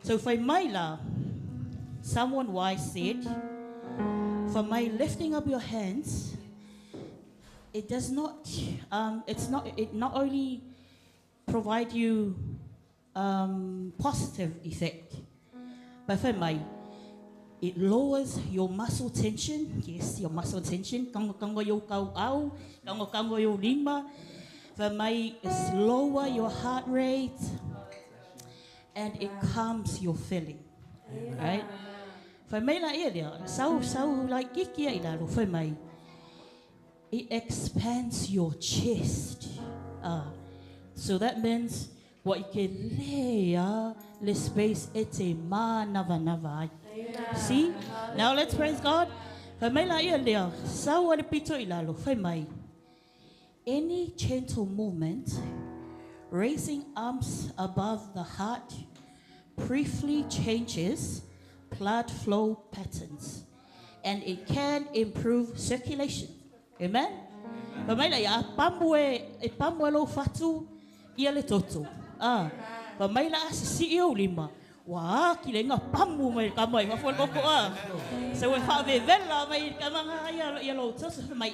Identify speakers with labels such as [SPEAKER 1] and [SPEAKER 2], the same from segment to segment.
[SPEAKER 1] So for Maila, someone wise said, for my lifting up your hands, it does not, it not only provide you positive effect, but for my, it lowers your muscle tension. Yes, your muscle tension. Kango yo kau au, kango yo lima. For my, it's lower your heart rate, and it calms your feeling, right? For me la ia dia, sau like kiki ai la for me. It expands your chest. So that means what you can lay the space ete ma nava. See? Now let's praise God. For me la ia dia, sau ada pito ilalo for me. Any gentle movement, raising arms above the heart, briefly changes blood flow patterns, and it can improve circulation. Amen? Pamaila ya pambue lo fatu ia le toto. Pamaila si io lima. Wah, kilenga pambu mai kamai mafol koko So we fa vela mai kamanga ia lo toto mai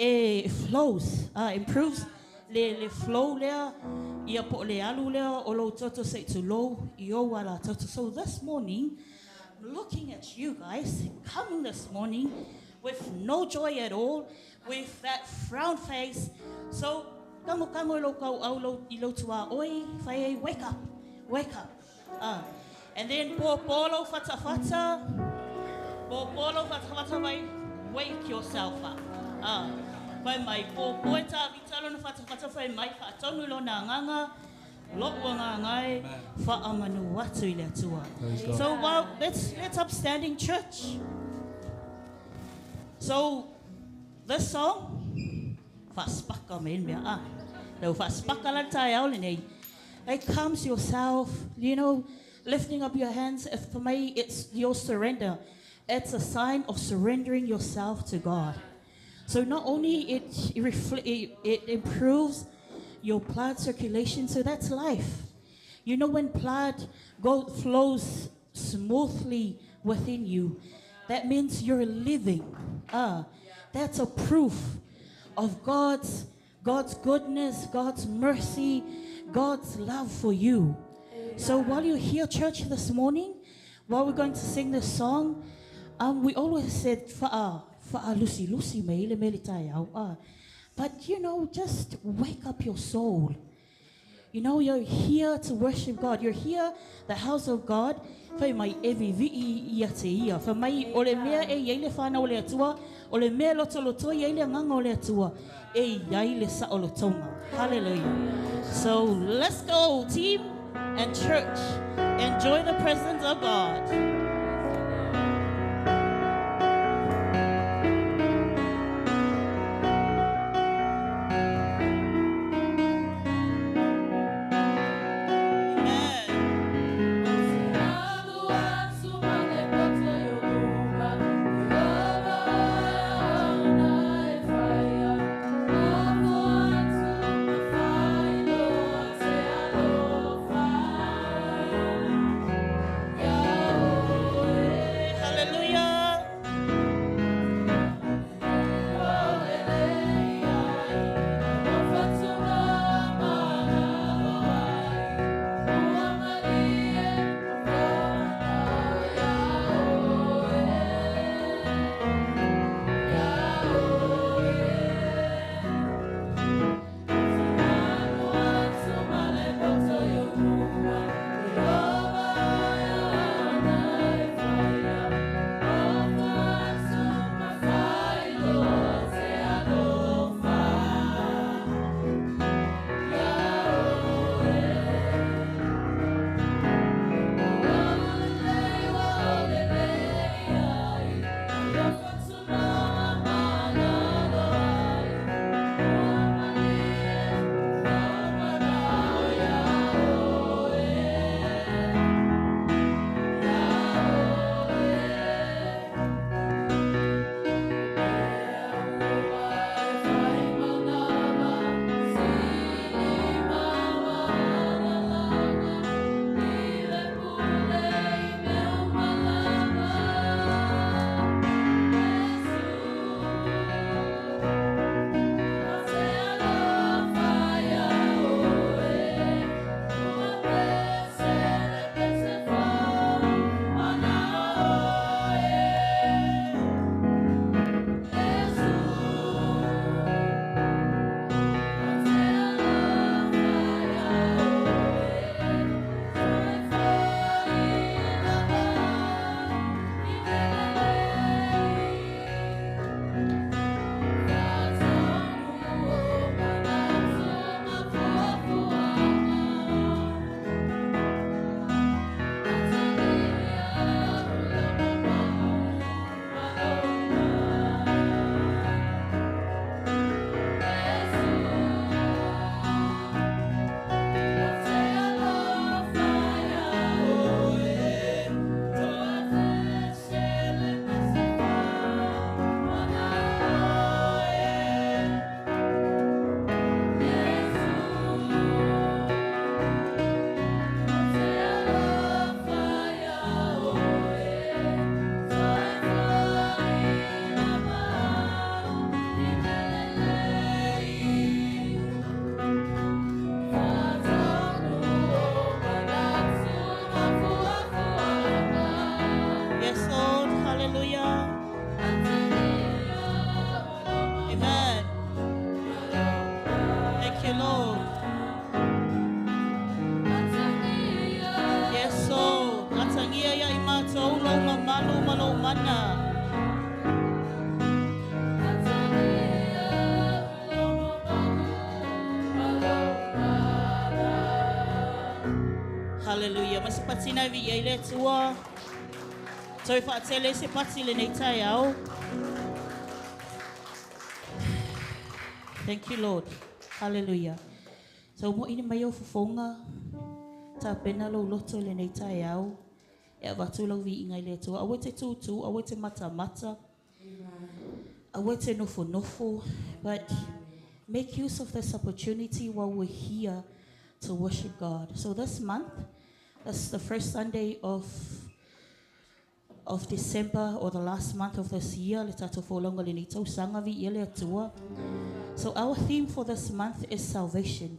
[SPEAKER 1] it flows, improves le flow there. Ia po le alu le o lo toto say to low io wala toto. So this morning, looking at you guys coming this morning with no joy at all, with that frown face. So kango lo kau au lo ilo tua oi fai wake up. And then polo fata mai wake yourself up. Fai mai poeta vitalo no fata fai mai fa tonu lo na nganga. So let's upstanding church. So this song it calms yourself, lifting up your hands. If for me it's your surrender, it's a sign of surrendering yourself to God. So not only it improves your blood circulation, so that's life. When blood flows smoothly within you, that means you're living. That's a proof of God's goodness, God's mercy, God's love for you. So while you're here, church, this morning, while we're going to sing this song, we always said Lucy but just wake up your soul. You're here to worship God. You're here, the house of God. Fai mai evi ia te ia. Fai mai ole mea yeile whana ole atua. Ole mea loto yeile nganga ole atua. Yeile sa olo tonga. Hallelujah. So let's go, team and church. Enjoy the presence of God.
[SPEAKER 2] Oh
[SPEAKER 1] Hallelujah. Mas pati na vi ele tua. So if I tell you se pati le nei tai au. Thank you, Lord. Hallelujah. So mo ini mai o fofonga. Ta pena lo loto le nei tai au. E watu lau vi ingai le tua. Awe te tutu, awe te mata mata. Awe te nofo nofo. But make use of this opportunity while we're here to worship God. So this month, that's the first Sunday of December, or the last month of this year. So our theme for this month is salvation.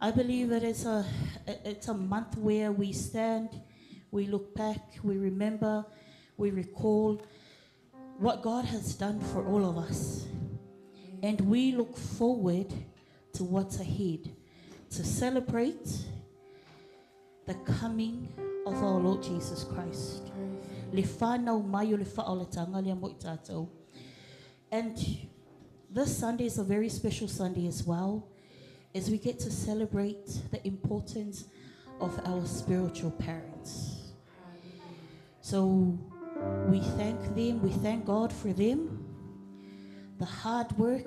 [SPEAKER 1] I believe that it's a month where we stand, we look back, we remember, we recall what God has done for all of us. And we look forward to what's ahead, to celebrate the coming of our Lord Jesus Christ. And this Sunday is a very special Sunday as well, as we get to celebrate the importance of our spiritual parents. So we thank them, we thank God for them, the hard work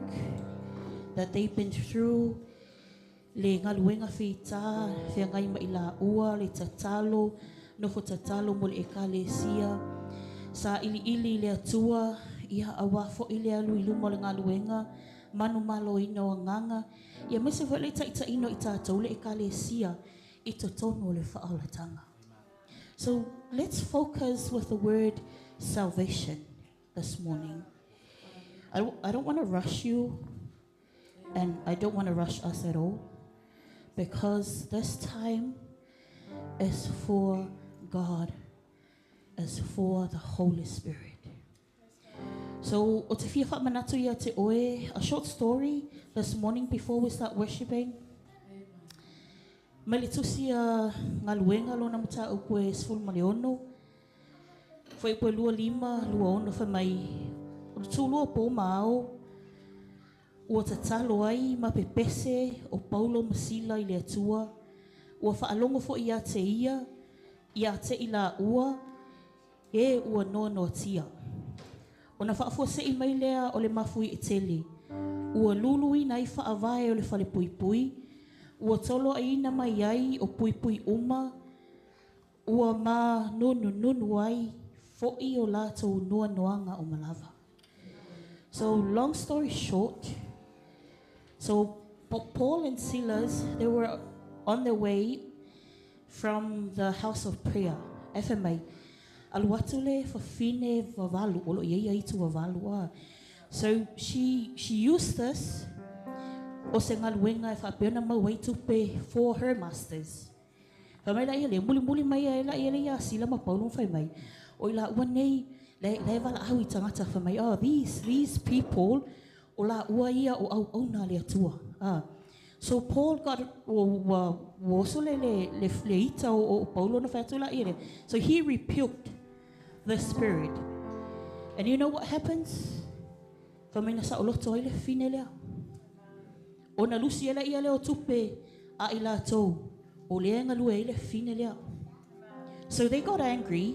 [SPEAKER 1] that they've been through. Le ngaluenga fita, fia ngai maila ua, le tatalo, nofo tatalo mo le ekalesia, sa ili le atua, ia awafo ili alu ilu mo le ngaluenga, manu malo ino anganga, ia mese fo le taita ino itatou le ekalesia, itotono le fa'aulatanga. So let's focus with the word salvation this morning. I don't want to rush you, and I don't want to rush us at all, because this time is for God, is for the Holy Spirit. So, o te fia whamanatu ia te oe, a short story this morning before we start worshiping. Mali tusi a ngaluenga lo na mata o koe sful maliono. Foi koe lua lima, lua ono fa mai. O tu lua po mao. Ua tatalo ai ma pepese o Paulo Masila i le atua. Ua whaalongo fo ia te ila ua, e ua noa noa tia. O na whaafua se i mai lea o le mafui e tele. Ua lului na i whaavae o le whale pui pui. Ua tolo aina mai ai o pui pui uma. Ua ma nunu ai fo'i o lātou noa noanga o malava. So long story short, so Paul and Silas, they were on their way from the house of prayer. FMA. Aluatule for fine vavalu, olo ia itu vavalu. So she used this o se ngaluenga e whapeona mau wai tupe for her masters. Whamai la ia le muli mai e la ia le ia sila ma Paulo whai mai. O ila ua nei, le wala au I tangata whamai. Oh, these people, o la ua ia o au auna le atua. So Paul got so le ita o Paulo na whai la ia. So he rebuked the spirit. And you know what happens? Whamai na sa o loto ai le fine lea. O na lusi ela ia leo tupe a ila tau. O leanga lua ile fine lea. So they got angry.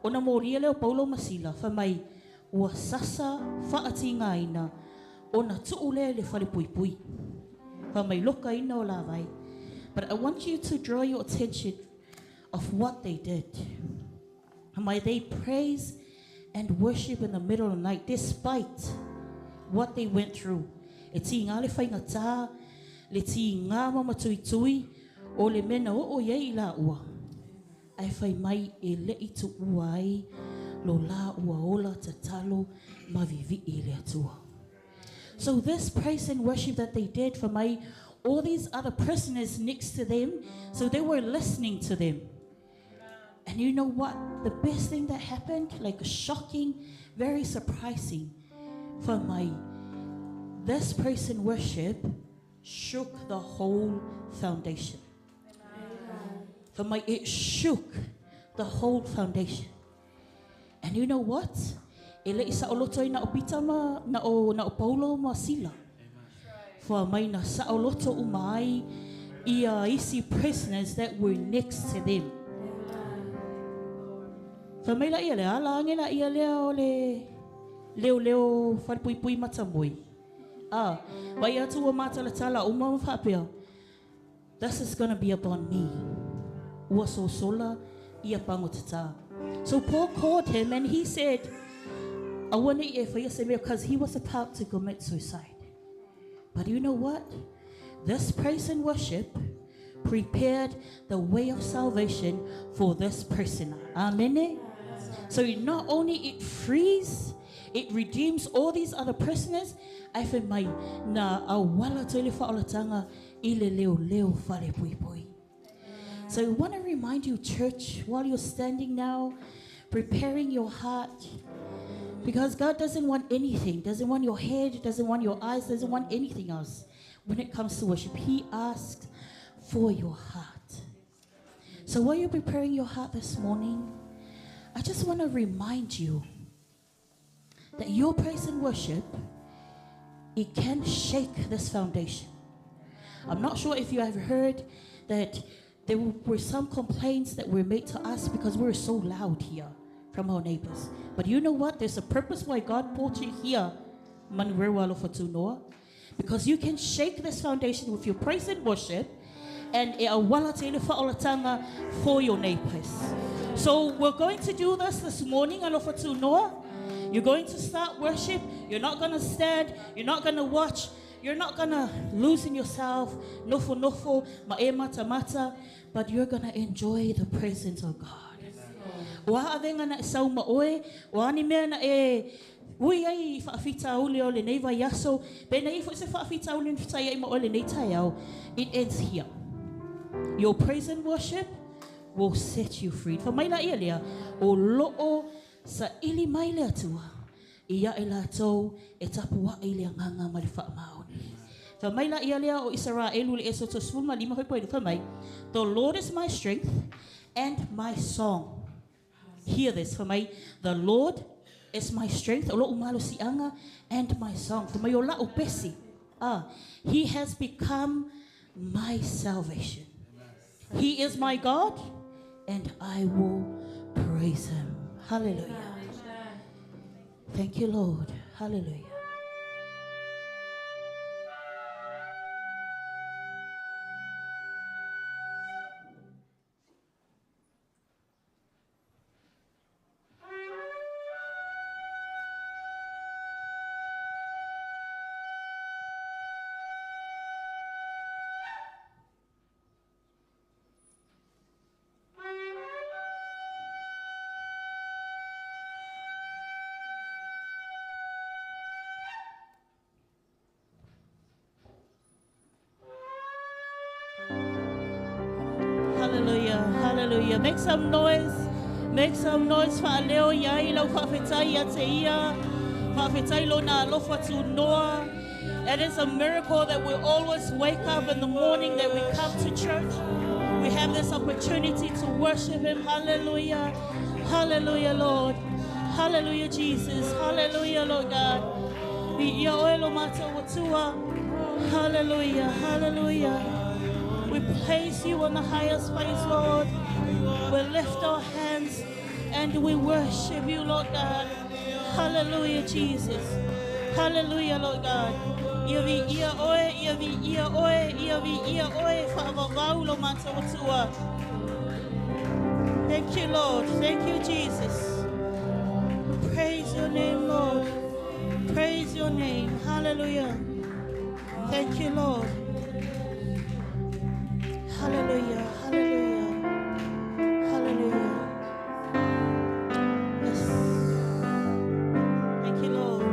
[SPEAKER 1] O na moria leo Paulo Masila. Whamai ua sasa whaati ngaina. O na tuule le whale pui pui. Whamai loka ina o la vai. But I want you to draw your attention of what they did. Whamai they praise and worship in the middle of the night despite what they went through. E ti ngā le whainga tā, le ti ngā mama tui tui, o le mena o iei la ua. Ai whai mai e le I tu ua ai, lo la ua ola ta talo ma vivi I le atua. So this praise and worship that they did for mai, all these other prisoners next to them, so they were listening to them. And you know what? The best thing that happened, like a shocking, very surprising for my this praise and worship shook the whole foundation. For my, it shook the whole foundation. And you know what? Ele isa oloto na opita na o Paulo ma Sila. For my na sa oloto umai ia isi prisoners that were next to them. Whamaila ia le ala angela ia leo leo wharpui matamui. Wai atu o matalatala o mau whapea. This is going to be upon me. Ua so sola ia pangotata. So Paul called him and he said, I want to eat for you because he was about to commit suicide. But you know what? This praise and worship prepared the way of salvation for this person. Amen. So not only it frees, it redeems all these other prisoners. I feel my na awala tele fa'alatanga ile leo fale pui pui. So I want to remind you, church, while you're standing now, preparing your heart, because God doesn't want anything, doesn't want your head, doesn't want your eyes, doesn't want anything else. When it comes to worship, He asks for your heart. So while you're preparing your heart this morning, I just want to remind you that your praise and worship, it can shake this foundation. I'm not sure if you have heard that there were some complaints that were made to us because we were so loud here from our neighbors. But you know what? There's a purpose why God brought you here, Manuel Fatunoa, because you can shake this foundation with your praise and worship and for your neighbors. So we're going to do this morning, Alofatunoa. You're going to start worship. You're not going to stand. You're not going to watch. You're not going to lose in yourself. Nofo, ma'ema tamata. But you're going to enjoy the presence of God. Wa avenga na sau maoe. Wa ni mea na ui ai whaafita uli o le neiva yaso. Pena i fo se whaafita uli ni fitai ai ma o le nei taiao. It ends here. Your praise and worship will set you free. Fa mai la ia lea o lo'o sa ili mai le atua. Ia e la tau e tapua i le nganga ma le whaamaoni. Fa mai la ia lea o Israelu le eso to svuma lima hoi poinu. Fa mai. The Lord is my strength and my song. Hear this. Fa mai. The Lord is my strength. O lo'o malo sianga and my song. Fa mai o la o pesi. He has become my salvation. He is my God, and I will praise Him. Hallelujah. Thank you, Lord. Hallelujah. Hallelujah, hallelujah. Make some noise. Make some noise for Leo Yai lo whawhetai a te ia. Whawhetai lo na alofa tu noa. It is a miracle that we always wake up in the morning, that we come to church. We have this opportunity to worship Him. Hallelujah. Hallelujah, Lord. Hallelujah, Jesus. Hallelujah, Lord God. Hallelujah, hallelujah. We praise you on the highest place, Lord. We lift our hands and we worship you, Lord God. Hallelujah, Jesus. Hallelujah, Lord God. Thank you, Lord. Thank you, Jesus. Praise your name, Lord. Praise your name. Hallelujah. Thank you, Lord. Hallelujah, hallelujah, hallelujah. Yes. Thank you, Lord.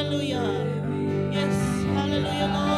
[SPEAKER 1] Hallelujah. Yes, hallelujah, Lord.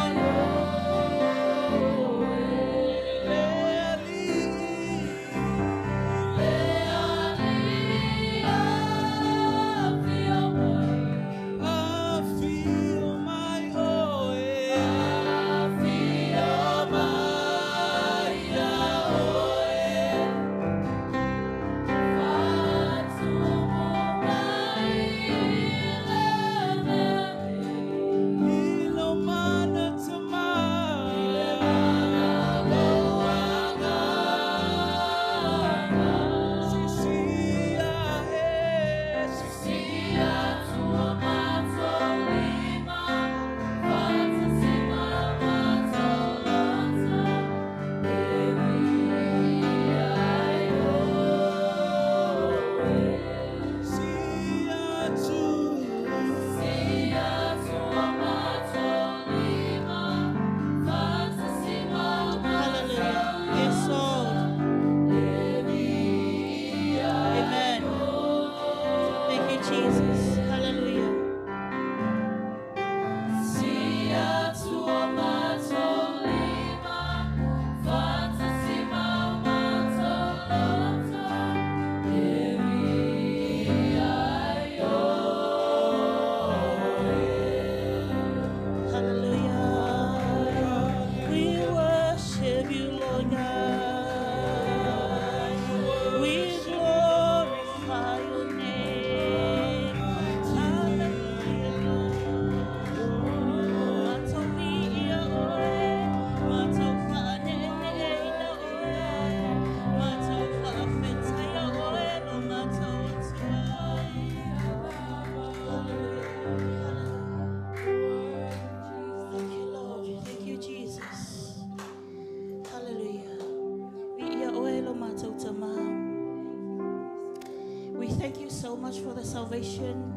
[SPEAKER 1] We thank you so much for the salvation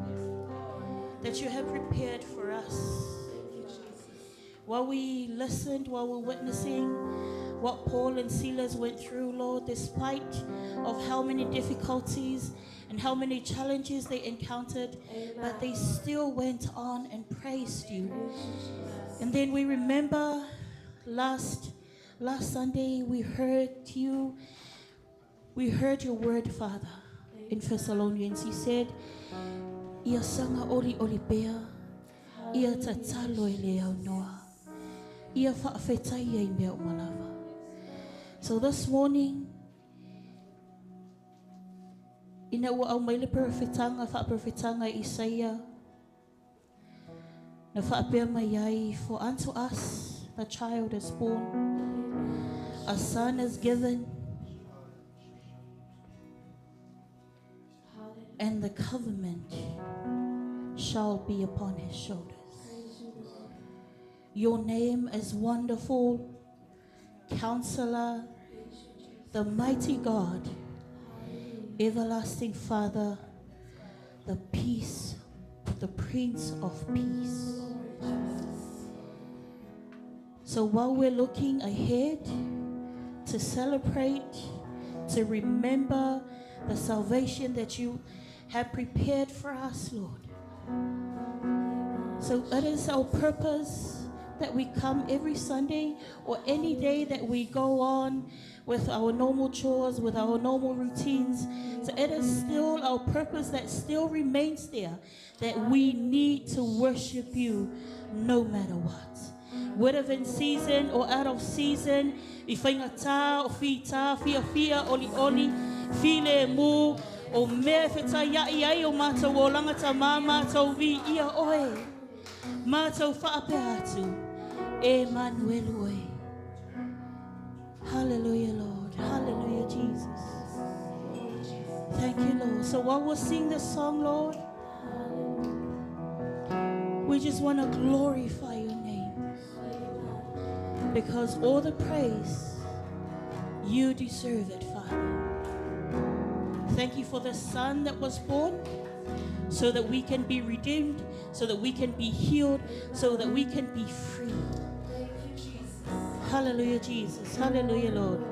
[SPEAKER 1] that you have prepared for us. While we listened, while we're witnessing what Paul and Silas went through, Lord, despite of how many difficulties and how many challenges they encountered, but they still went on and praised you. And then we remember last Sunday we heard your word, Father, in Thessalonians. You said, "Ia sanga oli pea, ia tatalo leo noa, ia whaafetai e mea malava." So this morning, ina ua au maile perfetanga, whaapefetanga Isaiah, na whaapea mai ai, "For unto us a child is born, a son is given, and the government shall be upon his shoulders. Your name is Wonderful, Counselor, the Mighty God, Everlasting Father, the Peace, the Prince of Peace." So while we're looking ahead to celebrate, to remember the salvation that you have prepared for us, Lord. So it is our purpose that we come every Sunday or any day that we go on with our normal chores, with our normal routines. So it is still our purpose that still remains there, that we need to worship you no matter what. Whether in season or out of season, ifangata, ofita, fia, oli, file mu, o mea feta ia o mata wolanga ta mama tau vi ia oe. Mata whaape atu. Emmanuel oe. Hallelujah, Lord. Hallelujah, Jesus. Thank you, Lord. So while we'll sing this song, Lord, we just want to glorify your name. Because all the praise, you deserve it, Father. Thank you for the Son that was born, so that we can be redeemed, so that we can be healed, so that we can be free. Hallelujah, Jesus. Hallelujah, Lord.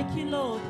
[SPEAKER 1] Thank you, Lord.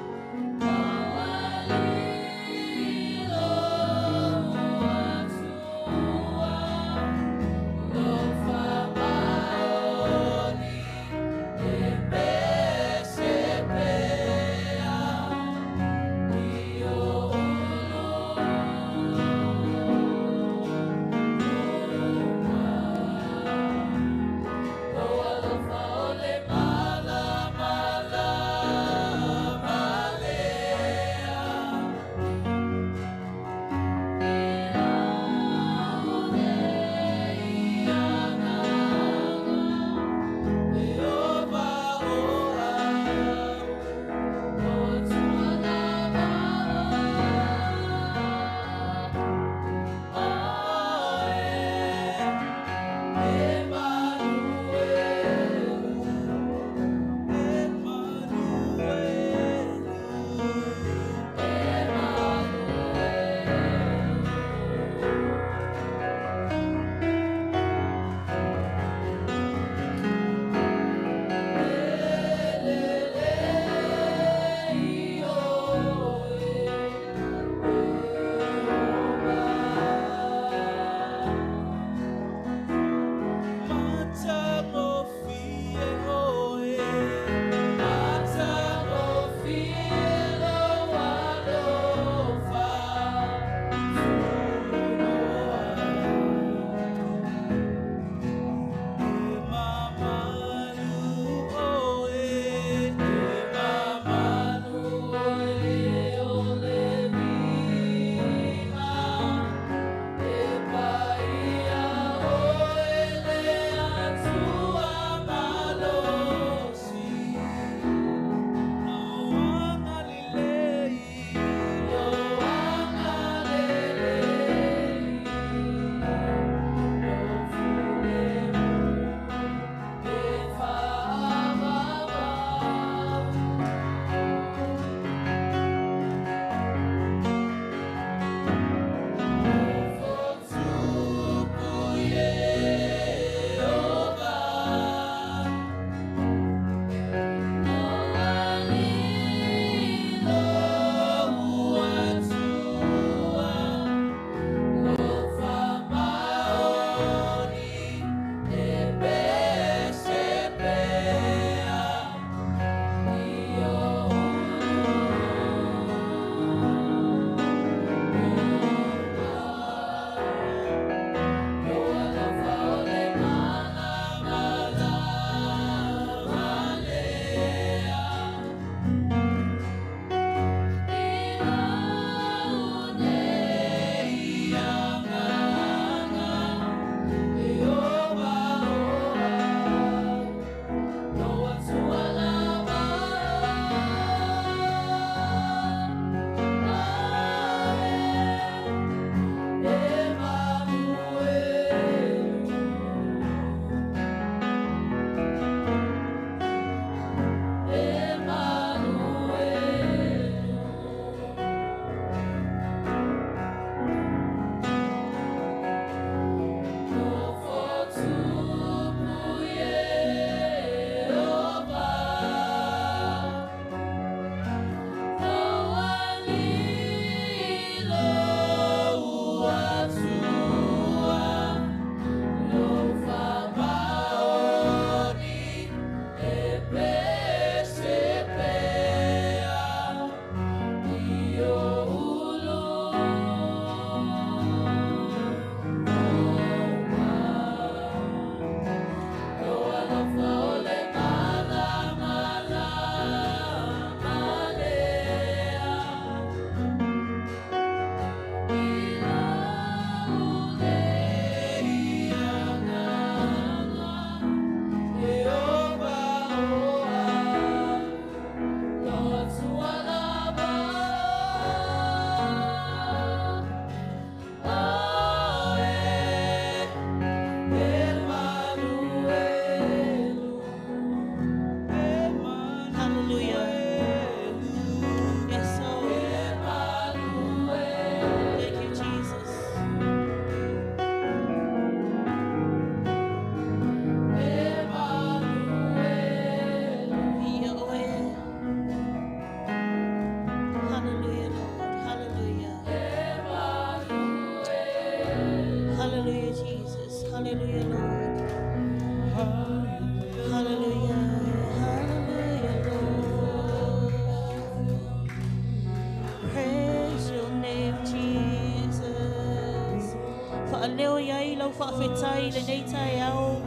[SPEAKER 1] leo iai lau whaafetai le nei tae ao.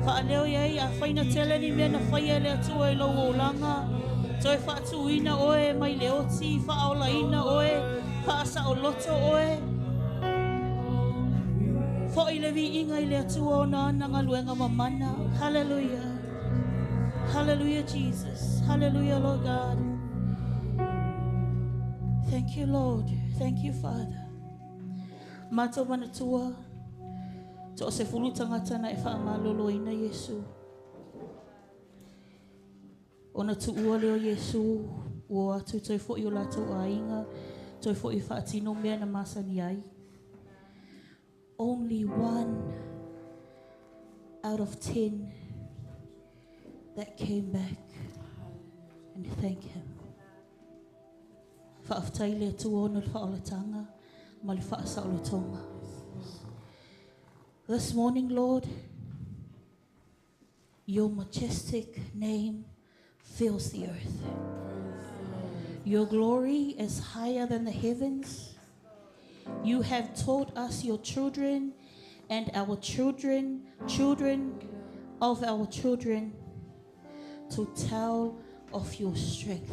[SPEAKER 1] Wha leo iai a whaina tele ni mea na whaia le atua i lau o langa. Toi whaatuina oe mai le oti, whaolaina oe, whaasa o loto oe. Fo i le vi inga i le atua o na ananga luenga mamana. Hallelujah. Hallelujah, Jesus. Hallelujah, Lord God. Thank you, Lord. Thank you, Father. Mato manatua. To se fulu tangata na e whaamalolo ina Yesu. Ona tu ua leo Yesu. Ua atu toi fo i o lato a inga. Toi fo i whaatino mea na masani ai. Only 1 out of 10 that came back and thank him. Whaaftai le tua ona whaolatanga. Ma le whaasaolotonga. This morning, Lord, your majestic name fills the earth. Your glory is higher than the heavens. You have taught us, your children, and our children, children of our children, to tell of your strength,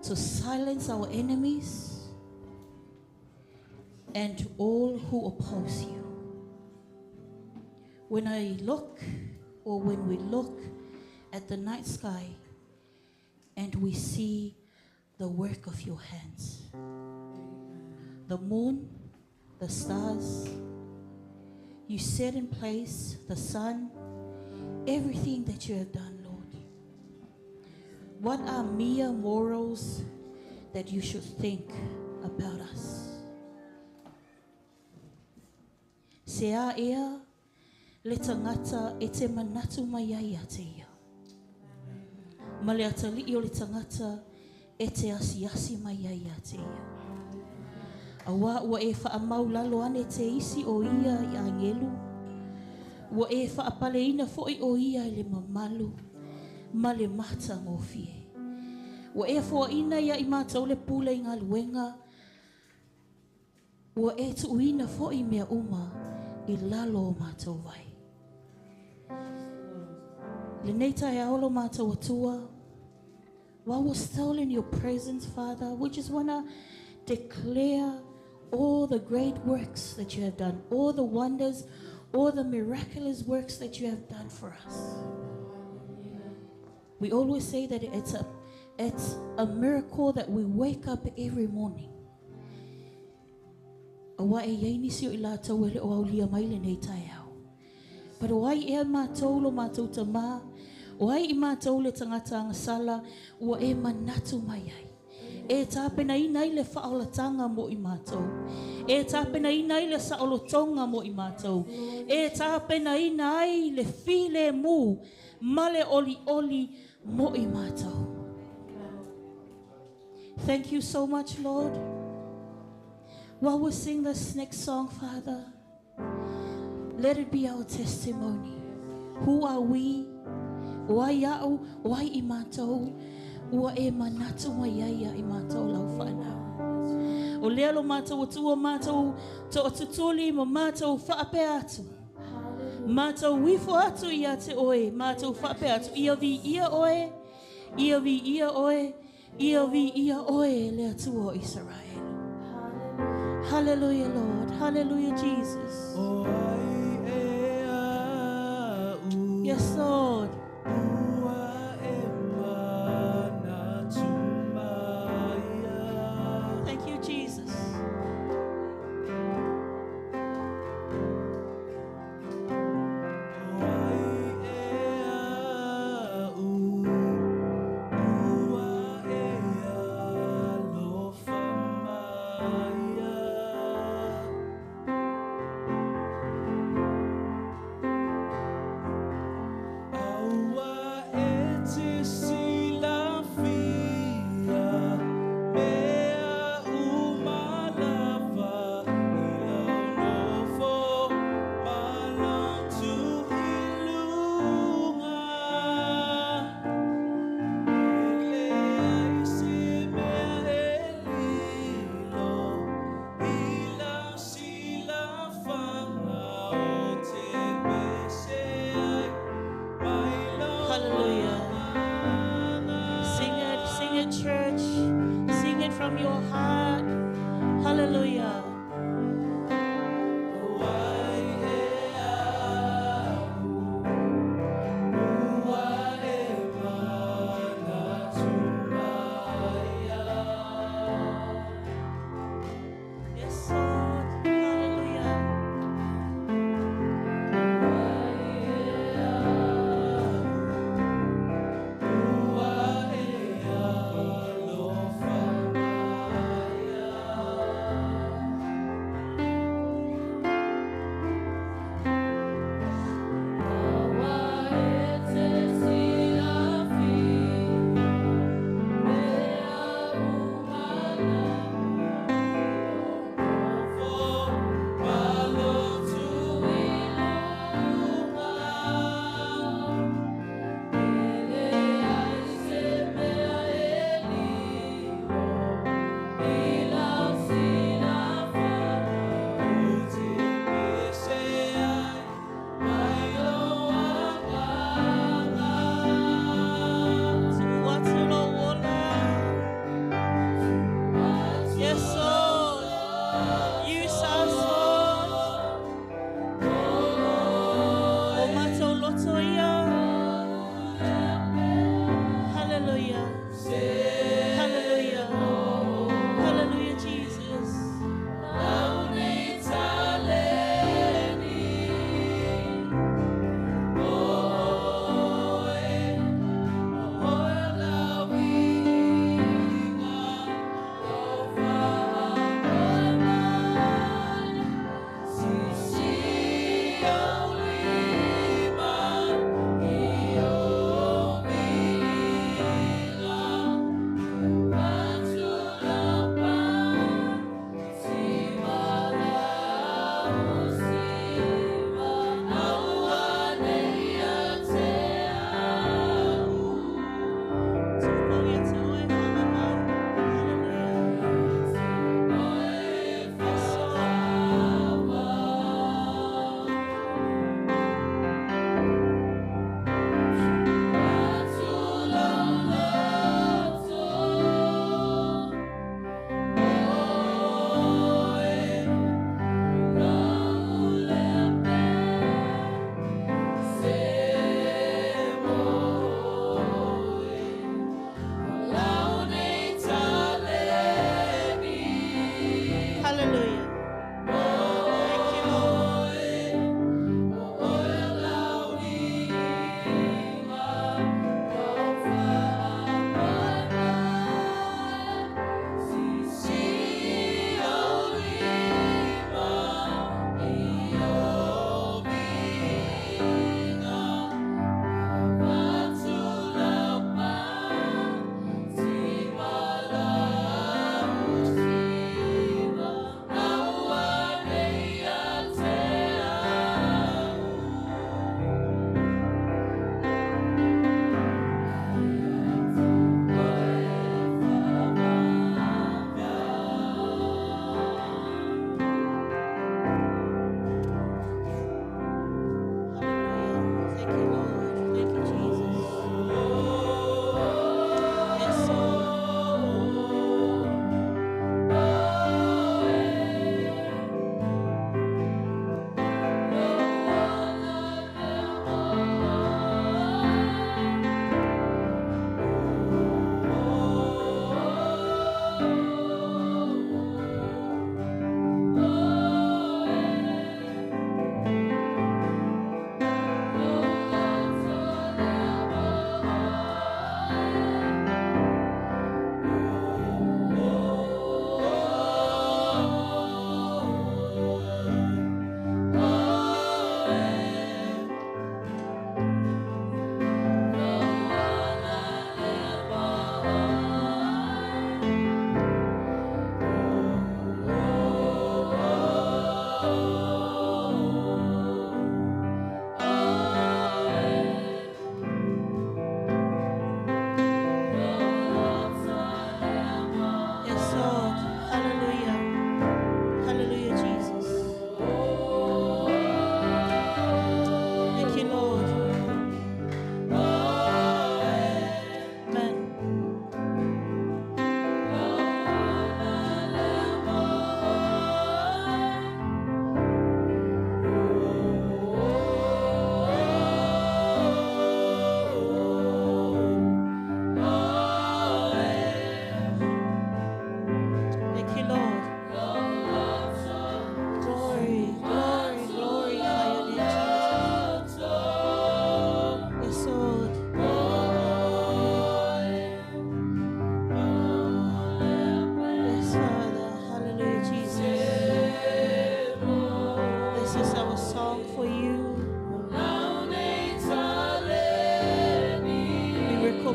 [SPEAKER 1] to silence our enemies and all who oppose you. When I look, or when we look at the night sky and we see the work of your hands, the moon, the stars, you set in place, the sun, everything that you have done, Lord. What are mere morals that you should think about us? Se a ea le tangata e te manatu mai ai a te ia. Ma le atali o le tangata e te asi mai ai a te ia. Awa ua e whaamau lalo ane te isi o ia i angelu. Ua e whaapaleina foi o ia i le mamalu. Ma le mata ngofie. Ua e ina ia i mātou le pule i ngā luenga. Ua e tuuina foi mea uma i lalo o mātou vai. Le nei tae aolo mātou atua. While we're still in your presence, Father, we just want to declare all the great works that you have done, all the wonders, all the miraculous works that you have done for us. We always say that it's a miracle that we wake up every morning. Awa e yei nisi o I lātou ele o aulia mai le nei tae au. But wai e mātou lo mātou tamā, wai I mātou le tangata angasala, ua e manatu mai ai. E tāpena ina I le whaolatanga mo I mātou. E tāpena ina I le saolotonga mo I mātou. E tāpena ina ai le file mu, male oli oli mo I mātou. Thank you so much, Lord. While we sing this next song, Father, let it be our testimony. Who are we? Wai au, wai I mātou, ua e manatu mai ai I mātou lau whanau. O lea lo mātou atua mātou to atutuli ma mātou whaape atu. Mātou wifo atu I a te oe, mātou whaape atu. Ia vi ia oe, ia vi ia oe, ia vi ia oe le atua o Israel. Hallelujah, Lord. Hallelujah, Jesus. Yes, Lord. Thank you, Jesus. Hallelujah. Sing it, church. Sing it from your heart. Hallelujah. Yes, Lord. Hallelujah.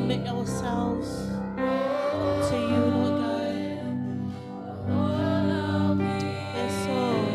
[SPEAKER 1] commit ourselves to you, Lord God. Yes, Lord.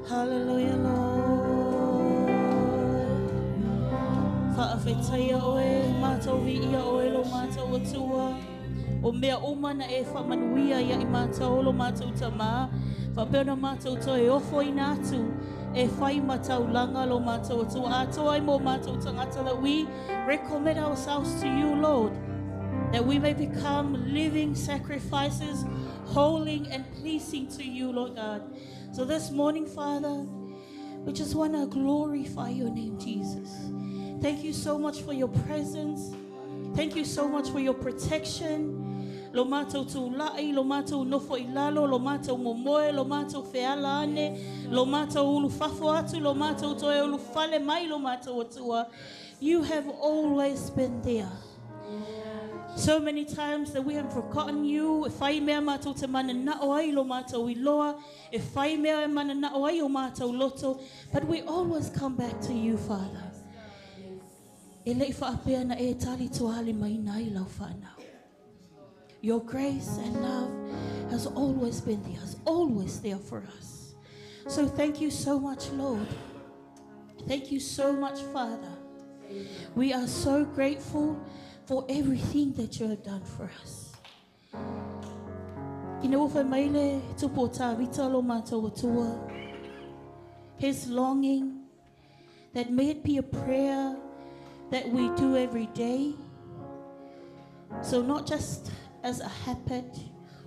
[SPEAKER 1] Hallelujah, Lord. Whaawhetaya oe, mātou vi ia oe lo mātou atua. O mea umana e whamanuia ia I mātou lo mātou tamā. Whapena mātou to e ofo I nātu. E whai mātou langa lo mātou atua. Atoa I mō mātou tangata that we recommit ourselves to you, Lord. That we may become living sacrifices, holy and pleasing to you, Lord God. So this morning, Father, we just want to glorify your name, Jesus. Thank you so much for your presence. Thank you so much for your protection. Lo mātou tū lai, lo mātou nofo I lalo, lo mātou momoe, lo mātou feala ane, lo mātou ulu fafo atu, lo mātou toe ulu fale mai, lo mātou atua. You have always been there. So many times that we have forgotten you. If I mea mātou te mana nao ai lo mātou I loa. If I mea mana nao ai o mātou loto. But we always come back to you, Father. E lei whaapea na e tali tuali mai nai lau whanau. Your grace and love has always been there, is always there for us. So thank you so much, Lord. Thank you so much, Father. We are so grateful for everything that you have done for us. Ina uwha maile tupu o tā vita lo mātou atua. His longing, that may it be a prayer that we do every day. So not just as a habit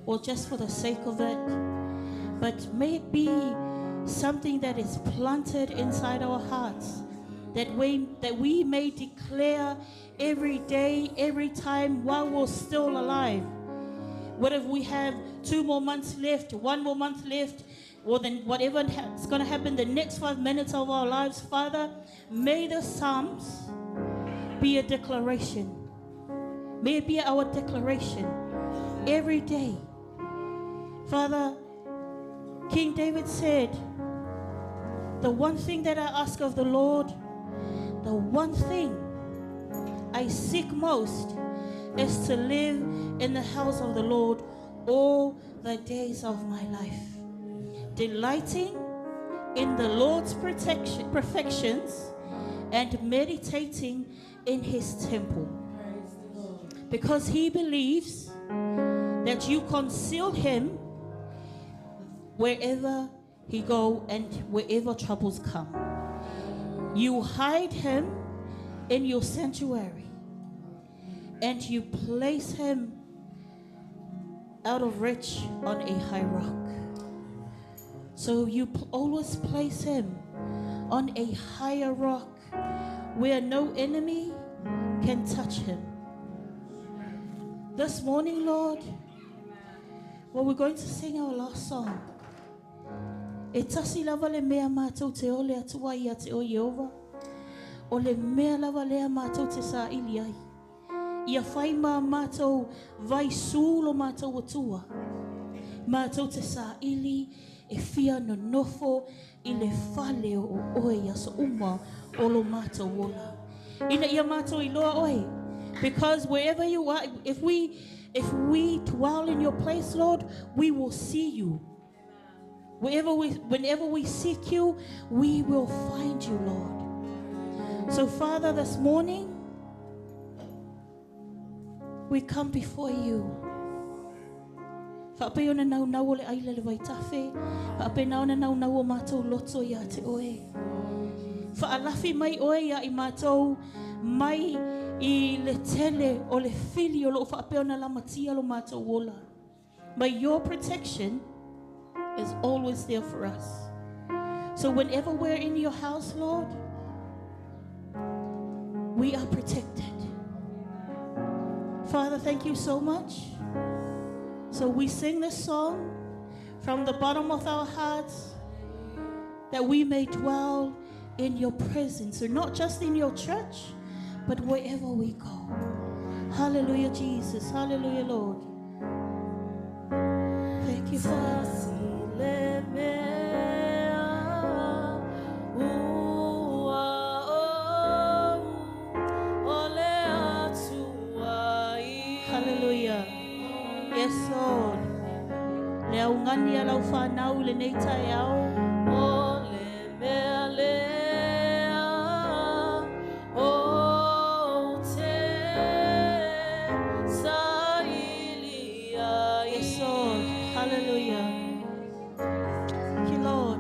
[SPEAKER 1] or just for the sake of it, but may it be something that is planted inside our hearts, that we may declare every day, every time while we're still alive. What if we have 2 more months left, 1 more month left, or then whatever is going to happen the next 5 minutes of our lives, Father, may the Psalms be a declaration. May it be our declaration every day. Father, King David said, the one thing that I ask of the Lord, the one thing I seek most is to live in the house of the Lord all the days of my life, delighting in the Lord's perfections and meditating in his temple. Because he believes that you conceal him wherever he go and wherever troubles come. You hide him in your sanctuary, and you place him out of reach on a high rock. So you always place him on a higher rock where no enemy can touch him. This morning, Lord, well, we're going to sing our last song. E tasi lava le mea mātou te ole atua ia te o Yehova. O le mea lava lea mātou te sa ili ai. Ia whai mā mātou vai sūlo mātou atua. Mātou te sa ili e fia no nofo I le whale o oe ia sa uma o lo mātou ola. Ina ia mātou I loa oe. Because wherever you are, if we dwell in your place, Lord, we will see you. Whenever we seek you, we will find you, Lord. So, Father, this morning, We come before you. Whaape ona nau nau o le aila le waitafe. Whaape na ona nau nau o mātou loto ia te oe. Whaalafi mai oe ia I mātou mai I le tele o le fili o lo whaape ona lamatia lo mātou wola. But your protection is always there for us. So whenever we're in your house, Lord, we are protected. Father, thank you so much. So we sing this song from the bottom of our hearts that we may dwell in your presence, so not just in your church, but wherever we go. Hallelujah, Jesus. Hallelujah, Lord. Thank you, Father. Hallelujah. Yes, Lord. Le au ngani a lau whanau le nei tai au. O le mea lea, o te sailia. Yes, Lord. Hallelujah. Thank you, Lord.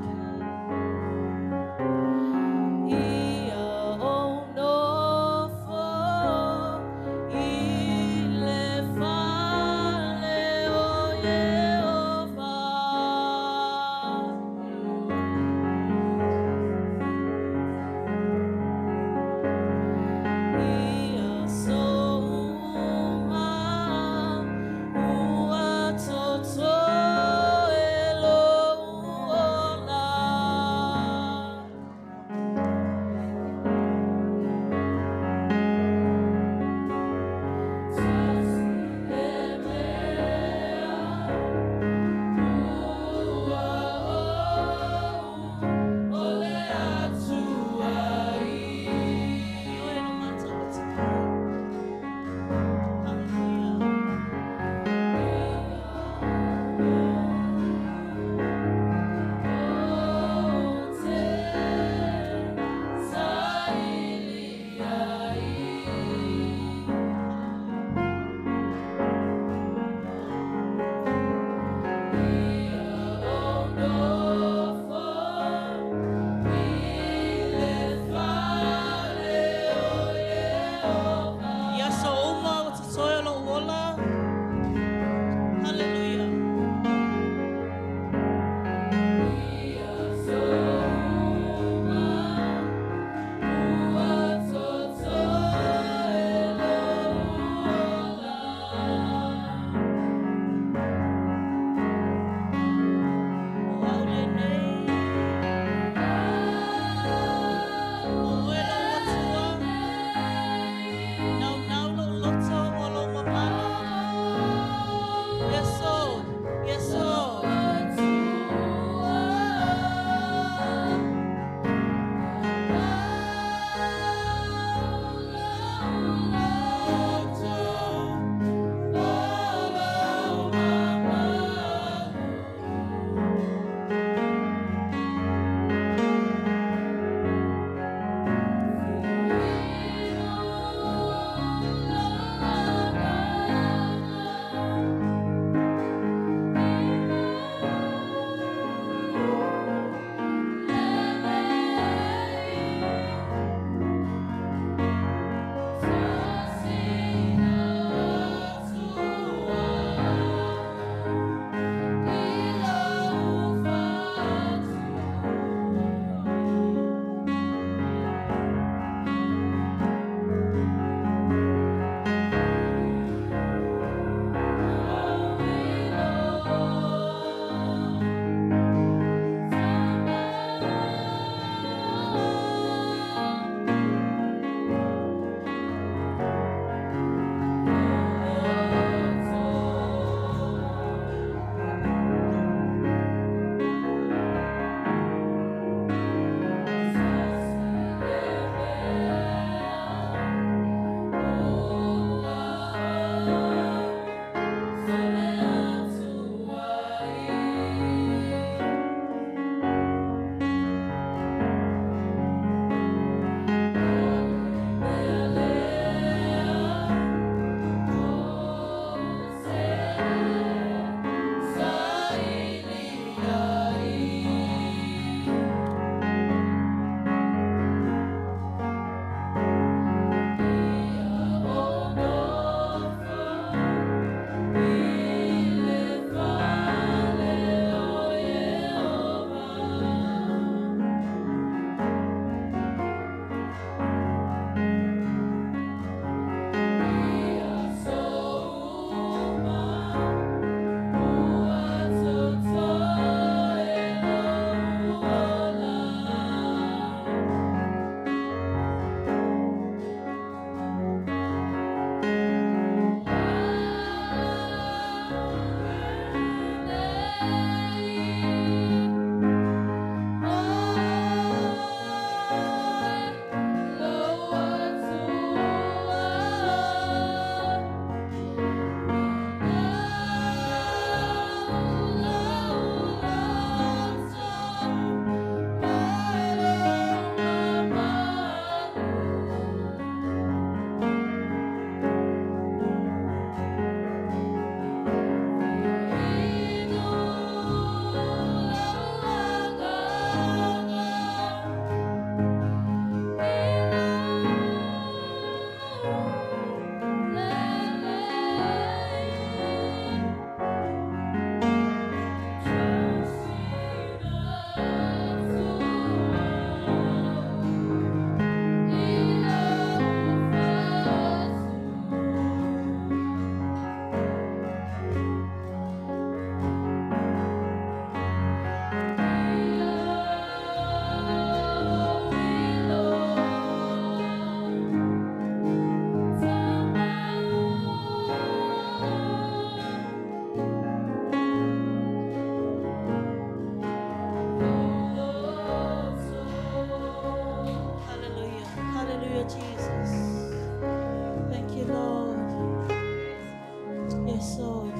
[SPEAKER 1] Yes, Lord.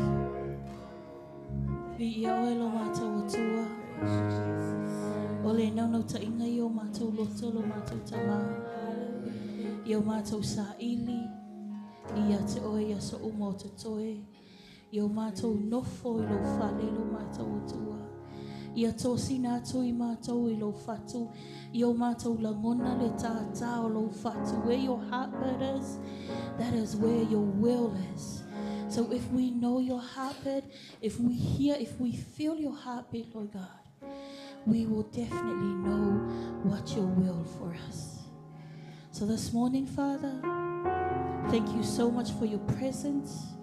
[SPEAKER 1] Vi ia oe lo mātou atua. O le naunau ta inga i o mātou loto lo mātou tamā. I o mātou sa ili. I a te oe i a so umo te toe. I o mātou nofo i lo whale lo mātou atua. I a tō sina atu i mātou i lo whatu. I o mātou langona le tātā o lo whatu. Where your heartbeat is, that is where your will is. So if we know your heartbeat, if we hear, if we feel your heartbeat, Lord God, we will definitely know what your will for us. So this morning, Father, thank you so much for your presence.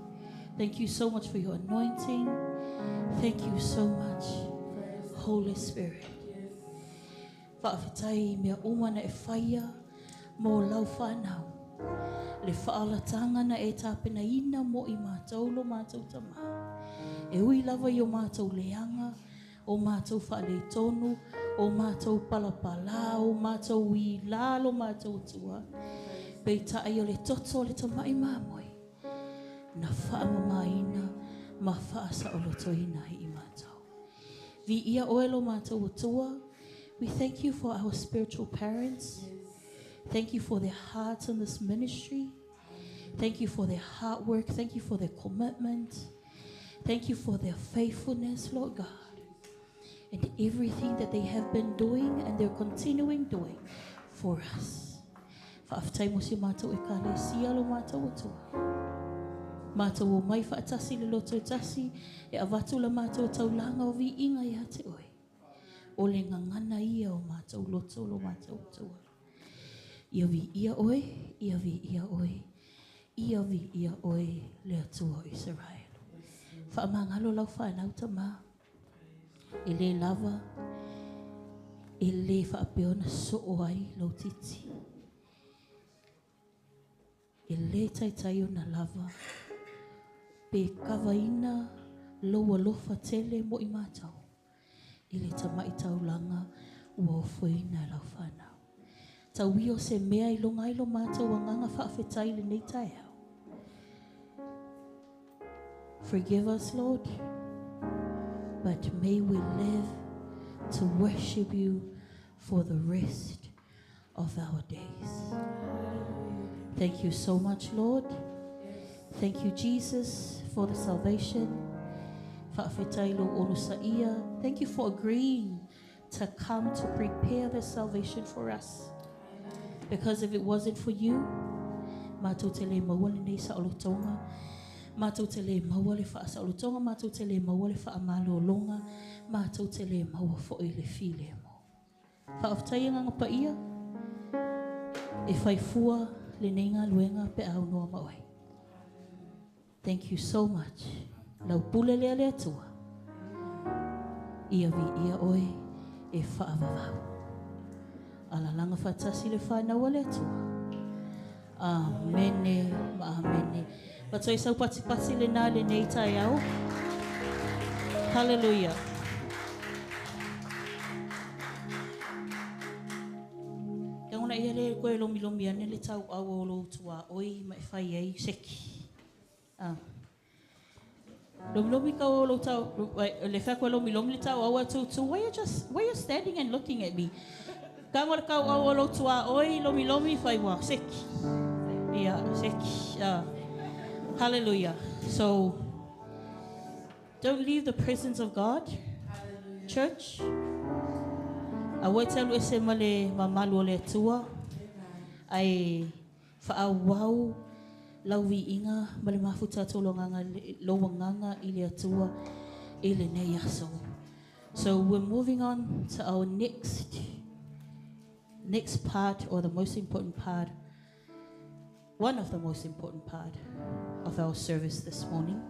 [SPEAKER 1] Thank you so much for your anointing. Thank you so much, Holy Spirit. Whaafetai mea umana e whaia mō lau whanau. Le whaalatanga na e tāpena ina mo i mātou lo mātou tamā. E ui lava i o mātou leanga, o mātou whaale tonu, o mātou palapala, o mātou i lalo mātou tua. Pei tae o le toto le tamai māmoi. Na whaamamaina, ma whaasa o lotoina i mātou. Vi ia oelo mātou tua. We thank you for our spiritual parents. Thank you for their hearts in this ministry. Thank you for their hard work. Thank you for their commitment. Thank you for their faithfulness, Lord God, and everything that they have been doing and they're continuing doing for us. Whaafitai mo si mātou e kāle sia lo mātou atua. Mātou o mai whaatasi le loto tasi e avatu la mātou taulanga o vi inga i hate oi. O le ngangana ia o mātou loto lo mātou atua. Ia vi ia oi, ia vi ia oi, ia vi ia oi le atua o Israel. Whaamangalo lau whaanau tamā. E le lava, e le whaapeona so ai lo titi. E le taitai o na lava, pe kawaina loa lofa tele mo i mātou. I le tamai taulanga ua o fuina lau whanau. Tau wio se mea i longa i lo mātou wanganga whaafetai le nei tai au. Forgive us, Lord, but may we live to worship you for the rest of our days. Thank you so much, Lord. Thank you, Jesus, for the salvation. Thank you for agreeing to come to prepare the salvation for us. Because if it wasn't for you, mātou tele maua le nei sa olotonga, mātou tele maua le wha sa olotonga, mātou tele maua le wha amalo longa, mātou tele maua fo i le file mo. Whaaftai nganga pa ia, e whai fua le nenga luenga pe au noa mawai. Thank you so much. Lau pule lea lea tua. Ia vi ia oi e whaavavau. Ala langa whatasi le whanau lea tua. Amene, ma amene. Patoi sau pati pati le nā le nei tai au. Hallelujah. Kia ngona ia le koe lomi lomi ane le tau au o lo tua oi mai whai ei seki. Lomi ka o lo tau, le wha koe lomi le tau au atu tu, why you standing and looking at me? Ka ngora ka au o lo tua oi lomi whai wa seki. Yeah, seki. Hallelujah. So, don't leave the presence of God. Hallelujah. Church. Awetelu ese male mamalu le tua. Ai whaawau lauwi inga male mafuta tolonganga lowanganga ili atua ili ne yaso. So we're moving on to our next part, or the most important part, one of the most important part of our service this morning.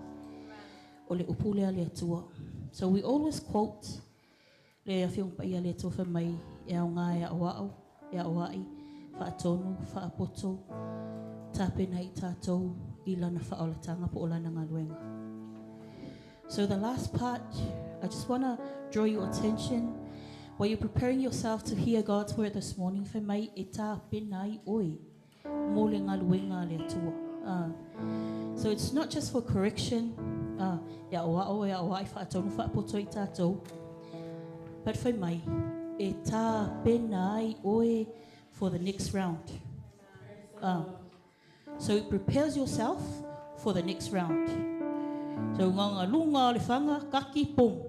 [SPEAKER 1] Ole upule ale atua. So we always quote le afiong pa ia le tofa mai e au ngā e awao, e awai, whaatonu, whaapoto, tape nei tātou I lana whaolatanga po o lana ngā luenga. So the last part, I just want to draw your attention while you're preparing yourself to hear God's word this morning. Whai mai e tape nei oi, mō le ngā luenga le atua. So it's not just for correction. Ya o ai whaatonu whaapoto I tātou. But whai mai, e tā pena ai oe for the next round. So it prepares yourself for the next round. So nganga lunga le whanga, kaki pum.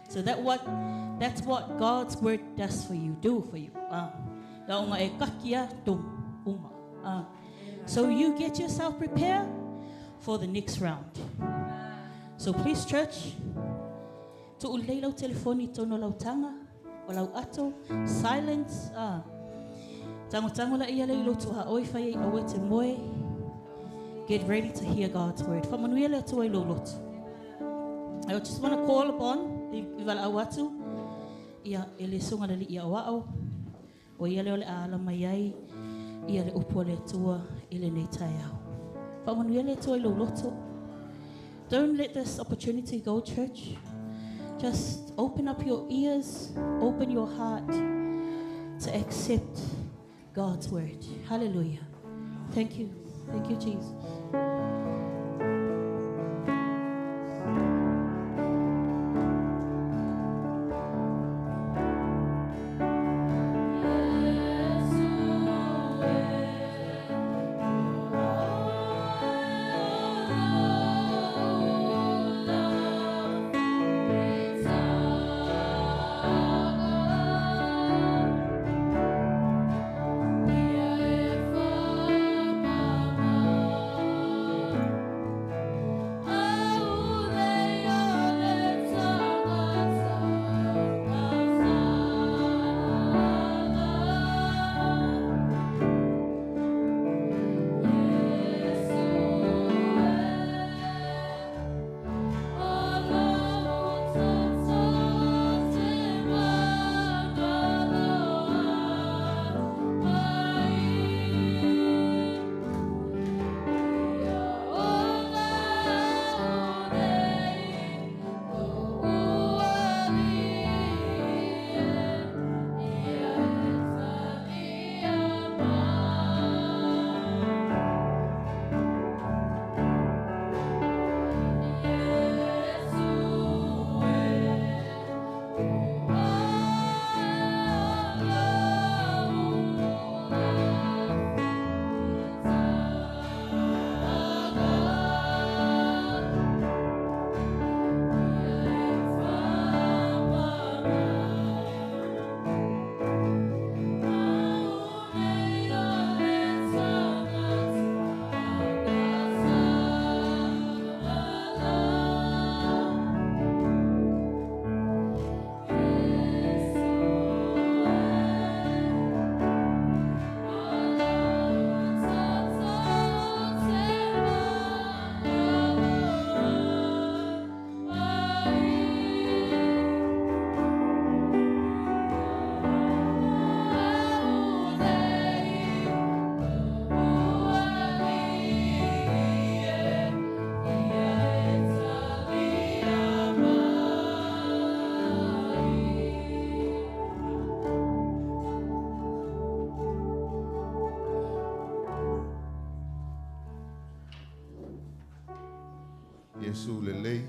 [SPEAKER 1] So that's what God's word does for you, do for you. Nga e kakia tum uma. So you get yourself prepared for the next round. So please, church, to ulei lau telefoni tono lau tanga, o lau ato, silence. Tango la ia leilo tu ha oi whai awe te moe. Get ready to hear God's word. Whamanuia lea tu ai lolot. I just want to call upon I wala awatu ia ele sunga le ia wao. O ia leo le ala mai ai ia le upo le tua ile nei tai au. Whamanuia lea tu ai loloto. Don't let this opportunity go, church. Just open up your ears, open your heart to accept God's word. Hallelujah. Thank you. Thank you, Jesus.
[SPEAKER 2] Yesu lelei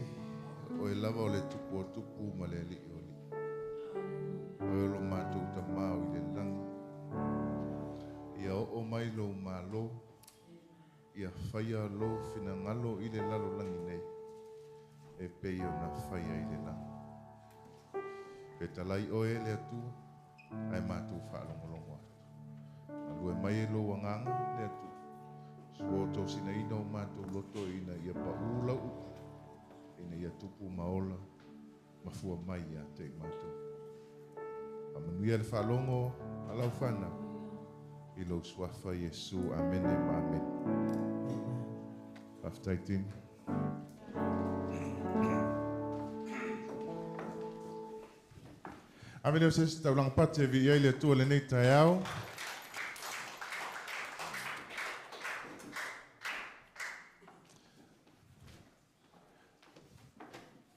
[SPEAKER 2] o e lava o le tupu o tupu ma le li o li. O e lo mātou ta mau I le langi. Ia o mai lo malo. Ia whaia lo fina ngalo I le lalo langi nei. E pei o na whaia I le langi. Pe talai o e le atua. Ai mātou whaalongolongo atu. Alue mai e lo wanganga le atua. Suoto sina ina o mātou loto ina ia paula upu. Ina ia tupu maola. Mafua mai ia te mātou. Amanuia le whalongo alau whana. I lo swafa Yesu. Amen e ma amen. Aftai tim. Amen o ses taulang pate vi ia le tua le nei tai au.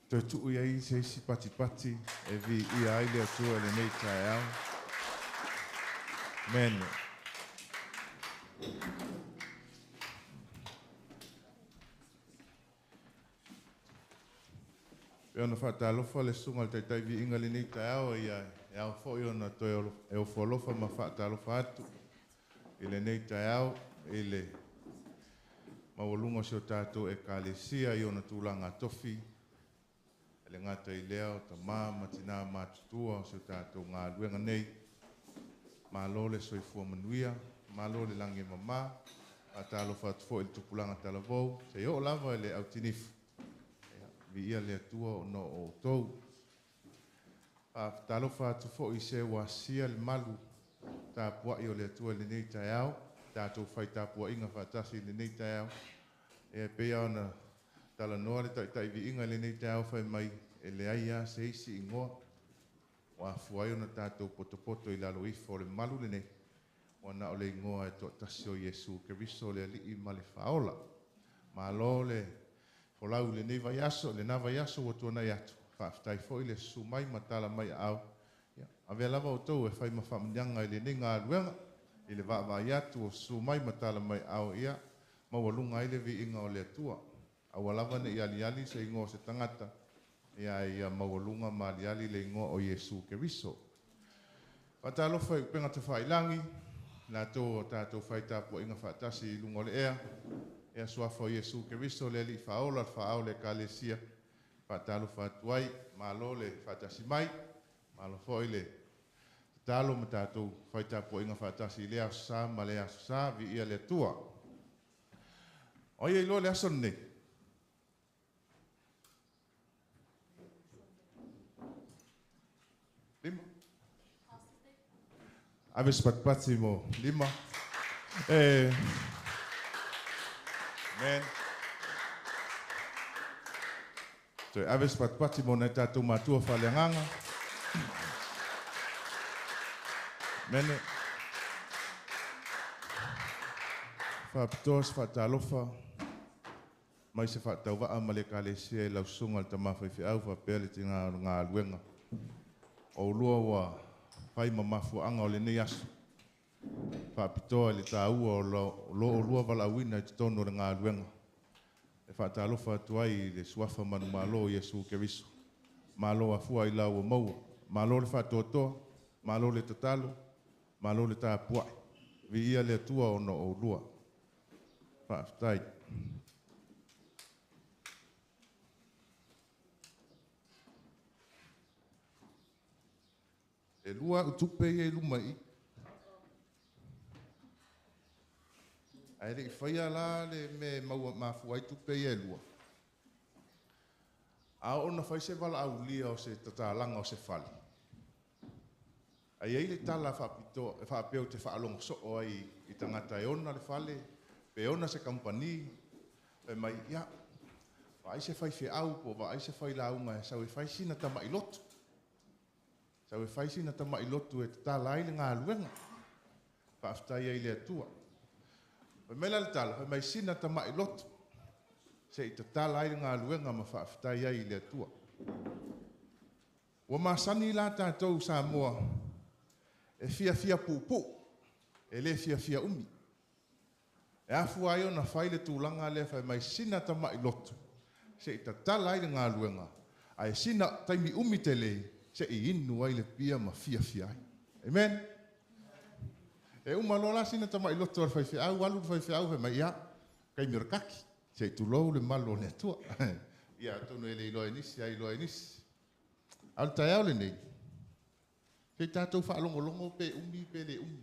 [SPEAKER 2] Te tuu iai se si pati pati e vi ia ai le atua le nei tai au. Amen. Pe ona whaatalofa le sunga le taitai vi inga le nei tai au ia e au fo i ona toi e o wholofa ma whaatalofa atu. I le nei tai au i le mawalunga si o tātou e kālesia i ona tūlanga tofi. E le ngata i leo ta mā tina mātutua si o tātou ngā luenga nei. Mā lole soifua manuia, mā lole langi mamā. Whaatalofa atu fo i le tupulanga talavou. Se o lava i le au tinifu. Vi ia le atua o no o tou. Whaatalofa atu fo i se wasia le malu. Tā pua i o le atua le nei tai au. Tātou whai tā pua inga whaatasi le nei tai au. E pea ona tala noa le tai vi inga le nei tai au whai mai e le aia se isi ingoa. Wa fuai ona tātou poto i lalo ifo le malu le nei. Wana o le ingoa e tō tasi o Yesu Keriso le ali i ma le whaola. Ma lo le Folau le nei vai aso, le nā vai aso o tōna i atu. Whaaftai fo i le sumai matala mai au. A vea lava o tau e whai ma whamanyanga i le nei ngā ruenga. I le vaa vai atu o sumai matala mai au ia. Mawalunga i le vi inga o le atua. Awa lava ne i ali se ingo se tangata. Ia mawalunga ma ali le ingo o Yesu Keriso. Watalofa i penga te whailangi. Nā tō tātou whai tāpua inga whaatasi i lungo le ea. E suafa o Yesu Keriso le li whaola whaau le kālesia. Whaatalo whaatuai, mālo le whaatasi mai. Mālo fo i le talo ma tātou whaitapo inga whaatasi le aso sā, ma le aso sā, vi ia le tua. Oia i lo le aso nei. Lima. Aves patpati mo lima. Amen. So aves patpati mo na tātou mātua whaleanganga. Mene. Whapitos, whaatalofa. Mai se whaatauwaa ma le kālesia e lausunga le tamawhaiwhi au whapea le ngā luenga. O lua wa whai mamafuanga o le nei aso. Whaapitoa le tāua o lua walauina i te tono le ngā luenga. E whaatalofa atuai le suafa manu malo o Yesu Keriso. Malo a fua i lau o maua. Malo le whaatotoa, malo le tatalo, malo le tāpuai. Vi ia le atua o no o lua. Whaafitai. E lua utupe e lumai. Ai le whaia la le me maua mafuai tupe e lua. A ona whai se wala au lia o se tatalanga o se whali. Ai ei le tala whaapeo te whaalonga soo ai i tangata e ona le whale, pe ona se kampani, pe mai ia, vai se whai whi au po, vai se whai launga, sau e whai sina tama i lotu. Sau e whai sina tama i lotu e tala ai le ngā luenga. Whaaftai ai le atua. Pe mela le tala, mai sina tama i lotu. Se i tala ai le ngā luenga ma whaaftai ai le atua. Wa masani la tātou sa moa, e fia pupu, e le fia umi. E afu ai ona whai le tūlanga le whai mai sina tama i lotu. Se i tala ai le ngā luenga, ai sina taimi umi te le, se i inu ai le pia ma fia ai. Amen? E umalola sina tama i lotu ar whai au, alu whai au, mai ia, kai mirakaki, se i tulou le malo ne atua. Ia, tonu e le iloa nisi, ai iloa nisi. Al tai au le nei. Se tātou whaalongolongo pe umi pe le umi.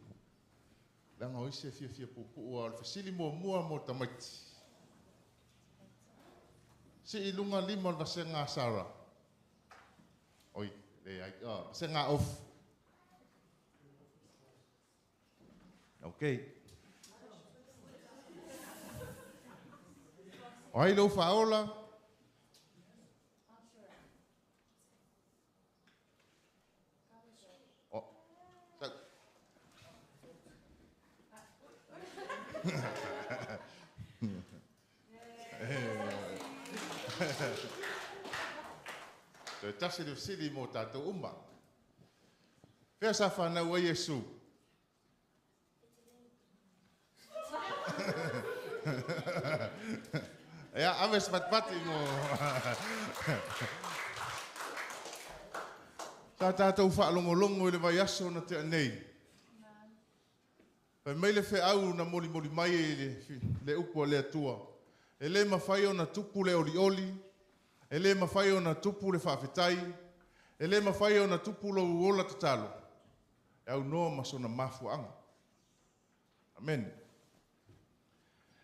[SPEAKER 2] Langa oi se fia pupu o al fasili mua mo tamaiti. Se i lunga lima na se ngā sara. Oi, le ai, se ngā off. Okay. O ai lo whaola. Te tasi le sili mo tātou uma. Pea sa whanau a Yesu. Ea, ames matpati mo. Ta tātou whaalongolongo i le vai aso na te anei. Pai mai le wheau na moli mai e le upo le atua. E le mawhai o na tupu le oli. E le mawhai o na tupu le whawhetai. E le mawhai o na tupu lo uola tatalo. E au noa maso na mafuanga. Amen.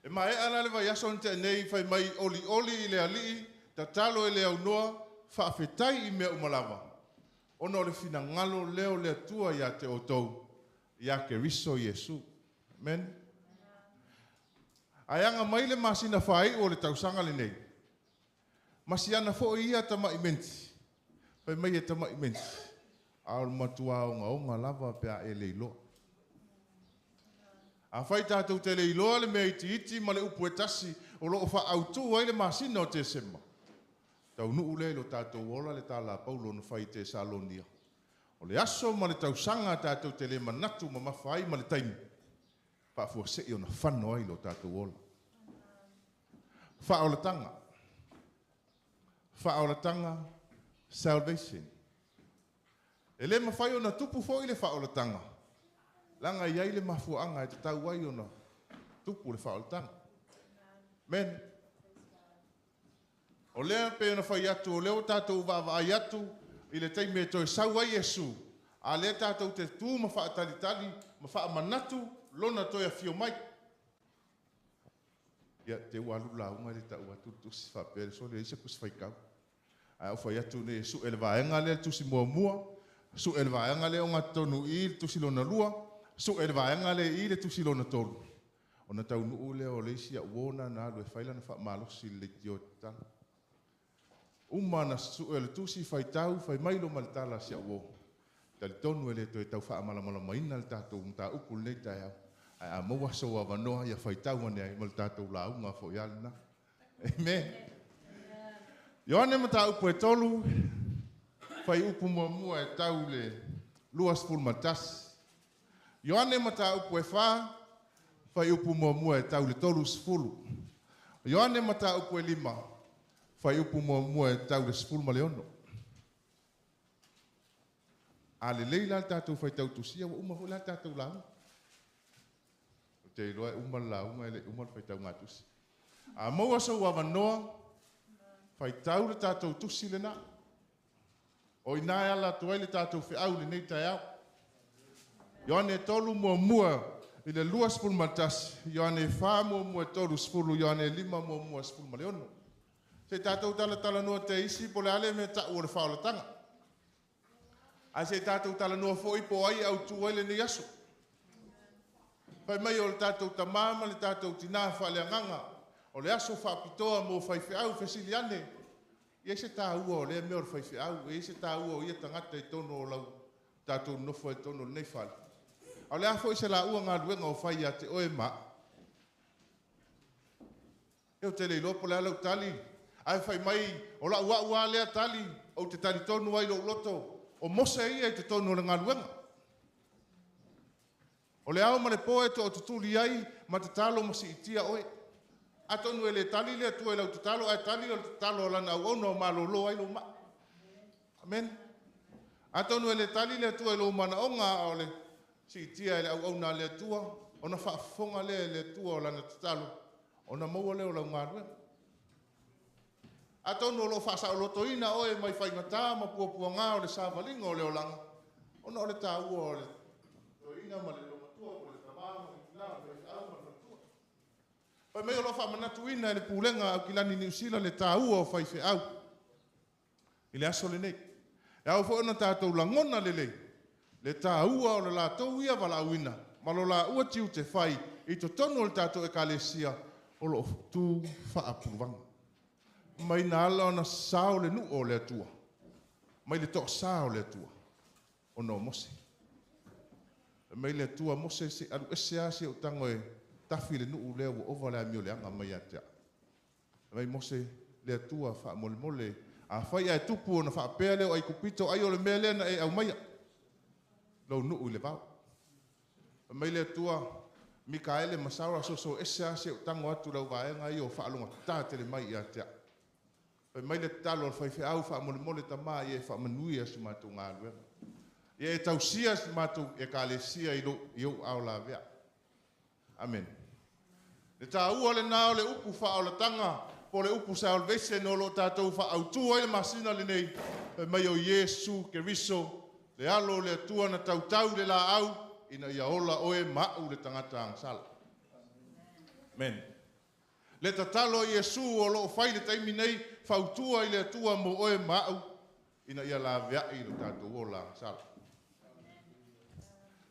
[SPEAKER 2] E mai ana le vai aso na te anei whai mai oli i le alii. Tatalo e le au noa whawhetai i mea umalawa. Ono le fina ngalo leo le atua ia te otou. Ia ke riso Yesu. Amen. Ayanga mai le masina whai o le tausanga le nei. Masiana fo ia tama imenti. Pai mai e tama imenti. Aol matua o nga lava pea e leilo. A whai tātou te leilo le mea iti ma le upu e tasi o loo wha autu ai le masina o te sema. Tau nuu le lo tātou ola le tāla paulo no whai te Salonia. O le aso ma le tausanga tātou te le manatu ma mawhai ma le taimi. Whaafua se o na whano ai lo tātou ola. Whaolatanga. Whaolatanga, salvation. E le mawhai o na tupu fo i le whaolatanga. Langa iai le mafuanga e te tau ai o na tupu le whaolatanga. Men. O lea pe na whai atu, o leo tātou wawa ai atu, i le teime e toi sau ai Yesu. A lea tātou te tū ma wha talitali, ma wha manatu, lona toi a fio mai. Ia te walu launga le tau atu tusi wha pere, so le isa kus whai kau. A o whai atu ne su ele vaenga le tusi mua mua, su ele vaenga le o ngā tonu i tusi lona lua, su ele vaenga le i le tusi lona tolu. O na tau nuu le o le isi a uona na alu e whaila na wha malosi le tio tala. Umana su ele tusi fai tau fai mailo maltala sia wo. Tali tonu ele to e tau wha amala maina le tātou mta upu nei tai au. Ai a maua so a wanoa ia fai tau ane ai mal tātou la unga fo ialina. Amen. Ioane mata upu e tolu fai upu mua e tau le luas ful matas. Ioane mata upu e wha fai upu mua e tau le tolu sfulu. Ioane mata upu e lima fai upu mua e tau le sfulu ma leono. A le leila tātou fai tau tusia wa uma fula tātou lau. O te iloa e uma lau, uma fai tau ngā tusi. A maua sa ua wanoa, fai tau le tātou tusi le na. O ina e ala tuai le tātou fi au le nei tai au. Ioane tolu mua i le lua spulu matasi. Ioane wha mua tolu spulu, ioane lima mua spulu ma leono. Se tātou tala noa te isi, po le ale me ta ua le whaolatanga. A se tātou tala noa fo i po ai au tu ai le ni aso. Pai mai o le tātou tamama, le tātou tina whale anganga. O le aso whapitoa mo whaiwhi au whesili ane. Ia se tā ua o le mea o whaiwhi au. Ia se tā ua o ia tangata i tono o lau tātou nofo e tono nei whale. O le afo i se la ua ngā ruenga o whai a te oe ma. Eo te leilopo le alau tali. Ai whai mai o la ua lea tali. O te tali tonu ai lo loto. O mose ia i te tonu o le ngā ruenga. O le au ma le poe to o tutuli ai ma te talo ma si itia oe. A tonu e le tali le tu e lau te talo, ai tali o te talo o lana au ono ma lo lo ai lo ma. Amen. A tonu e le tali le tu e lo mana o ngā o le si itia e le au ona le tua. O na whaafonga le tua o lana te talo. O na maua le o lau ngā ruenga. A tonu o lo whaasa o loto ina oe mai whaingata ma puapua ngā o le sāwalinga o le olanga. O na o le tā ua o le to ina ma le lomatua o le tamama o le kila o le au ma le matua. Pai mei o lo whamanatu ina e le pūlenga au kilani New Zealand le tā ua o whaiwhi au. I le aso le nei. E au fo ona tātou langona le lei. Le tā ua o le la tau ia wala auina. Ma lo la ua tiu te whai i to tonu o le tātou e kalesia o lo tū whaapuruvanga. Mai na ala ona sao le nu o le atua. Mai le toa sao le atua. O no mose. Mai le atua mose se alu ese ase o tango e tafi le nu le o ova le amio le anga mai atea. Mai mose le atua wha mole mole. A whai ai tupu o na wha apea leo ai kupito ai o le mea lena e au maia. Lau nu le vau. Mai le atua Mikaele masaura so ese ase o tango atu lau vaenga i o wha alunga tātele mai atea. Pai mai le talo al fai au fa mole tama e fa manui as matu ngalu. E tausia as matu e kalesia i lo au la vea. Amen. Le tāua le nao le upu fa o le tanga po le upu sa o le vese no lo tātou fa au tua i le masina le nei mai o Iesu Keriso le alo le atua na tautau le la au ina ia ola oe mau le tangata angsala. Amen. Le tatalo Iesu o lo fai le taimi nei fa utua i le atua mo oe mau ina ia la vea i le tātou ola angsala.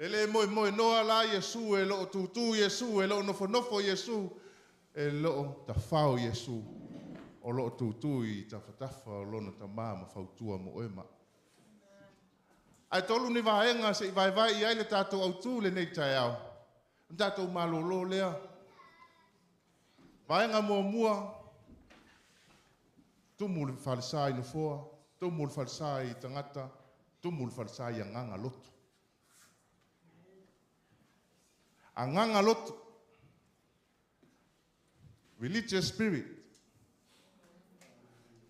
[SPEAKER 2] Ele moe noa la Iesu e lo tutu Iesu e lo nofo Iesu e lo tafao Iesu o lo tutu i tafatafa o lo na tamama fautua mo ema. Ai tolu ni vaenga se vai i ai le tatou autu le nei tai au. Tatou malolo lea. Vaenga mua tumu le falsai no foa, tumu le falsai tangata, tumu le falsai nganga lotu. Anganga lotu. Religious spirit.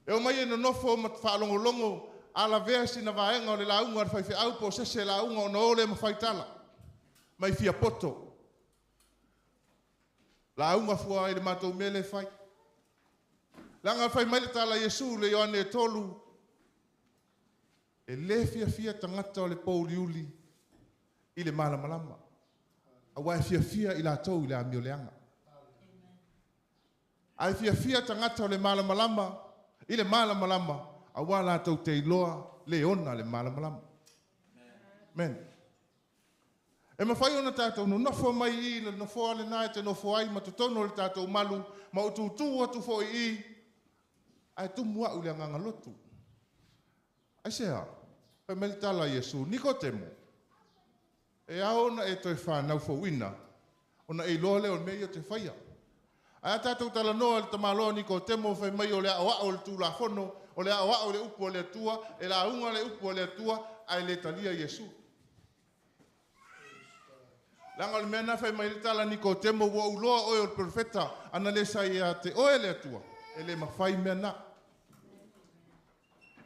[SPEAKER 2] E o mai no nofo mat whaalongolongo ala versi na vaenga o le launga ar whaiwhi au po sese launga o na ole ma whaitala. Mai fia poto. Launga fua i le matou mele whai. Langa whai mai le tala Iesu le Ioane e tolu. E le fia tangata o le pouliuli i le malamalama. A wai fia i la tau i le amio leanga. Ai fia tangata o le malamalama i le malamalama. A wala tau te iloa le ona le malamalama. Amen. E mawhai ona tātou no nofo mai i, no nofo ale nai te nofo ai, ma tutono le tātou malu, ma ututu atu fo i, ai tumua u le nganga lotu. Ai sea, pe mele tala Iesu, Nikotemo. E aona e toi whanau fo wina, ona e loa leo mea te whaia. Ai tātou tala noa le tamaloa Nikotemo, whai mai o le awa o le tūla whono, o le awa o le upu o le atua, e la unga le upu o le atua, ai le talia Iesu. Langa le mena fai mai le tala Nikotemo wa uloa oe o le profeta, ana le sa ia te oe le atua, e le mawhai mena.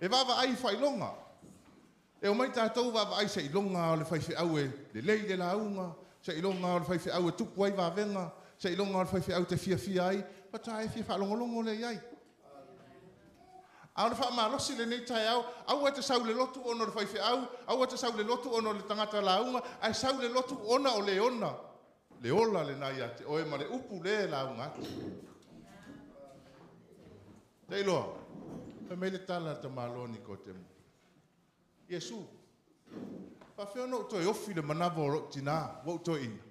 [SPEAKER 2] E vava ai fai longa. E o mai tātou vava ai sa ilonga o le whaiwhi au e le lei le la unga, sa ilonga o le whaiwhi au e tupu ai vavenga, sa ilonga o le whaiwhi au te fia ai, pata e fia whalongolongo le iai. Au le whaamalosi le nei tai au e te sau le lotu ono le whaiwhi au e te sau le lotu ono le tangata la unga, ai sau le lotu ona o le ona. Le ola le nai ate, oe ma le upu le la unga ate. Te iloa, pe me le tala ta malo Nikotemo. Iesu, pa whiono o toi ofi le manawa o tina, wau toi ina.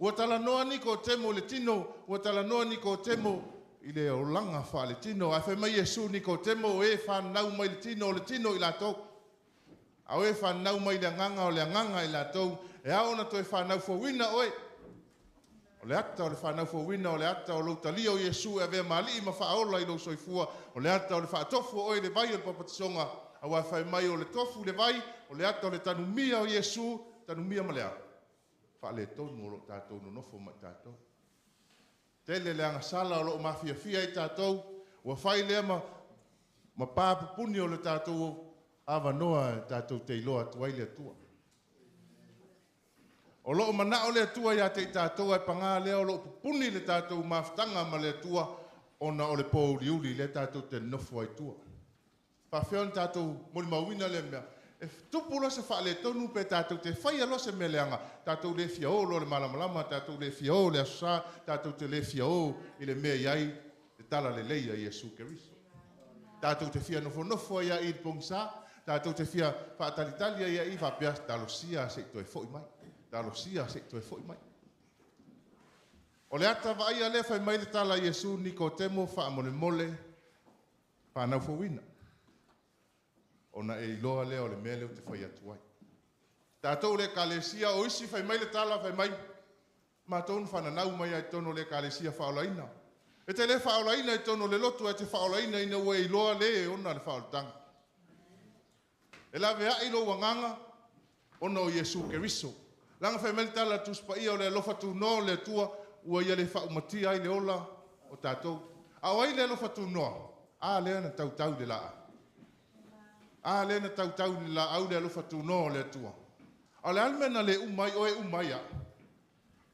[SPEAKER 2] Ua tala noa Nikotemo le tino, ua tala noa Nikotemo i le o langa wha le tino, a whai mai Iesu Nikotemo e whanau mai le tino i la tau. A e whanau mai le nganga o le nganga i la tau, e aona toi whanau fo wina oe. O le ata o le whanau fo wina, o le ata o lautalio Iesu e vea mali i ma whaola i lo soifua, o le ata o le whaatofu oe le vai o le papatisonga, a wai mai o le tofu le vai, o le ata o le tanumia o Iesu, tanumia malea. Wha le tonu o lo tātou no nofo mai tātou. Tele le anga sala o lo mafia i tātou, ua whai lea ma pāpupuni o le tātou awa noa tātou te iloa tuai le atua. O lo mana o le atua ia te tātou ai panga lea o lo pupuni le tātou maftanga ma le atua ona o le pouliuli le tātou te nofo ai tua. Pawhion tātou moli mawina le mea. E tupu lo se wha le tonu pe tātou te whaia lo se meleanga. Tātou le fia o lo le malamalama, tātou le fia o le asusa, tātou te le fia o i le mea iai, le tala le leia Iesu Keriso. Tātou te fia nofo ia i pongsa, tātou te fia whaatalitali ia i whapea, talosia se toi foi mai. Talosia se toi foi mai. O le ata vaia le whai mai le tala Iesu Nikotemo wha mole, whanau fo wina. Ona e iloa lea o le mele o te whai atu ai. Tātou le kalesia o isi whai mai le tala whai mai. Mātou whananau mai ai tono le kalesia whaolaina. E te le whaolaina i tono le lotu e te whaolaina ina ue iloa le e ona le whaoltanga. E la vea ilo wanganga ona o Iesu Keriso. Langa whai mai le tala tuspa ia o le alofa tu no le tua ua ia le whaumatia ai le ola o tātou. A wai le lo fatu no. A le na tau de la. A le na tau de la au le lo fatu no le tua. A le almena le umai o e umai a.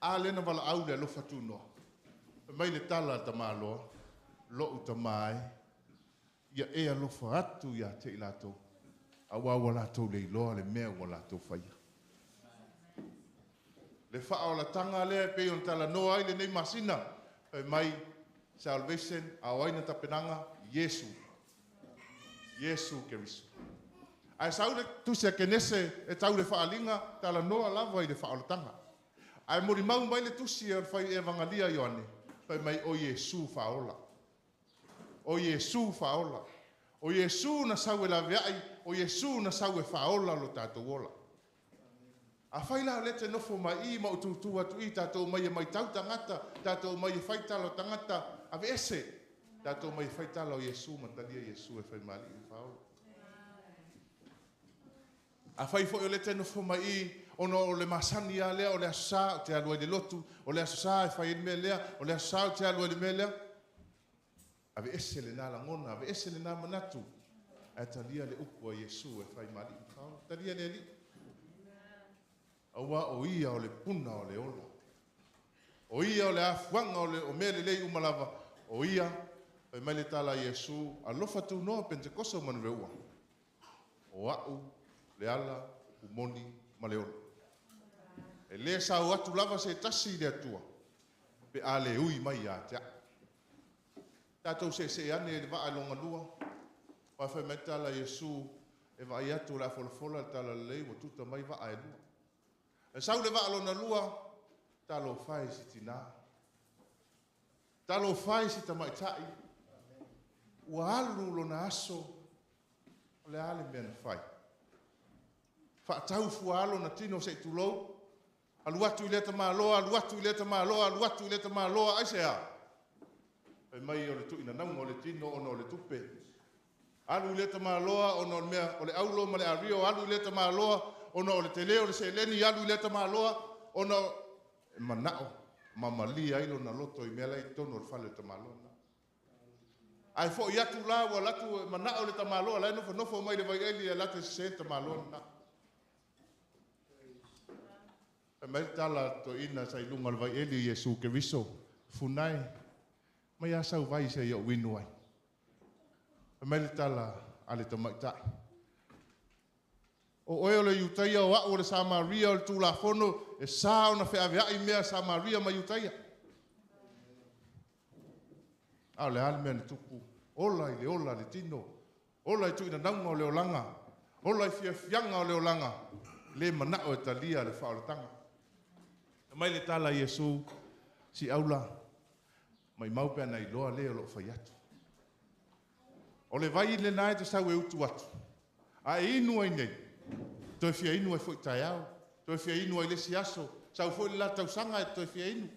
[SPEAKER 2] A le na wala au le lo fatu no. Mai le tala ta malo. Lo uta mai. Ia e alo atu ia te ilato. A wala to le lo le mea wala to faia. Le faa la tanga le pe on tala no ai le nei masina. Mai salvation a waina tapenanga Yesu. Yesu Keriso. Ai saule tu se kenese e tau le faalinga tala no lava i le faa la tanga. Ai mori mau mai le tusi e fai evangelia Ioane. Mai o Yesu faola. O Yesu faola. O Yesu na sau e la veai. O Yesu na sau e faola lo tātou ola. A whaila le te nofo mai I ma ututu atu I tātou mai e mai tau tangata, tātou mai e whaitalo tangata, a ve ese, tātou mai e whaitalo Yesu, matalia Yesu e whai mali I whaola. A whai fo le te nofo mai I, ono o le masani a lea, o le asa, o te alua le lotu, o le asa e whai e me lea, o le asa o te alua le me lea. A ve ese le nā langona, a ve ese le nā manatu, a talia le upu a Yesu e whai mali I whaola. Talia le li. Awa o ia o le puna o le ola. O ia o le afuanga o le o mele lei umalawa. O ia, o mai le tala Yesu, a lofa tu noa Pentekosa manu reua. O au, le ala, umoni, ma le ola. E le sa o atu lava se tasi le atua. Pe a le ui mai a tea. Tatou se ane le va alonga lua. Pa fai mai tala Yesu, e va iatu la folafola tala lei, o tuta mai va a lua. E sau le vaa lona lua, talo fai si tina. Talo fai si tamaitai. Ua alu lona aso, o le ale mea na fai. Whaatau fua alo na tino se tulou. Alu atu I leta maa loa, alu atu I leta maa loa, alu atu I leta maa loa, ai se a. E mai o le tuina naunga o le tino, ono o le tupe. Alu I leta maa loa, ono o mea, o le aulo ma le ario, alu I leta maa loa, ono o le tele o le seleni alu I leta maloa ono manao mamalia ilo na loto I mea lai tono le fale te malona ai fo I atu la wa latu manao le te maloa lai nofo mai le vai eli e late se te malona e mai tala to ina sa ilunga le vai eli Yesu Keriso funai mai asau vai se yo winuai e mai tala ale te maitai o le Iutaia o au le Samaria o le tulafono e sa ona feaveai mea Samaria ma Iutaia. A le ale mea ne tupu. Ola I le ola le tino. Ola I tuina naunga o le olanga. Ola I fiafianga o le olanga. Le manao e talia le whaoletanga. E mai le tala Yesu si aula. Mai maupea na iloa le o lo whaiatu. O le vai le nae te sau e utu atu. A e inua I nei. Toi fia inu e foi tai au. Toi fia inu e lesi aso. Sau foi le la tausanga e toi fia inu.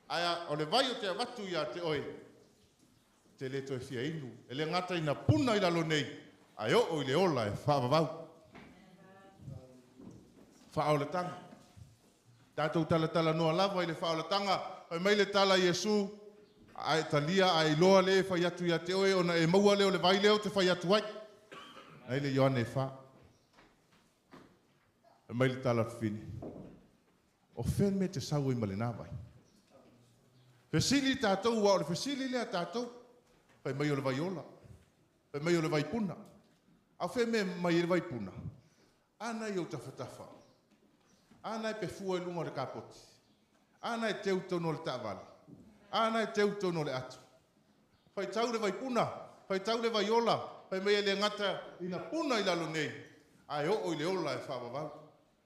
[SPEAKER 2] Aia, o le vai o te avatu ia te oe. Te le toi fia inu. E le ngata ina puna I lalo nei. Ai o le ola e whaavavau. Whaau le tanga. Tātou tala noa lava I le whaau le tanga. Ai mai le tala Yesu. Ai talia, ai loa le whai atu ia te oe. Ona e maua leo le vai leo te whai atu ai. Ai le Ioane e wha. E mai le tala fini. O whenme te sau I malena vai. Fesili tātou wa o le fesili lea tātou. Pai mai o le vai ola. Pai mai o le vai puna. A whenme mai o le vai puna. Ana I o tawhatafa. Ana I pe fua I lunga le kapoti. Ana I teu tono le tāwali. Ana I teu tono le atu. Pai tau le vai puna. Pai tau le vai ola. Pai mai le ngata ina puna I lalo nei. Ai o I le ola e whaavavau.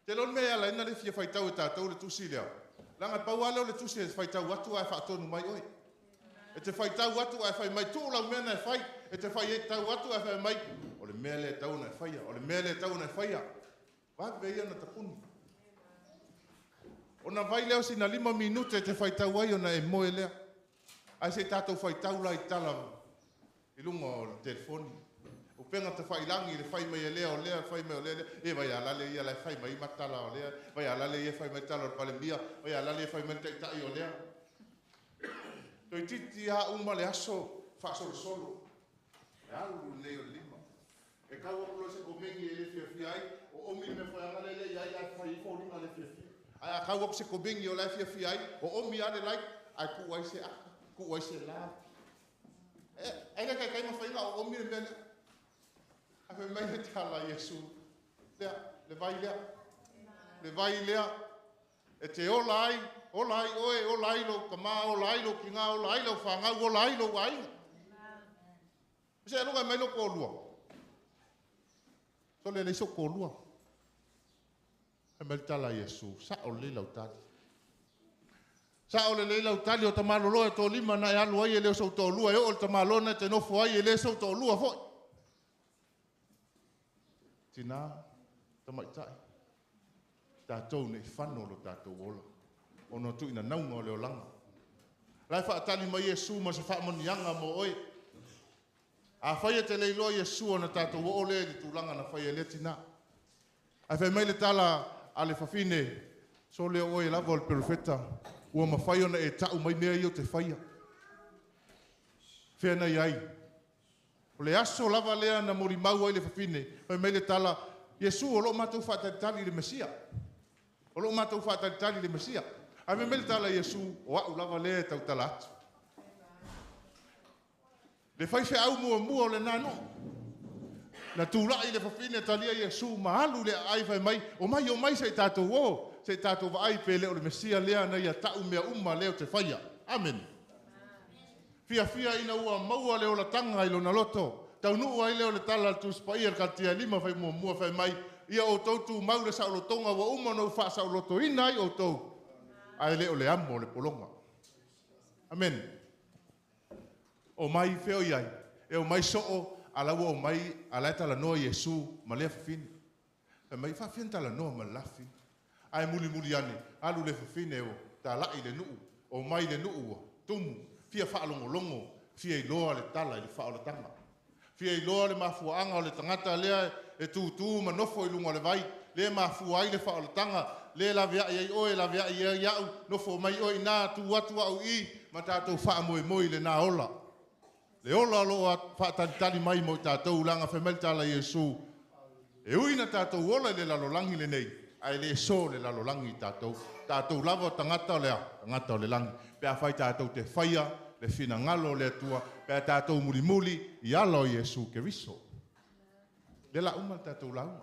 [SPEAKER 2] Te lon mea la ina le fia whaitau e tātou le tusi leo. Langa pau aleo le tusi e whaitau atu ai whaatonu mai oi. E te whaitau atu ai whai mai tū lau mea na e whai. E te whai e tau atu ai whai mai. O le mea le tau na e whaia. O le mea le tau na e whaia. Wape ia na tapuni. O na vai leo sina 5 minute e te whaitau ai o na e moe lea. Ai se tātou whaitau la I tala. I lunga o le telefoni. O penga te whai langi le whai mai lea o lea, whai mai o lea, e vai alale ia lai whai mai matala o lea, vai alale ia whai mai tala o palembia, vai alale ia whai mai teitai o lea. Toi titi a uma le aso, solo. Alu leo lima. E kau o se o mengi e le fia ai, o omi me foi ala le ai ai fai fo ni ale fia. Ai kau o se ko mengi o le fia ai, o omi ale like ai ku ai se a, ku ai se la. E le kai ma fai o omi me. A fe mai te ala Yesu. Le vai lea. E te olai lo kama, olai lo kinga, olai lo fanga, olai lo wai. Se no mai lo ko lua. So le so ko lua. E mai tala Yesu, sa o le lautali. Sa o le lautali o tamalo lo e to lima na ya lo ai le so to lua e o tamalo na te no fo ai le so to lua fo. Tina tamai tai. Tātou nei whanau lo tātou ola. Ono tu ina naunga o leo langa. Lai whaatali mai Yesu ma se whaamonianga mo oi. A whaia te leilo Yesu ona tātou o ole li tūlanga na whaia le tina. A whai mai le tala a le whawhine. So leo oi lava o le perofeta. Ua ma whaia ona e tau mai mea i o te whaia. Whiana iai. O le aso lava lea na mori mau ai le whawhine. Whai mai le tala Yesu o lo mātou whaatali le Mesia. O lo mātou whaatali le Mesia. A me mele tala Yesu o au lava le tau tala atu. Le whai whi au mua o le nano. Na tūrai le whawhine talia Yesu mahalu le ai whai mai. O mai se tātou o. Se tātou wa ai pele o le Mesia lea na ia tau mea leo te whaia. Amen. Fia ina ua maua leo la tanga ilo na loto. Tau nuu ai leo le tala tu spaia katia lima whai mua whai mai. Ia o tautu maure sa ulo tonga wa umano wha sa ulo to ina ai o tau. Ai leo le amo le polonga. Amen. O mai feo iai. E o mai soo alaua o mai alai tala noa Yesu ma lea fafine. E mai fafine tala noa ma lafi. Ai muli ane. Alu le fafine o ta lai le nuu. O mai le nuu tumu. Fia wha longo. Fia i loa le tala i le wha o le tanga. Fia i loa le mafuaanga o le tangata lea e tū ma nofo i lunga le vai. Le mafua ai le wha o le tanga. Le la via i oe, la via i iau. Nofo mai oe nā tu atu au i. Ma tātou wha moe le nā ola. Le ola loa wha tali mai mo tātou langa whemel tala Yesu. E uina tātou ola le lalolangi le nei. Ai le so le lalolangi tātou. Tātou lava tangata lea. Tangata o le langi. Pea whai tātou te whaia. Le fina ngalo le atua. Pea tātou muli. I alo Yesu ke riso. Le la uma tātou la uma.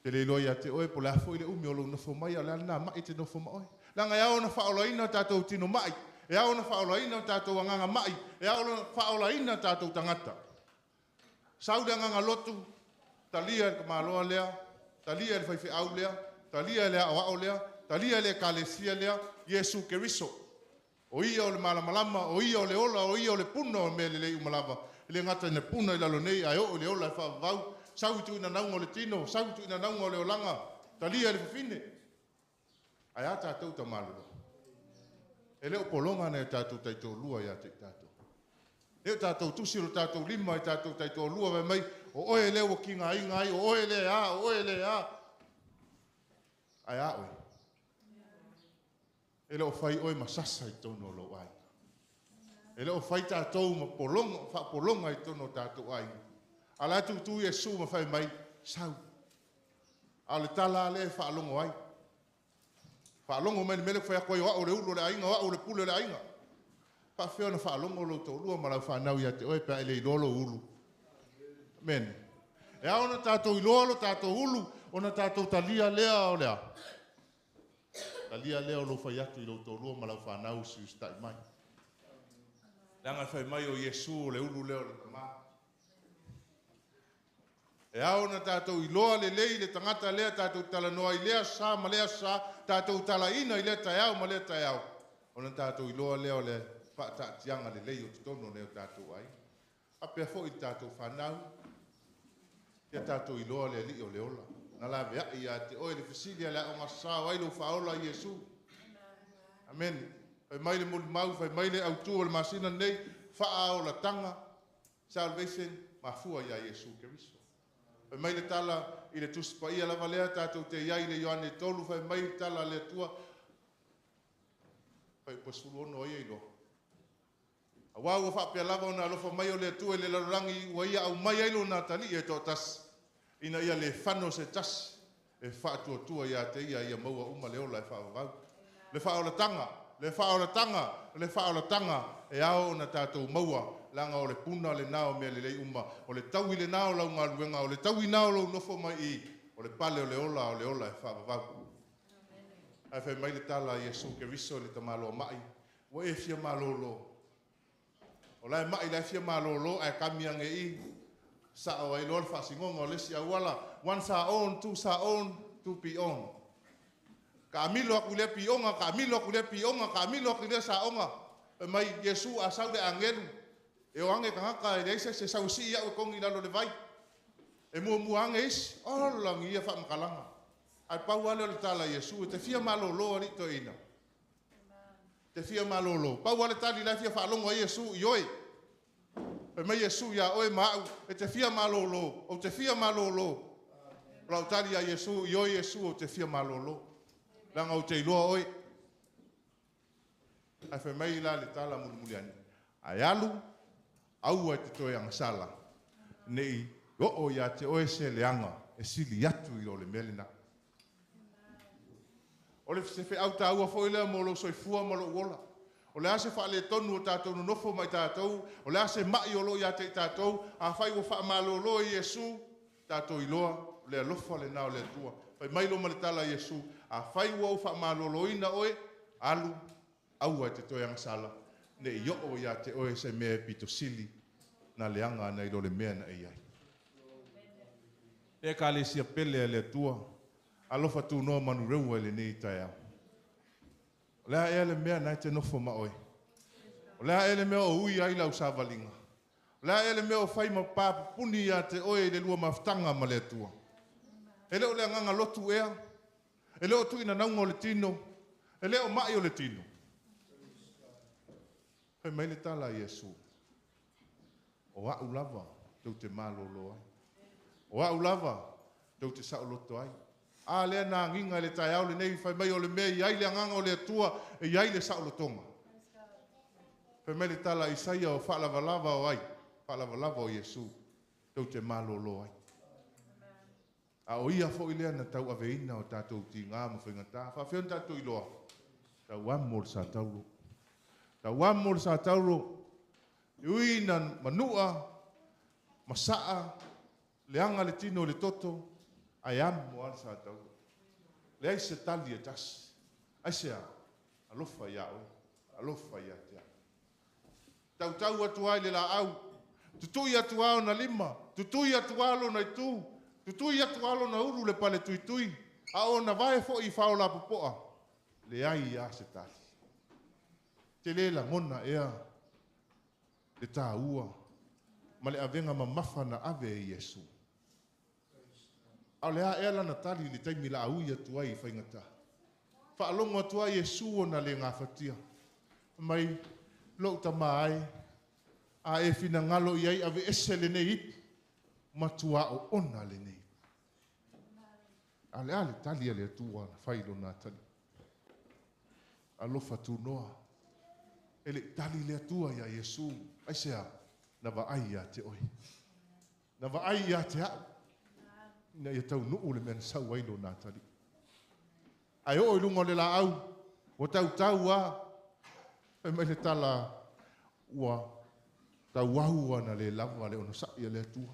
[SPEAKER 2] Te le loia te oe po le afo i le umi o lo nofo mai. Le alina mai te nofo mai. Langa e au na whaolaina tātou tino mai. E au na whaolaina tātou anganga mai. E au na whaolaina tātou tangata. Saude anganga lotu. Talia ka maloa lea. Talia le whaiwhi au lea. Talia lea awao lea. Talia lea kalesia lea. Yesu ke riso. O ia o le malamalama, o ia o le ola, o ia o le puna o mea le lei umalava. Le ngata ina puna i lalo nei, ai o le ola e whaavau. Sau tu ina naunga o le tino, sau tu ina naunga o le olanga. Talia le whawhine. Ai a tātou ta malua. E leo polonga nei tātou taito lua ia te tātou. Leo tātou tusi o tātou lima i tātou taito lua vai mai. O oe leo o ki ngā inga ai, o oe le a, o oe le a. Ai a oe. E leo whai oe masasa i tono lo ai. E leo whai tātou ma polonga i tono tātou ai. A la tu Yesu ma whai mai, sau. A le tala le whaalongo ai. Whaalongo mai mele whai koe wao le ulo le ainga, wao le pule le ainga. Pa whio na whaalongo lo tō lua marau whanau ia te oe pa ele i lolo ulu. Amen. E a ona tātou i lolo, tātou ulu, ona tātou talia lea o lea. Talia lea o lo whai atu i lo tō lua marau whanau si ustai mai. Langa whai mai o Yesu o le ulu leo le tamaa. E au na tātou i loa le lei le tangata lea tātou tala noa i lea sa ma lea sa tātou tala ina i lea tai au ma lea tai au. O na tātou i loa lea o le whaatatianga le lei o tutono leo tātou ai. A pia fo i tātou whanau. Ia tātou i loa le li o le ola. Na la vea i a te oe le fisilia lea o ngasa o ailo whaola Yesu. Amen. Fai mai le muli mau, fai mai le autu o le masina nei. Wha o la tanga. Salvation mafua ia Yesu Keriso. Fai mai le tala i le tuspa ia lava lea tātou te iai le Ioane tolu. Fai mai tala le tua. Fai pasulu ono ia ilo. Wa ua whapea lava ona alofa mai o le atua le lalurangi ua ia au mai ailo nā tali e tō tas. Ina ia le whano se tas. E whaatua ia te ia maua uma le ola e whaavau. Le whaolatanga, le whaolatanga, le whaolatanga e ao na tātou maua. Langa o le puna le nao mea le lei uma. O le taui le nao lau ngā luenga. O le taui nao lau nofo mai I. O le pale o le ola e whaavau. Ai whai mai le tala Iesu ke riso le tamalo mai. Wa e fia malolo. O lai mai lai fia malolo ai kamiange I. Sa o ai lor whasingonga o lesi awala. One sa on, two sa on, two pi on. Ka amilo aku le pi onga, ka amilo aku le pi onga, ka amilo aku le sa onga. E mai Iesu asau le angelu. E o ange kahaka e leise se sausi ia o kongi lalo le vai. E mua ange isi. Oh langi ia wha makalanga. Ai pau ale o le tala Iesu. Te fia malolo ari to ina. Te fia malolo. Pau ale tali lai fia whaalongo a Iesu i oe. E mai Iesu ia oe mau. E te fia malolo. O te fia malolo. Lau tali a Iesu i oe Iesu o te fia malolo. Langa o te iloa oe. Ai whai mai la le tala muli ani. Ai alu. Aua te toe angasala. Nei. O ia te oe se leanga. E sili atu I o le melina. O le se fe auta ua fo ile mo lo soifua mo lo wola. O le ase fa le tonu o tatou nofo mai tatou. O le ase mai o lo ia te tatou. A fai o fa malolo I Iesu. Tatou iloa. O le alofa le nao le atua. Fai mai lo maletala Iesu. A fai o fa malolo ina oe. Alu. Aua te toe angasala. Ne I o ia te oe se mea pito sili. Na leanga na ilo le mea na iai. E ka le sia pele le atua. Alofa tu no manu reua le nei tai au. O lea e le mea nai te nofo ma oe. O lea e le mea o ui ai lau sa valinga. O lea e le mea o fai ma pāpu puni a te oe le lua maftanga ma le atua. E leo le nganga lotu ea. E leo tu ina naunga o le tino. E leo mai o le tino. Hei mai le tala Iesu. O au lava tau te malolo ai. O au lava tau te sao loto ai. A lea na nginga le tai au le nei fai mai o le mea iai le anganga o le atua e iai le sao lotonga. Fai mai le tala Isaia o whaalavalava o ai. Whaalavalava o Iesu. Tau te malolo ai. A o ia fo ilea na tau aveina o tātou ti ngā mo whaingata. Whawhion tātou iloa. Tau amor sa tauro. Tau amor sa tauro. Iuina manua. Masaa. Leanga le tino le toto. Ai amo al sa tau. Le ai se tali e tas. Ai se a. Alofa ia oe. Alofa ia te a. Tau atu ai le la au. Tutui atu au na lima. Tutui atu alo na itu. Tutui atu alo na uru le pale tui. A o na vai fo I whao la pupoa. Le ai ia se tali. Te le la mona ea. Le tā ua. Ma le avenga ma mafa na ave e Iesu. A lea ela na tali li taimi la au ia tuai whaingata. Whaalongo atua Iesu o na le ngā whatia. Mai, lo ta mai, a e fina ngalo iai ave ese le nei ipi. Matua o ona le nei. A lea le tali a le atua na whailo na tali. A lofa tu noa. E le tali le atua ia Iesu. Aisea, na va ai a te oi. Na va ai a te au. Ina ia tau nuu le mea sau ailo nā tali. Ai o ilunga le la au. O tau a. E mai le tala ua. Tau au ana le lava le ono sai le atua.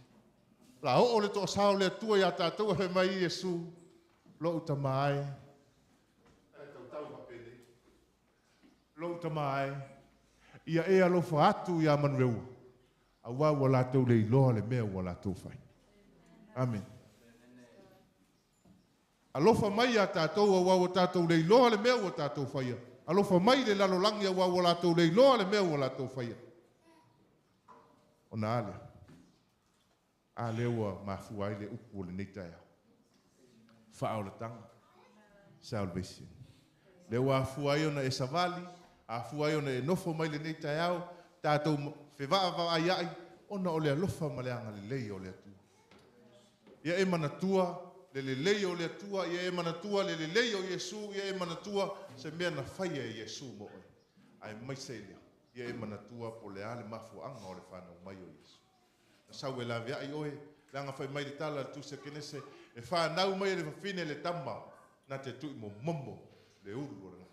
[SPEAKER 2] La o le to sao le atua ia tātou he mai Iesu. Lo uta mai. E tau hapele. Lo uta mai. Ia e alofa atu ia manreua. A wau la tau le iloa le mea wa la tau fai. Amen. Alofa mai a tātou a wau tātou le iloa le mea wa tātou whaia. Alofa mai le lalolangi a wau la tau le iloa le mea wa la tau whaia. O na ale. A lewa mafua le upu le neitaia. Whaau le tanga. Salvation. Lewa afuai ona e savali. Afuai ona e nofo mai le neitaia au. Tātou whewaa ai ai. Ona o le alofa ma le anga le lei o le atua. Ia e manatua. Le lei o le atua, ia e manatua, le lei o Iesu, ia e manatua, se mea na whaia e Iesu mo oi. Ai mai se lea. ia e manatua po le ale mafuanga o le whanau mai o Iesu. Na sau e la vea i oe, langa whai mai le tala tu se kenese, e whanau mai le whawhine le tama, na te tui mo momo le uru o ranga.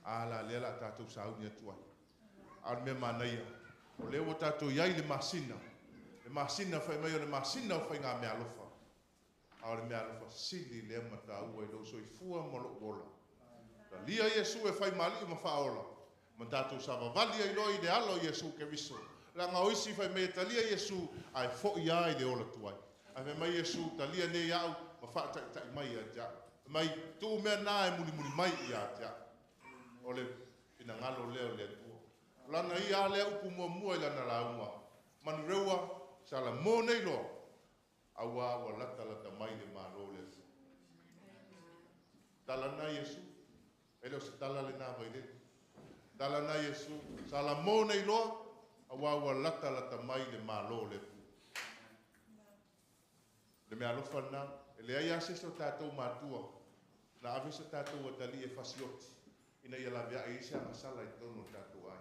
[SPEAKER 2] Ala le ala tātou sauni atua. Al me manaia, o leo o tātou iai le masina whai mai o le masina o whai ngā mea alofa. A o le mea alofa sili le amata ua i lo so i fua mo lo ola. Ta lia Iesu e whai mali ma whaola. Ma tātou sa vavali ai loi le alo Iesu ke viso. La ngā oisi whai mea ta lia Iesu ai fo i ai le ola tuai. Ai whai mai Iesu ta lia ne iau ma wha tai mai a tia. Mai tu mea nā e muli mai i a tia. O le ina ngalo leo le tua. Lana i a lea upu mua i lana launga. Manu reua sa la mō nei loa. Awa wa lata mai le mālo le. Talana Iesu. Ele o se tala le nā vai le. Talana Iesu. Sa la mō nei loa. Awa wa lata mai le mālo le. Le mea alofa nā. Ele ai ase so tātou mātua. Na ave sa tātou o tali e fasioti. Ina ia la vea i se a masala i tono tātou ai.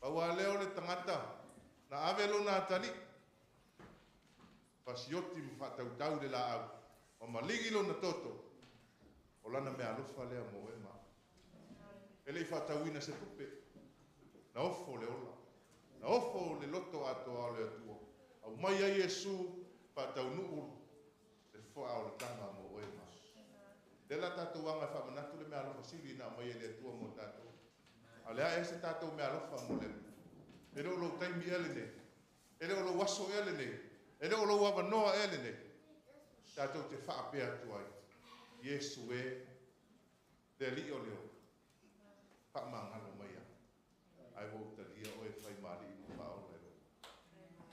[SPEAKER 2] Paua leo le tangata. Na ave lo nā tali. Fasioti mwhatautau le la au. O maligi lo na toto. O lana mea alofa lea mo e maa. Ele i whatauina se tupe. Na ofo le ola. Na ofo le loto atoa le atua. Au mai a Iesu whatau nuu. Le wha o le tanga mo e maa. Le la tātou wanga whamanatu le mea alofa siri na mai e le atua mo tātou. A lea e se tātou mea alofa mo le. Ele o lo taimi ele ne. Ele o lo waso ele ne. Ele o lo wawanoa ele ne. Tātou te whaapea tuai. Iesu e le li o leo. Whaamangalo mai a. Ai wau talia o e whai mari i mo whao lero.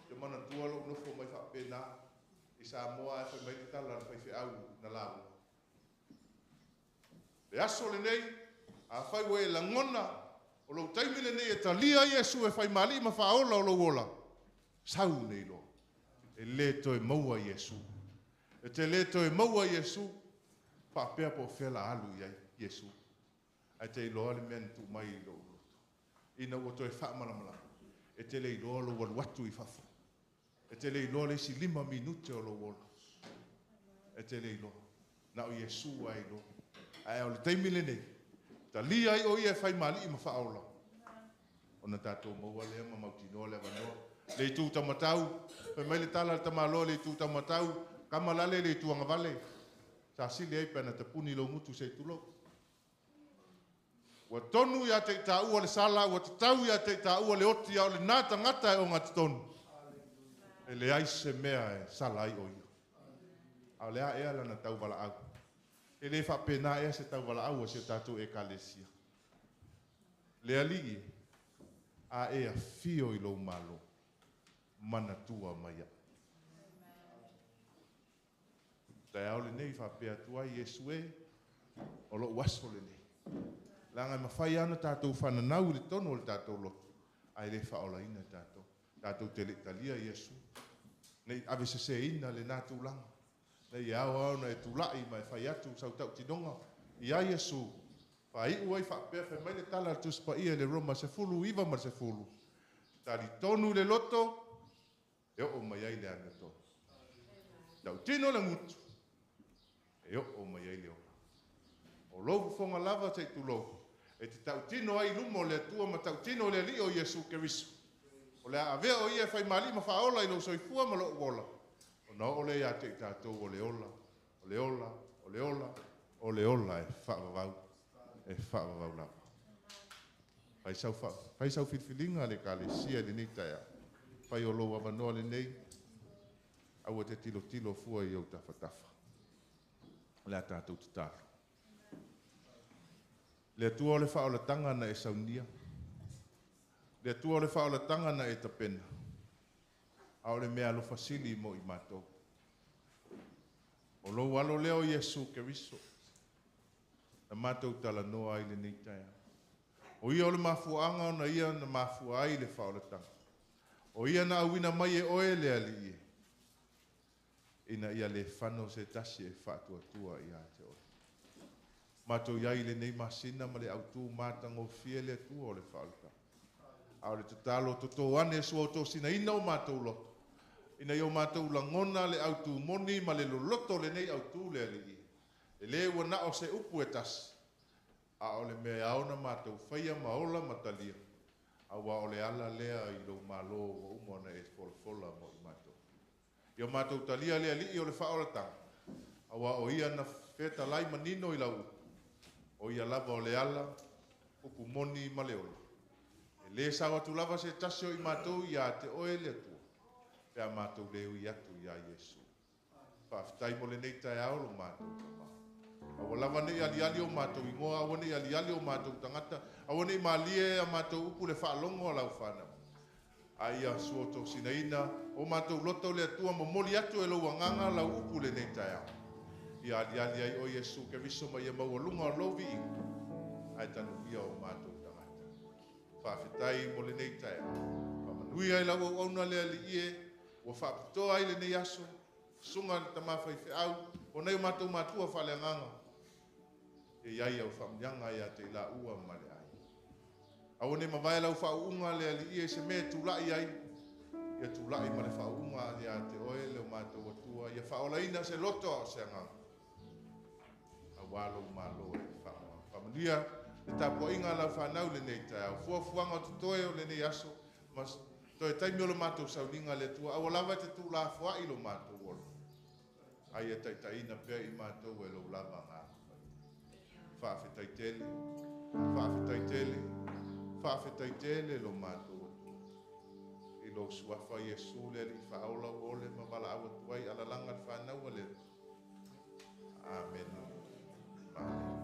[SPEAKER 2] Te mana tua lo nofo mai whaapea nā. I sa moa e whai mai te tala whai whi au na lau. Le aso le nei. A whai we la ngona. O lo taimi le nei e talia Iesu e whai mari i ma whaola o lo wola. Sau nei lo. E le to e maua Iesu. E te le to e maua Iesu. Whaapea po whela alu i Iesu. Ai te iloa le mea tu mai i lo uloto. Ina ua to e whaamalamala. E te le iloa lo waluatu i whawha. E te le iloa le si 5 minute o lo wola. E te le iloa. Na o Iesu ai lo. Ai o le taimi le nei. Ta lia ai o ia whai mali i ma whaola. O na tātou maua lea ma mautinoa le wanoa. Le tu tamatau, pe mai le tala tamalo le tu tamatau, kamalale le tu angavale. Sa sili ai pena te puni lo mutu se tulo. Wa tonu ya te tau le sala, wa te tau ya te tau le oti ya le nata ngata e o ngati tonu. E le ai se mea e sala ai o ia. A le a ea lana tau wala au. E le fa pena ea se tau wala au se tatu e kalesia. Le aligi, a ea fio i lo malo. Mana tua mai a. Tai au le nei whapea tua Iesu e, o lo waso le nei. Langa mawhai ana tātou whananau le tono le tātou loto. Ai le whaola ina tātou. Tātou te le talia Iesu. Nei ave se ina le nātou langa. Nei au au na e tulai mai whai atu sau tau tinonga. Ia Iesu. Whai uai whapea whai mai le tala tuspa ia le Roma se fulu, iwa ma se fulu. Tari tonu le loto. E o mai ai le ana to. Tau tino le mutu. E o mai ai le o. O lofu fonga lava te tu lofu. E te tau tino ai lumo le tua ma tau tino le li o Iesu Keriso. O le avea o ia whai mali ma whaola i lo soifua ma lo uola. O na o le ia te tātou o le ola. O le ola. O le ola. O le ola e whaavavau. E whaavavau lava. Pai sau filfilinga le ka le sia le nita ea. Pai o lo wanoa le nei, au te tilo fua i au tafa. Le a tātou te tāro. Le atua o le wha o le tanga na e saunia. Le atua o le wha o le tanga na e tapena. A o le mea lo fasili mo i mātou. O lo walo leo Iesu Keriso. Na mātou tala noa i le neitai. O ia o le mafuanga o na ia na mafua ai le wha o le tanga. O ia na awina mai e oe le ali e. Ina ia le whano se tasi e whaatua tua i a te oe. Mātou iai le nei masina ma le autu mātango fie le atua o le whaalta. Au le tatalo to tō ane sua o tō sina ina o mātou loto. Ina i o mātou langona le autu moni ma le loloto le nei autu le ali. E le ua na o se upu e tas. A o le mea aona mātou whaia maola matalia. Awa o le ala lea i lo malo o umona e fola mo i mātou. I o mātou talia lea li i o le whaoratanga. Awa o ia na feta lai manino i lau. O ia lava o le ala, upu moni ma le ola. E le sawa tu lava se tasio i mātou ia te oe le atua. Pea mātou leo i atu ia Iesu. Whaafitai mo le nei tae aolo mātou tama. Awa lava nei ali o mātou ingoa, awa nei ali o mātou tangata, awa nei maalie a mātou upu le whaalongo a lau whanau. Aia suoto sinaina, o mātou loto le atua mo moli atu e lo wanganga lau upu le nei tae aolo. Ia ali ai o Iesu ke viso mai e maualunga o lovi ingo. Ai tanu ia o mātou tangata. Whaafitai mo le nei tae aolo. Whamanui ai lau o auna le ali ie, o whaapitoa ai le nei aso, sunga le tamawhai whiau, o nei mātou mātua whale nganga. E iai au whamnyanga ia te la ua male ai. Au ne mawai lau whaunga le ali ie se me tūlai ai, ia tūlai ma le whaunga ia te oe le o mātou atua, ia whaolaina se loto se nganga. A walo malo e whaunga. Whamanuia, le tāpua inga lau whanau le nei tai au, fuafuanga o tutoe o le nei aso, mas toi taimi o lo mātou sauninga le tua, awa lava te tū la fua i lo mātou olo. Ai e taitaina pia i mātou e lo lava ngā. Whaafetai tele, whaafetai tele, whaafetai tele lo mātou atu. I lo suafa Iesu le li whaola o le mawala awa tuai ala langa whanau le. Amen. Amen.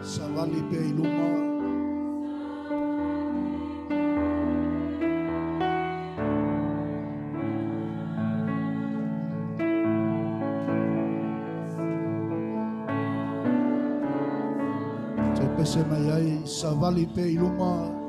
[SPEAKER 3] Savali pe iluma te pese mai ai savali pe iluma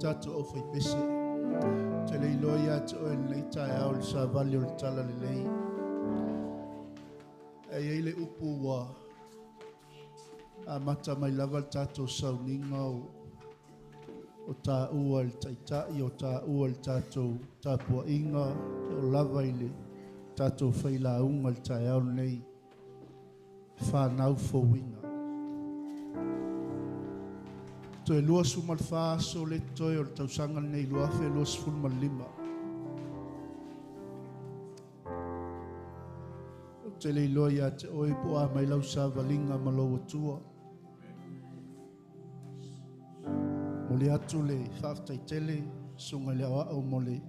[SPEAKER 3] tato o fai pese te lei loia te o nei tai au le savali o le tala le lei e ei le upu wa a mata mai lava le tato sauninga o ta ua le taitai o ta ua le tato tapua inga o lava i le tato fai la unga le tai au nei whanau fōwinga Toe lua sumal fa so le toe o le tausanga nei lua fe lua sfulmal lima. O te le iloa ia te oi po a mai lau sa valinga ma lau atua. Mo le atu le whaftai tele sunga le awa au mo le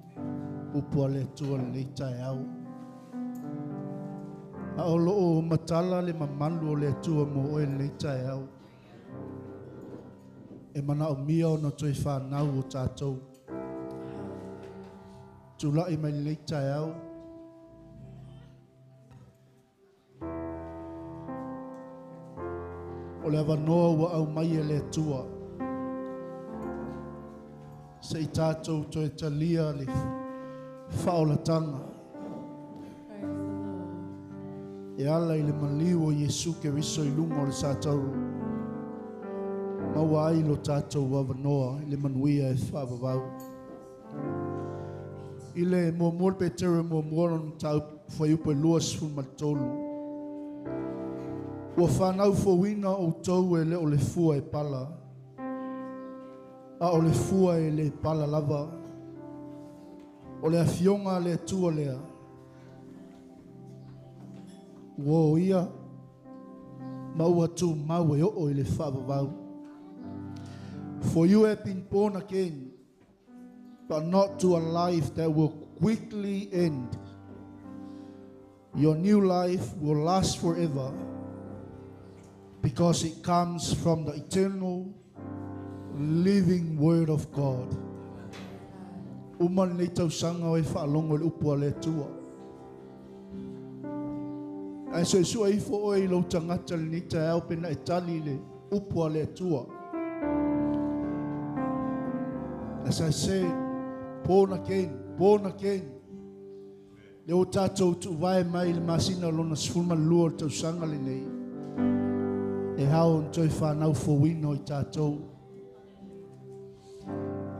[SPEAKER 3] upua le atua le leitai au. A o loo matala le mamalu o le atua mo oe le leitai au. E mana o mia o na toi whanau o tātou. Tula i mai leitai au. O le awanoa ua au mai e le atua. Se i tātou toi talia le whaolatanga. E ala i le maliu o Yesu ke riso i lunga o le sātauru. Maua ai lo tātou wawanoa i le manuia e whaavavau. I le muamua pe tere muamua on tau whaiupa luas fun matolu. Ua whanau fawina o tau e le o le fua e pala. A o le fua e le pala lava. O le afionga le atua lea. Wo ia. Maua tu mau e o i le whaavavau. For you have been born again, but not to a life that will quickly end. Your new life will last forever because it comes from the eternal, living Word of God. Uman nei tausanga o e whaalongo le upua le tua. Ai so isu ai fo o i lo tangata le nita au pena e tali le upua le tua. As I say, born again. Le o tātou tu vai mai le masina lona sfulma lua tau sanga le nei. E hao ntoi whanau fowino i tātou.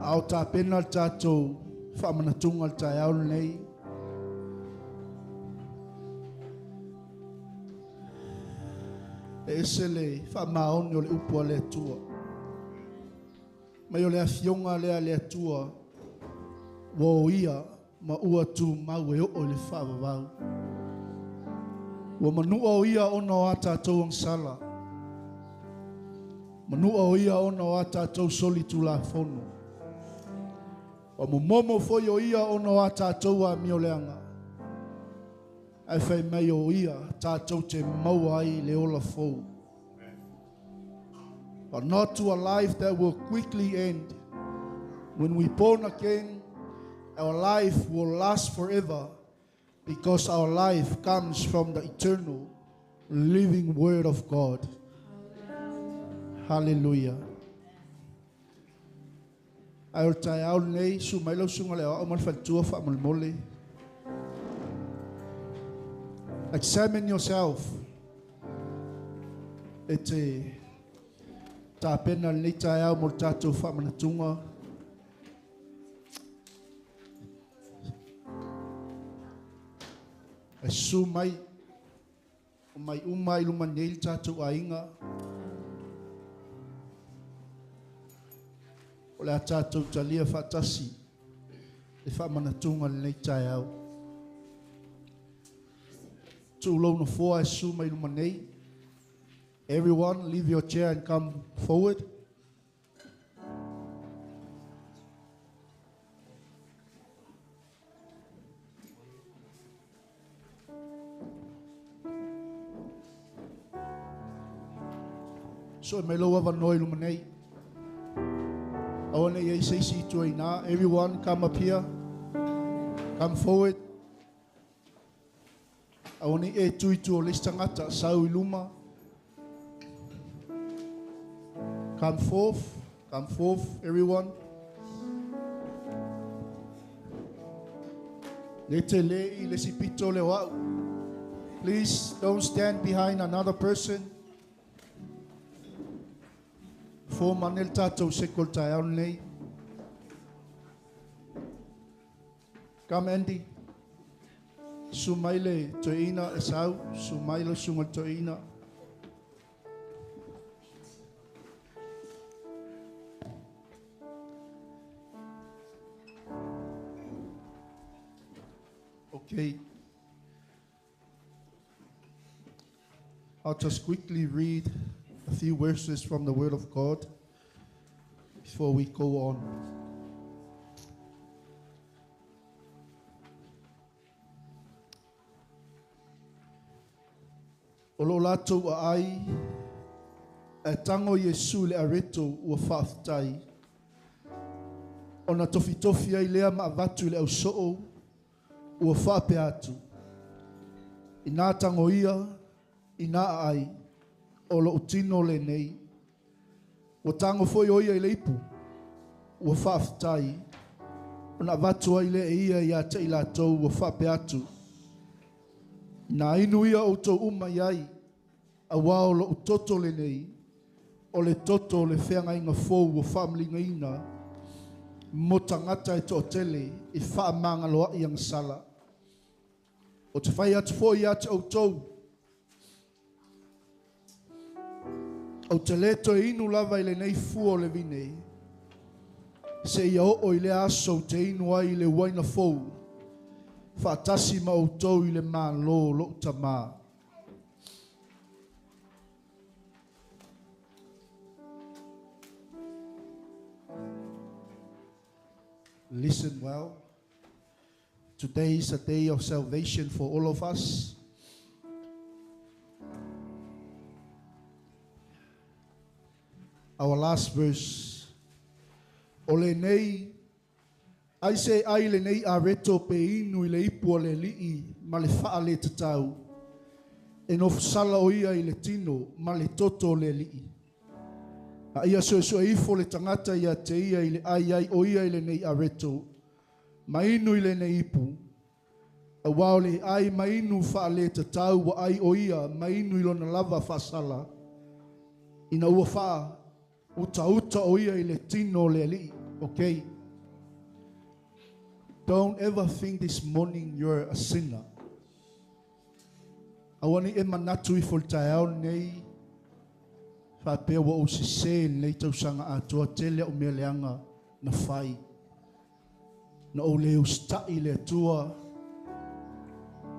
[SPEAKER 3] Ao tā pena le tātou whamanatunga le tai au nei. E ese le whamaoni o le upua le tua. Mai o le afionga lea le atua. Wo ia ma ua tu mau e o le whaavavau. Wa manua o ia ona o ata tau ang sala. Manua o ia ona o ata tau soli tu la fono. Wa momo foi o ia ona o ata tau a mioleanga. Ai fai mai o ia tātou te mau ai le ola fou. But not to a life that will quickly end. When we born again, our life will last forever because our life comes from the eternal, living Word of God. Hallelujah. Ai o tai au nei su mai lo sunga le o mal fatua fa mal mole. Examine yourself. Ete ta pena le tai au mo tatu fa manatunga. E su mai umai luma nei tatu ainga. O le tatu talia fatasi. E fa manatunga le tai au. Tu lo no fo e su mai luma nei. Everyone, leave your chair and come forward. So me lo wa noi lumanei. Awane ye say si tu ina. Everyone come up here. Come forward. Awane e tu o listangata sau iluma. Come forth, everyone. Please don't stand behind another person. For manel tato sekol tayo nei. Come Andy. Sumaile toina esau, sumaile sungal toina. Okay. I'll just quickly read a few verses from the Word of God before we go on. O lo lātou a ai, e tango Yesu le areto ua whaafitai. O na tofi tofi ai lea ma avatu le au soo ua whaape atu. I nā tango ia, i nā ai, o lo utino le nei. O tango foi oia i le ipu, ua whaafitai. O na avatu ai le ia i ata i lātou ua whaape atu. Nā inu ia o tau uma iai, a wao lo utoto le nei, o le toto le whenga inga fōu o whamlinga ina, mo tangata e to tele, i whaamanga loa i ang sala. O te whai atu fō i atu au tau, o te leto e inu lava i le nei fuo le vine, se ia o i le aso te inu ai i le waina fōu, whaatasi ma o tau i le mā lo ta mā. Listen well. Today is a day of salvation for all of us. Our last verse. Ole nei, ai se ai le nei a reto pe inu i le ipu o le lii ma le faa le tatau. E no sala o ia i le tino ma le toto o le lii. A ia so ifo le tangata ia te ia i le ai o ia i le nei a reto. Ma inu i le nei ipu. A wao le ai ma inu faa le tatau wa ai o ia ma inu i lona lava faa sala. Ina ua faa uta o ia i le tino le lii. Okay? Don't ever think this morning you're a sinner. Awani e manatu I foltai au nei whapea wa o se nei tausanga atua tele o mea leanga na whai. Na o leo stai le atua.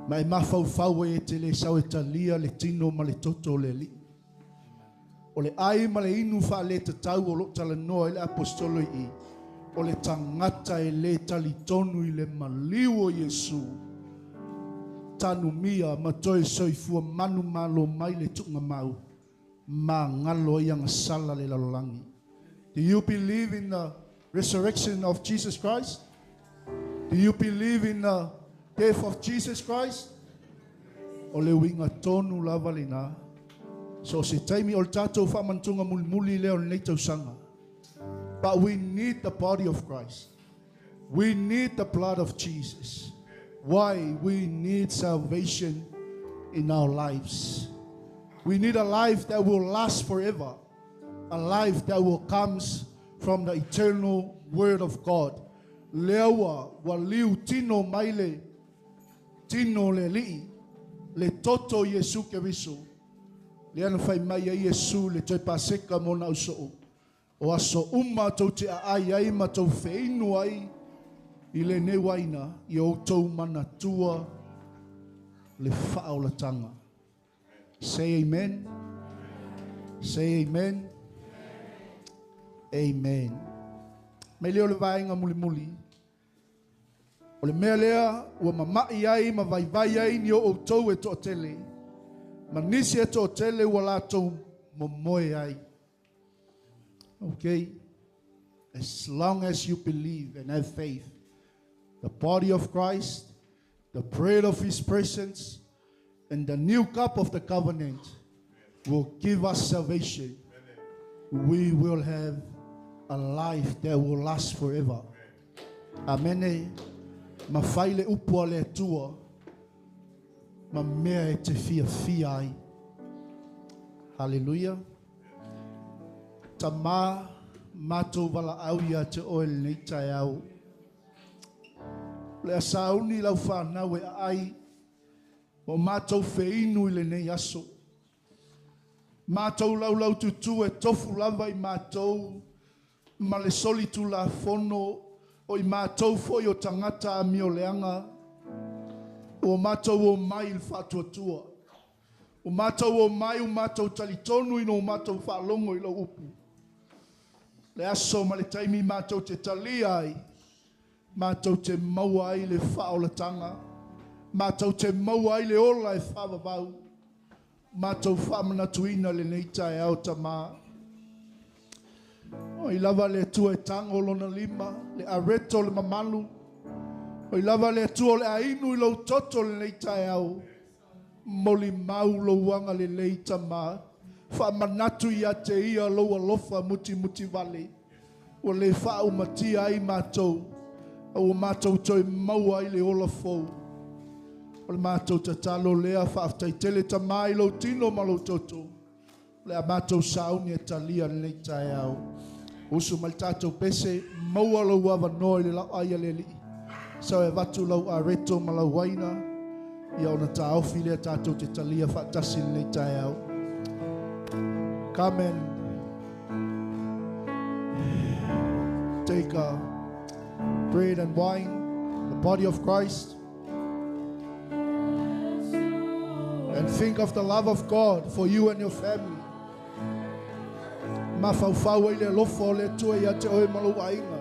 [SPEAKER 3] Ma e mawhau e te le sau e talia le tino ma le toto le li. O le ai ma le inu wha le tatau o lo tala noa I le apostolo I. O le tangata e le talitonu I le maliu o Yesu. Tanu mia ma toi soifua manu malo mai le tunga mau. Ma ngalo yang sala le lalolangi. Do you believe in the resurrection of Jesus Christ? Do you believe in the death of Jesus Christ? O le winga tonu lava lina. So se taimi o tatou whamantunga muli leo nei tausanga. But we need the body of Christ. We need the blood of Jesus. Why? We need salvation in our lives. We need a life that will last forever. A life that will come from the eternal word of God. Lewa waliu tino maile. Tino le li. Le toto Yesu Keriso. Le ana fai mai a Yesu le toi paseka mona usoo. O aso tau te ai ma tau wheinu ai I le ne waina I o tau mana tua le whaolatanga. Say amen. Say amen. Amen. Mai leo le vaenga muli. O le mea lea ua mamai ai ma vai ai ni o tau e to tele. Ma nisi e to tele ua latou momoe ai. Okay? As long as you believe and have faith, the body of Christ, the bread of His presence, and the new cup of the covenant will give us salvation. We will have a life that will last forever. Amen. Ma faile upua le tua, ma mea e te fia ai. Hallelujah. Tama matou wala au ia te oel nei tai au. Le asauni lau whanau e ai, o matou feinu I le nei aso. Matou lau tutu e tofu lava I matou, ma le soli tu la fono, o I matou foi o tangata a mio leanga. O mātou o mai il whatuatua. O mātou o mai o mātou talitonu ino o mātou whalongo i lau upu. Le aso ma le taimi mātou te talia ai. Mātou te maua ai le whaolatanga. Mātou te maua ai le ola e whawawau. Mātou whamanatuina le neitai au ta mā. O i lava le atua e tango lona lima, le areto le mamalu. O i lava le atua le ainu i lau toto le neitai au. Moli mau lo wanga le leita mā. Whamanatu i a te ia lo alofa muti muti vale. O le whao mati ai mātou. O mātou toi maua i le ola fau. O le mātou ta talo lea whaaftai tele ta mai lo tino malo toto. Le a mātou sauni e talia le neitai au. Usu mai tātou pese maua lo wawa noi le lau aia le li. Sau e watu lau a reto ma lau waina. Ia ona tā awhi lea tātou te talia whaatasi le neitai au. Come and take bread and wine, the body of Christ. And think of the love of God for you and your family. Mafau ile lofo le tua ia te oe malu ainga.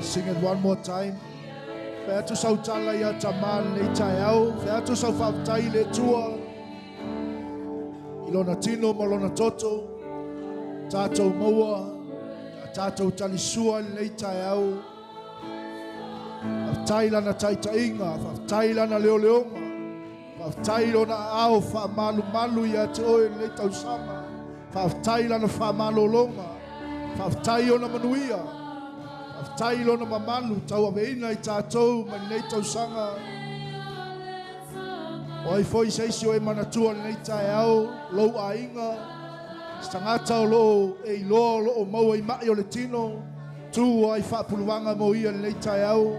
[SPEAKER 3] Sing it one more time. Whea tu sau tala ia taman le tai au. Whea tu sau whaftai le tua. Ilona tino ma lona toto. Tātou maua. Tātou talisua le tai au. Whaftai lana taitainga. Whaftai lana leo leonga. Whaftai lona au whamalu malu ia te oe le tausanga. Whaftai lana whamalu longa. Whaftai ona manuia. Tai lona mamalu tau aveina I tātou ma nei tausanga. Oi foi seisi o e manatua nei tai au lou a inga. Stangata o lo e lo o mau I mai o le tino. Tu ai whapuluanga mo ia nei tai au.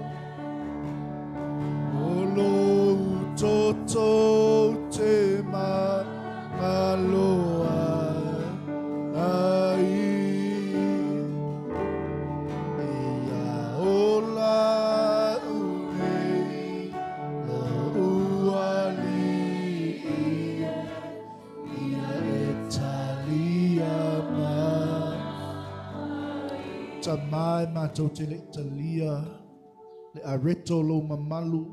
[SPEAKER 3] O lo toto te ma ngaloa ai. Ta mai mātou te le talia, le areto lo mamalu,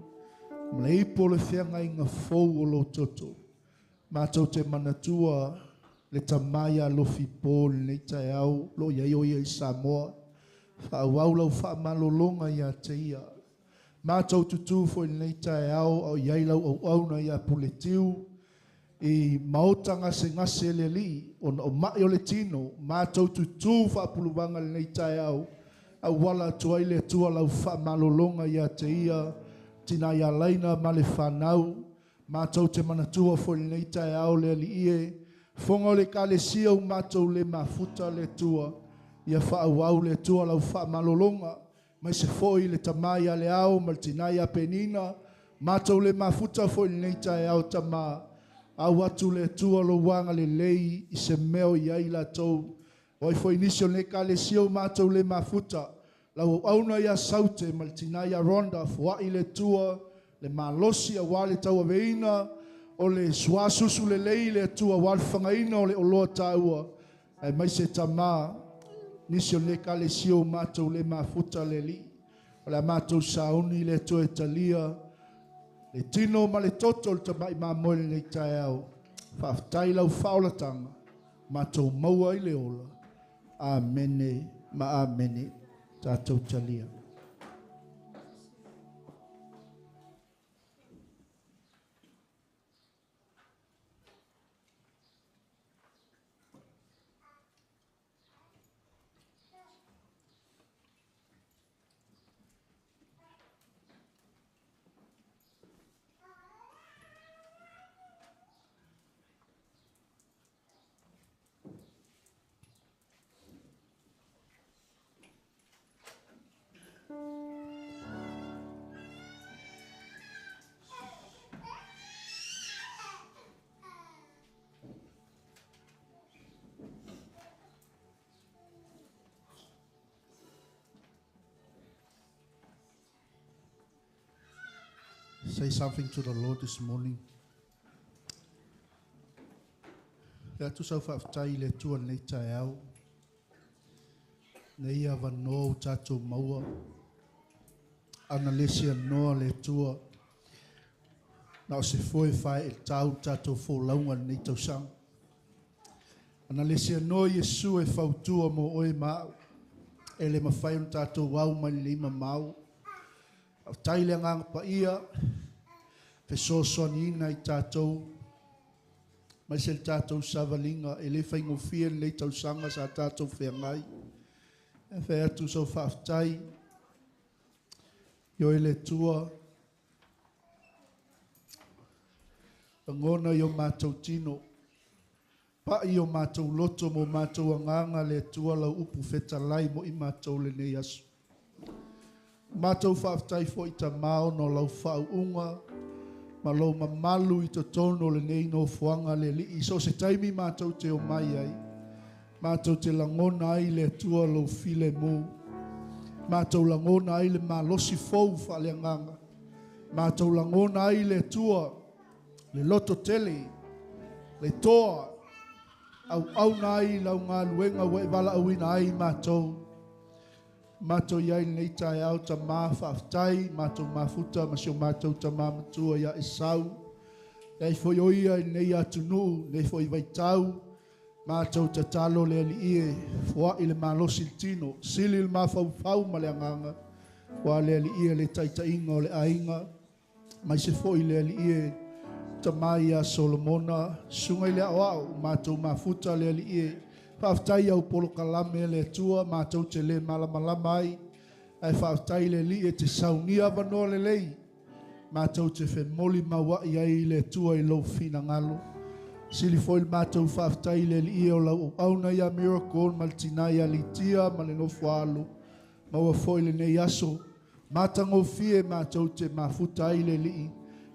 [SPEAKER 3] le ipo le whianga inga fau o lo toto. Mātou te manatua, le tamaya lo fipo, le tai au, lo iai o I Samoa, whaawau lau whaamalolonga ia te ia. Mātou tutu fo I tai au, au iai lau au auna ia puletiu, I maotanga se ngase le li, o mai o le tino, mātou tutu whaapuluwanga le nei tai au, a wala tua ile tua lau wha malolonga ia te ia, tina ia laina ma le whanau, mātou te manatua fo le nei tai au le li ie, fonga o le ka le sia u mātou le mafuta le tua, ia wha au le tua lau wha malolonga, mai se foi le tamai a le au, ma le tina ia penina, mātou le mafuta fo le nei tai au tamaa, au atu le tua lo wanga le lei I se meo iai la tau. Oi foi inisio le ka le sio mātou le mafuta. Lau auna ia saute maltina ia ronda fua I le tua le malosi a wale tau aveina o le suasusu le lei le tua wale whangaina o le oloa taua. Ai mai se tama nisio le ka le sio mātou le mafuta le li. O le mātou sauni le tua Italia. Le tino ma le toto le tamai ma moile le tai au. Whaftai lau whaulatanga. Mātou maua I le ola. Amene ma amene. Tātou talia. Say something to the Lord this morning. Ia tu sau whaftai le tua nei tai au. Nei a wanoa o tātou maua. Ana lesia noa le tua. Na o se foi whae e tau tātou wholaunga nei tau sang. Ana lesia noa Yesu e whautua mo oe mau. E le mawhai on tātou wau mai lima mau. Au taile ngang pa ia. Fe so ina I tātou. Mai se tātou savalinga. E le whaingo fia le tau sanga sa tātou whea ngai. E whea atu sau whaftai. Yo e le tua. Ngona yo mātou tino. Pa I o mātou loto mo mātou anganga le tua lau upu feta lai mo I mātou le nei asu. Mātou whaftai fo I ta mao no lau whau unga. Ma lau mamalu I to tono le nei no fuanga le li. I so se taimi mātou te o mai ai. Mātou te langona ai le tua lau file mo. Mātou langona ai le malosi fau whale anganga. Mātou langona ai le tua le loto tele. Le toa. Au nai lau ngā luenga wa wala awina ai mātou. Mātou iai nei tai au ta mā whaftai, mātou mafuta, masio mātou ta mā matua ia e sau. Nei foi oia nei atu nuu, nei foi vaitau. Mātou ta talo le ali ie, fua I le malosi tino, sili le mawhau ma le anganga. Wa le ali ie le taita inga o le ainga. Mai se foi le ali ie, tamai a Solomona, sungai le au, mātou mafuta le ali ie. Whaftai au polo kalame le tua, mātou te le malamalamai. Ai whaftai le li e te saunia wanoa le lei. Mātou te whenmoli mawa I ai le tua I lau fina ngalo. Sili foi mātou whaftai le li e o lau auna ia miracle, maltina ia litia, maleno fualo. Maua foi le nei aso. Mātango fie mātou te mafutai le li.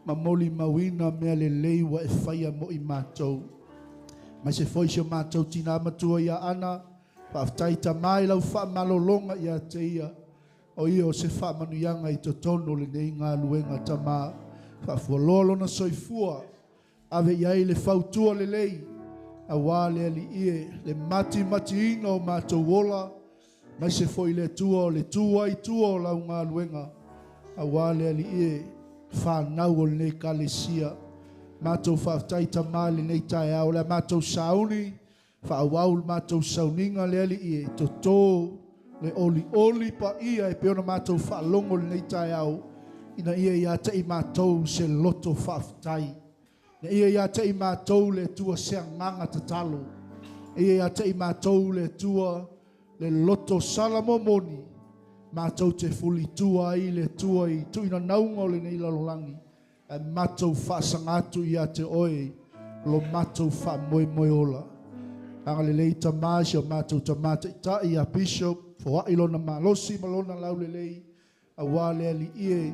[SPEAKER 3] Mamoli mawina mea le lei wa e whaia mo I mātou. Mai se foi se mātou tina matua ia ana, whaftai ta mai lau wha malolonga ia te ia, o ia o se wha manuianga I to tono le nei ngā luenga ta mā, whafualolo na soifua, ave iai le whautua le lei, a wā le ali ie, le mati ino o mātou wola, mai se foi le tua I tua o lau ngā luenga, a wā le ali ie, whanau o le nei kalesia, mātou whaftai ta mali nei tai au le mātou sauni, whaawau mātou sauninga le ali ie, to tō le oli pa ia e peona mātou whaalongo le nei tai au, ina ia ia te I mātou se loto whaftai. Ia ia te I mātou le tua seanganga tatalo. Ia ia te I mātou le tua le loto salamomoni. Mātou te fuli tua I le tua I tuina naunga o le nei lalolangi. E mātou whaasangatu ia te oe lo mātou wha moe moe ola. Anga le lei tamasi o mātou tamata I ta I a bishop fo wa ilona malosi malona lau le lei a wale ali ie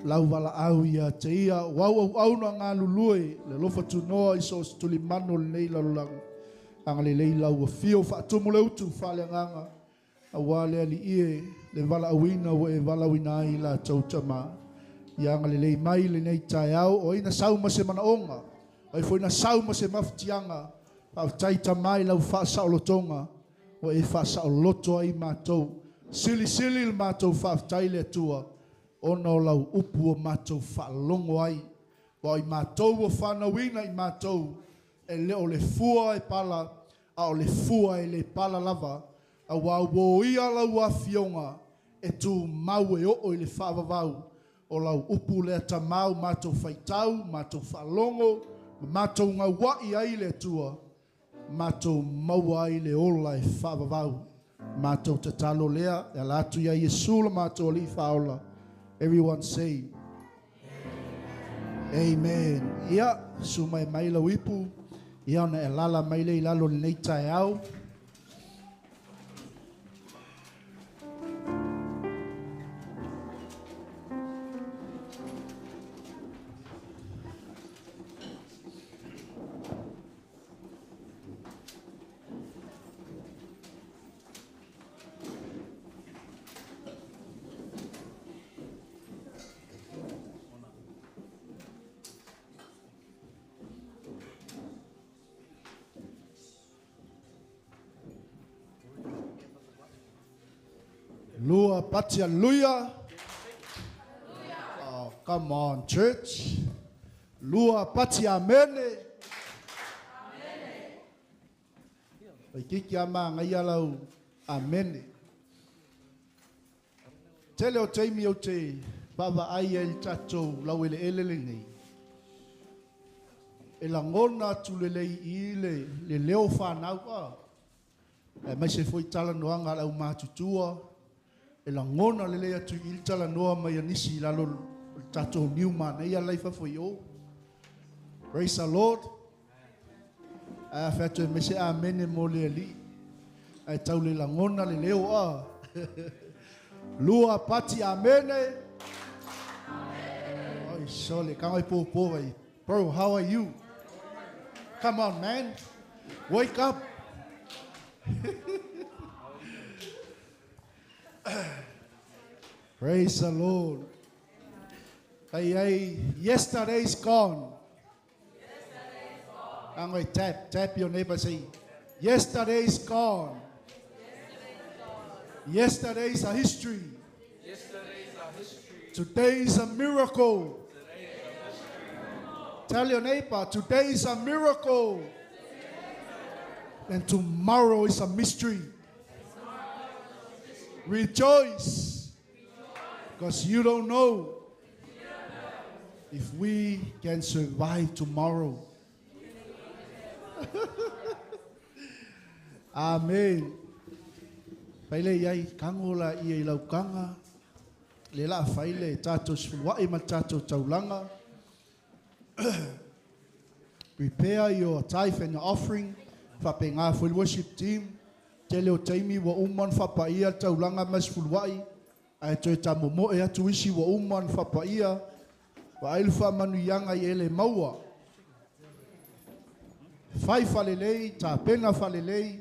[SPEAKER 3] lau wala au ia te ia wau au na ngā lulue le lofa tunoa I so stuli mano le nei lalolangi. Anga le lei lau a fio wha atumu le utu whale nganga a wale ali ie le wala awina o e wala wina I la tau tama. Ia anga le lei mai le nei tai au o ina sauma se mana onga. O i fo ina sauma se mafutianga pa tai tamai lau wha saolotonga o e wha saoloto ai mātou. Sili sili le mātou wha tai le tua. Ona o lau upu o mātou wha longo ai. Wa I mātou o whanawina I mātou. E leo le fua e pala. A o le fua e le pala lava. A wau wo ia lau a fionga. E tu mau e o I le whaavavau. O lau upu le tamau mātou whaitau. Mātou whalongo. Mātou ngā wai ai le tua. Mātou maua ai le ola e whaavavau. Mātou te talo lea. E latu ia Yesu la mātou li whaola. Everyone say Amen. Ia, sumai mai lau ipu. Ia na e lala mai le lalo le nei tai au. Lua pati hallelujah. Oh, come on, church. Lua pati amene. Pai kiki ama ngai alau amene. Tele o teimi o te baba ai el tatou lau ele ele nei. E la ngona tulelei I le leo whanau a. E mai se foi tala noanga lau mātutua. E la ngona le lea tu il tala noa mai anisi lalo tatou Newman. Ia laifa foi o. Praise the Lord. A whatu e mese amene mo le ali. Ai tau le la ngona le leo a. Lua pati amene. Oi sole, kangai po vai. Bro, how are you? Come on, man. Wake up. Praise the Lord. Hey, yesterday's gone. I'm going to tap your neighbor, say, yesterday's gone. Yesterday's a history. Today is a miracle. Tell your neighbor, today is a miracle. And tomorrow is a mystery. Rejoice. Because you don't know if we can survive tomorrow. Amen. Paile yai kangola I lau kanga. Le la faile tato sfuai ma tato taulanga. Prepare your tithe and your offering. Fapenga for the worship team. Tele o taimi wa umman fapaia taulanga mas fulwai. Ai toi tamomo e atu isi wa umman fapaia. Wa ilfa manu yanga ele maua. Fai falelei, ta pena falelei.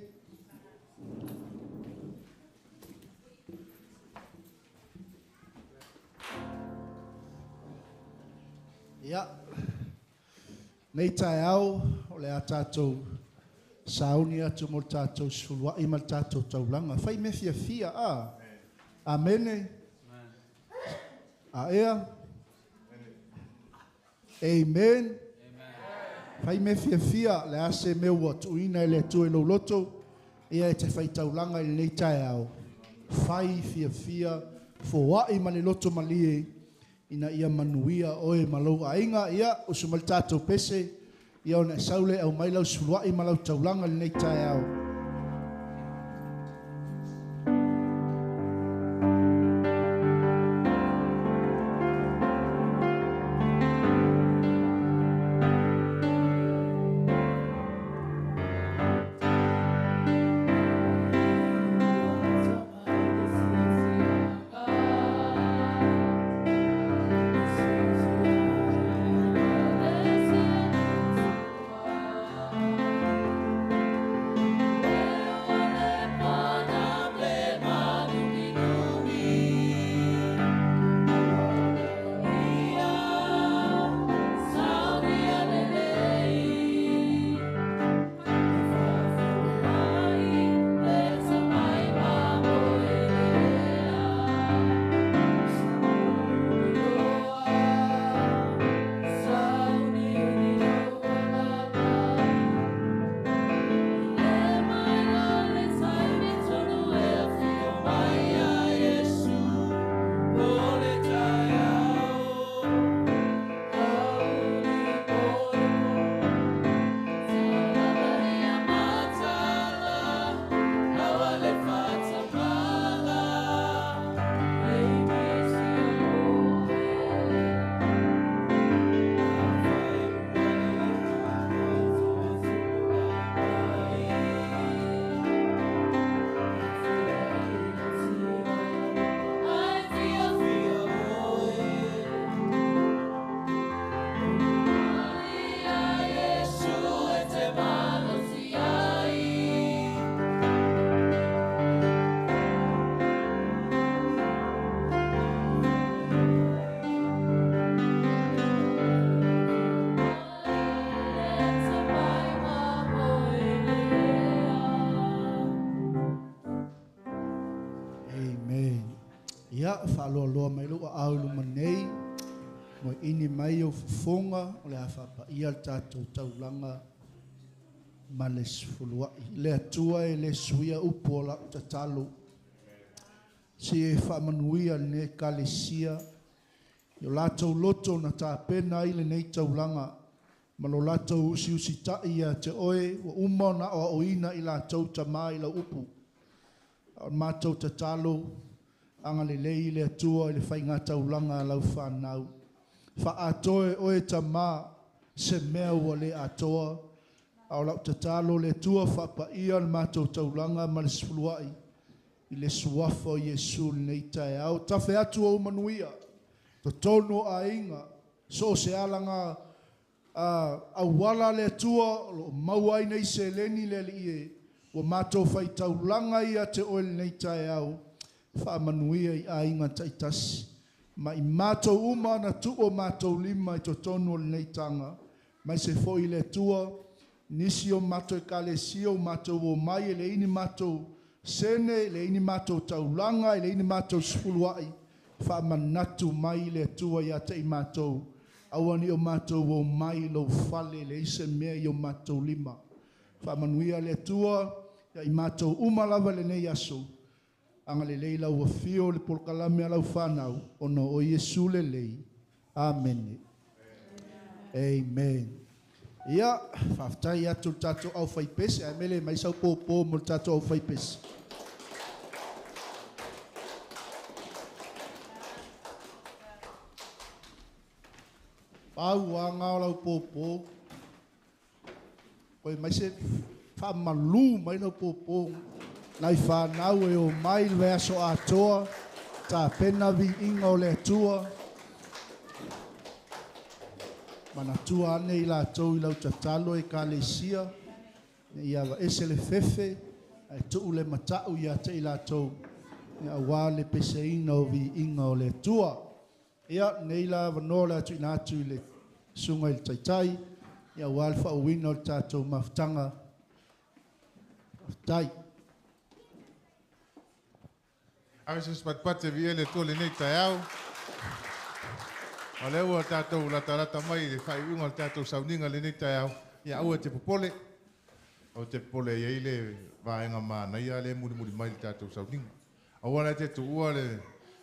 [SPEAKER 3] Ya. Nei tai au, o le a tātou sauni atu mo tātou sfulwa I ma tātou taulanga. Fai me fia fia a. Amene. A ea. Amen. Fai me fia fia le ase meu watu ina ele tu e lo loto. Ia e te fai taulanga I nei tai au. Fai fia fia fo wa I ma le loto malie. ina ia manuia oe malau ainga ia o sumal tatou pese ia ona saule au mai lau suluai malau taulanga le nei tae au. Ia whaaloaloa mai lua au luma nei, mo ini mai o fufonga, o le hawhapa ia tātou taulanga ma le sifuluai. Le atua e le suia upo o lau tatalo. Si e whamanuia ne kalesia, yo lātou loto na tā pena i le nei taulanga, ma lo lātou usi tai ia te oe, wa umau na o oina i lātou tamai la upu. O mātou tatalo, anga le lei le atua i le whaingata ulanga lau whanau. Wha atoe oe ta mā se mea ua le atoa. Au lau tatalo le atua whapa ia le mātou taulanga ma le sifuluai. I le suafa o Yesu nei tae au. Tawhi atua o manuia. To tono a inga. So se alanga au wala le atua o mauai nei se leni le li e. Wa mātou whai taulanga ia te oe nei tae au. Whaamanuia i ainga taitasi. Ma i mātou uma na tuo mātou lima i to tonu nei tanga. Mai se foi le tua, nisi o mātou e kale sio mātou o mai le ini mātou sene, le ini mātou taulanga, le ini mātou sifuluai. Whaamanatu mai le tua ia te i mātou. Awani o mātou o mai lo fale le ise mea i o mātou lima. Whaamanuia le tua, ia i mātou umalawa le nei aso. Anga le leila ua fio le polkalame alau whanau, ono o Yesu le lei. Amen. Amen. Ia, whaftai atu tato au whaipese, a mele mai sau pōpō mo tato au whaipese. Pau anga lau pōpō, koe mai se whamalu mai lau pōpō, nai whanau e o mai le aso atoa, tā pena vi inga o le atua. Mana tua ane i lātou i lau tatalo e ka le sia, ne ia wa ese le fefe, e tuu le matau ia te i lātou, ne awa le peseina o vi inga o le atua. Ia nei la wanoa le atu ina atu i le sunga i le taitai, ia awa le whauina o le tātou maftanga. Maftai.
[SPEAKER 2] Awe se spatpate vi ele tole nei tai au. O le ua tātou lata mai le whai unga le tātou sauninga le nei tai au. Ia ua te popole. O te popole ia ile vaenga mana ia le muri mai le tātou sauninga. Awa le te tu ua le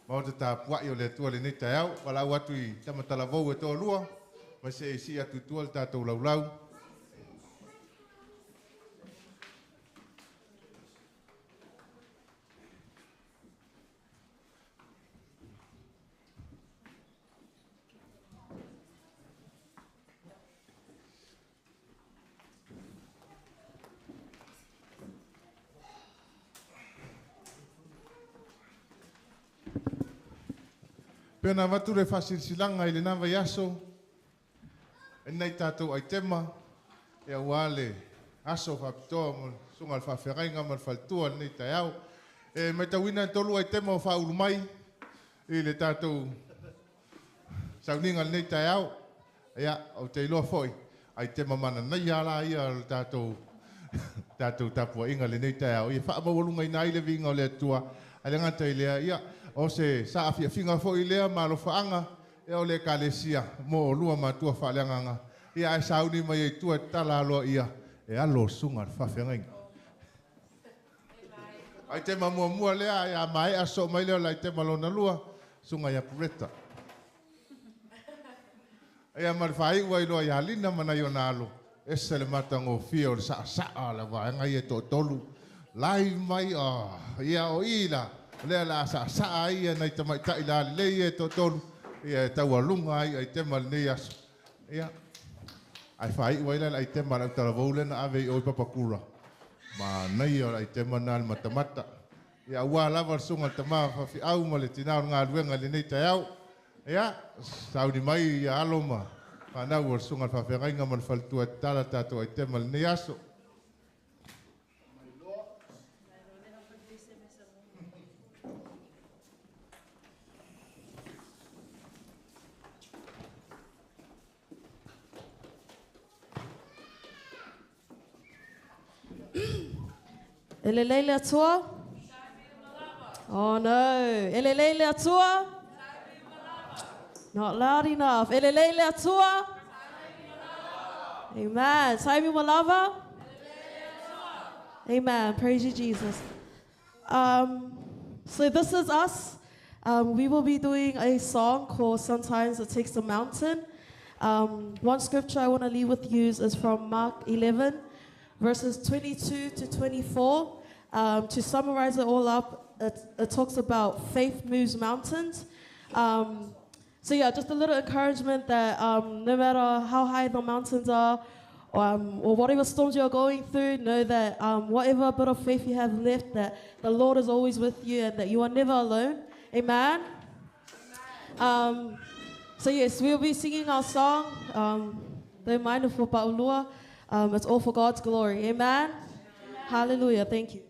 [SPEAKER 2] Ma o te tāpua i o le tua le nei tai au, wala au atu i tamatala vau e tō lua, ma se e si atu tua le tātou laulau. Pena watu re whasilsilanga i le nawa yaso, e nei tātou ai tema, e a wale aso whapitoa mo sunga al whawherainga ma whaltua nei tai au. E mai tawina tolu ai tema o whauru mai, i le tātou sauninga nei tai au, ea au te iloa foi, ai tema mana nei ala ia le tātou tapua inga le nei tai au. I wha mawalunga i nai le vinga o le atua, ai le ngata i lea ia, o se sa afia finga fo i lea ma lo faanga e o le kalesia mo lua matua whaaleanganga ia e sauni mai e tua tala aloa ia e alo sunga whawhengainga ai te mamua mua lea ia mai aso mai lea lai te malona lua sunga ia pureta ia marwhai ua iloa ia lina mana i o nalo e se le matango fia o le saa la vaenga i e to tolu lai mai ia o ila lea la sa ia nei tamai tai la le e to tolu ia taua lunga ai te mal nei as ia ai fai wai la ai te mal tala vole na ave o papakura ma nei o ai te manal matamata ia wa la var sunga tama fa fi au ma le tina nga luenga le nei tai au ia saudi mai ia aloma fa na war sunga fa fe nga mal fal tu tala tato ai te mal nei aso
[SPEAKER 4] Elelele atua? Oh no. Elelele atua? Not loud enough. Elelele atua? Amen. Taimi malava? Amen. Praise you, Jesus. So this is us. We will be doing a song called Sometimes It Takes a Mountain. One scripture I want to leave with you is from Mark 11, verses 22 to 24. To summarize it all up, it talks about faith moves mountains. So yeah, just a little encouragement that no matter how high the mountains are, or whatever storms you're going through, know that whatever bit of faith you have left, that the Lord is always with you and that you are never alone. Amen? So yes, we'll be singing our song, Don't Mind It for Paulua. It's all for God's glory. Amen? Hallelujah. Thank you.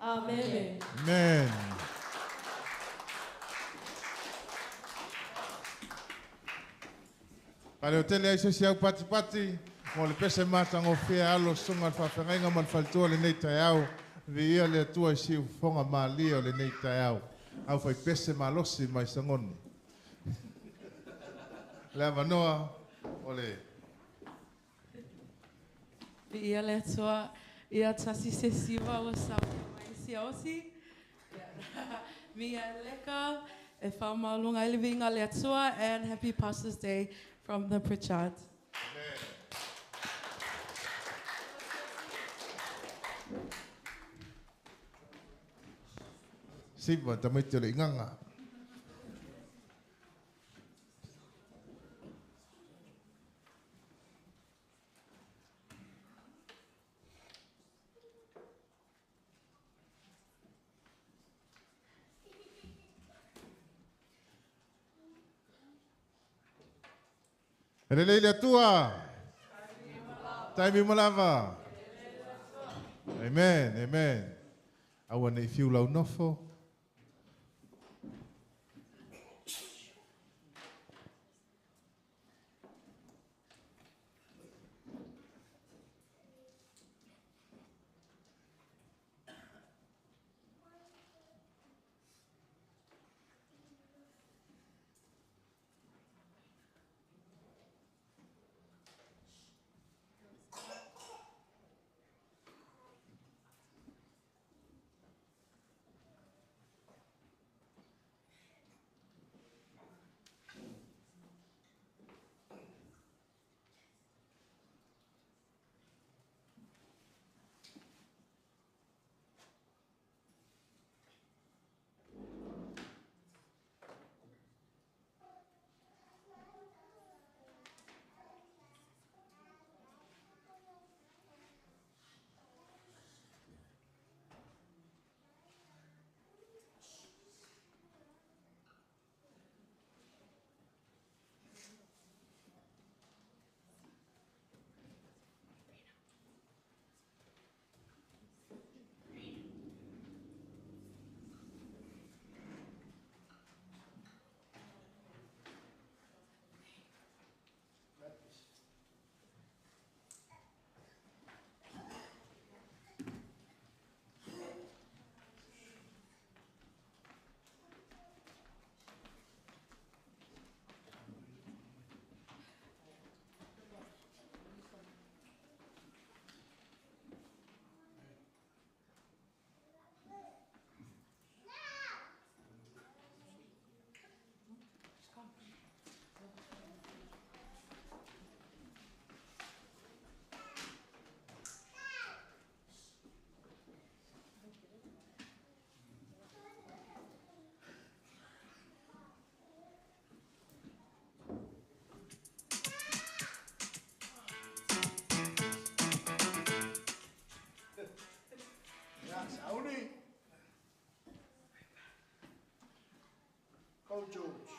[SPEAKER 4] Amen.
[SPEAKER 2] Amen. Pale hoteli ai se siau pati pati, mo le pese mata ngo fea alo sunga whawhenga man faltua le nei tai au, vi ia le atua si ufonga maa lia le nei tai au. Au fai pese malosi mai sangoni. Le manoa, ole.
[SPEAKER 5] Ia le toa, ia tasi se siwa o sa mai si osi. Mia leka, e whaumalunga i livinga le toa, and happy Pastors Day from the Pritchard.
[SPEAKER 2] Siva, tamai te ole inganga. Relele tua. Taimi malava. Amen, amen. Awana i fiu lau nofo.
[SPEAKER 3] George.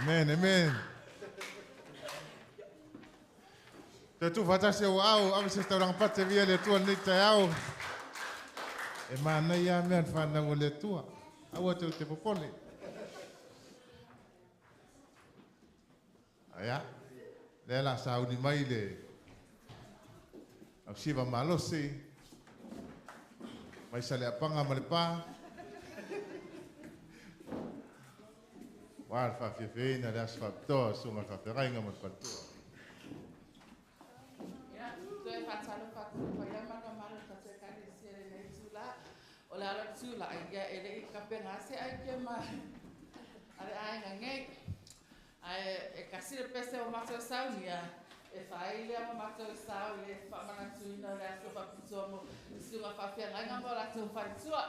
[SPEAKER 2] Amen, amen. Te tu fatasi o au, awe se taurang pate via le tua ni te au. E mana ia mea whanau o le tua. Aua te popole. Aia, le la sauni mai le. Au siva malosi. Mai sa le apanga ma le pā. Wār whawhiwhina le asfa ptoa sunga whawhirainga ma patua.
[SPEAKER 5] So e whatalo whai amanga mara ka te kare sere nei tūla. O le ala tūla ai ia e le I ka penga se ai ke mai. Ale ai nga ngei. Ai e kasire pese o mato sauni ia. E whai lea ma mato sau le whamana tuina le aso whaputua mo sunga whawhianga mo la tū whai tua.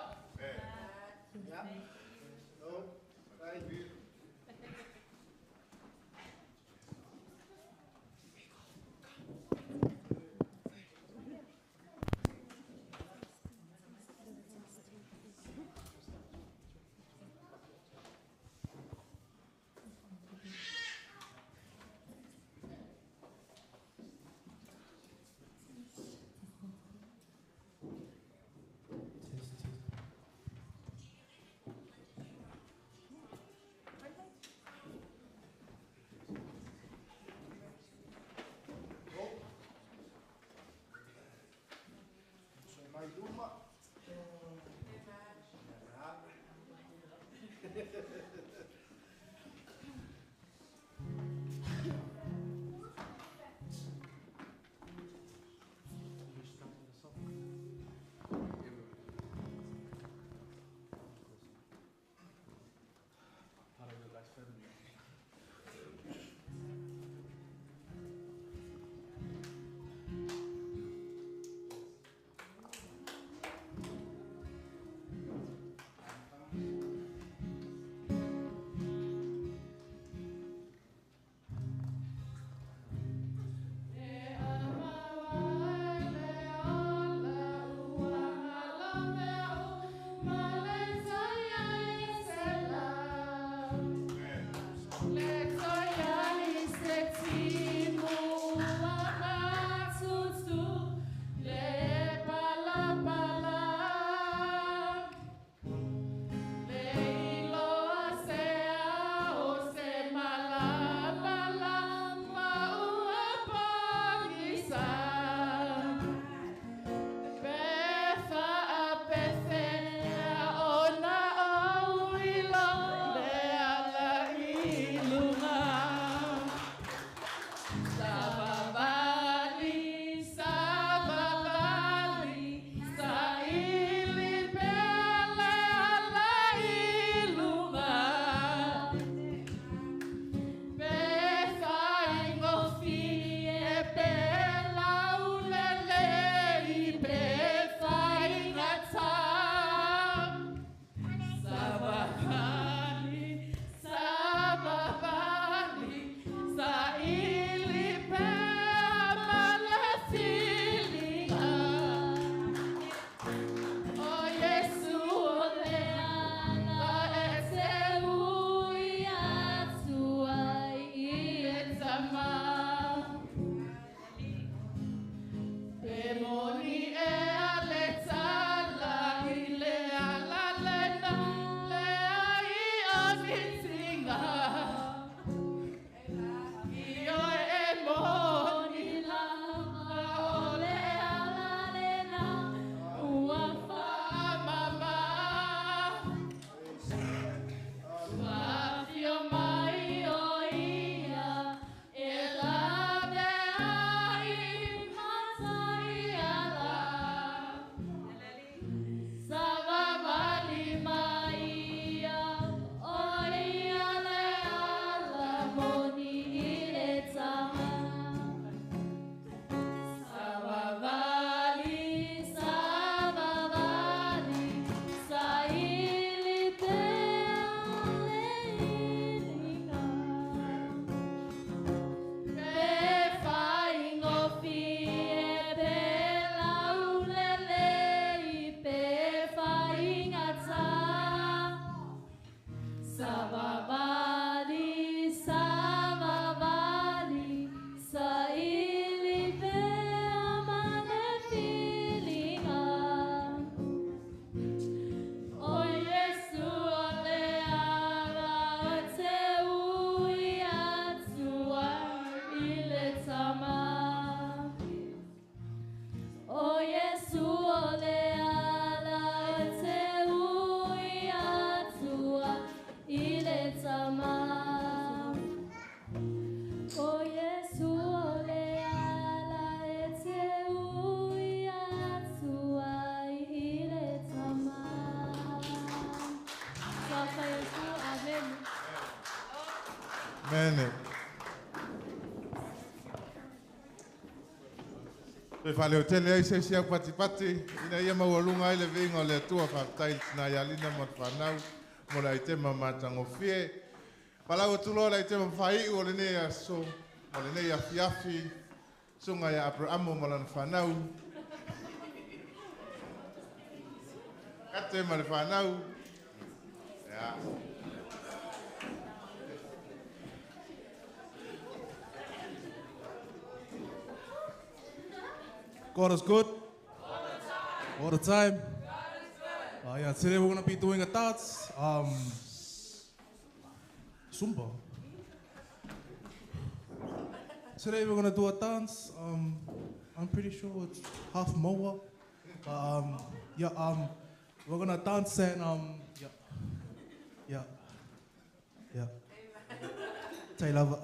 [SPEAKER 2] Ene. Pe fale o tele ai se sia pati pati, ina ia mawalunga ai le vinga o le tua whaftai tina ialina mo whanau, mo la i te mamatang o fie. Palau o tulo la i te mawhai o le nea so, o le nea fiafi, sunga ia Abrahamo mo la whanau. Kate ma le whanau. Ja.
[SPEAKER 6] God is good. All the time. Yeah, today we're going to be doing a dance. Zumba. Today we're going to do a dance. I'm pretty sure it's half Moa. Yeah, we're going to dance and, yeah. Taylor.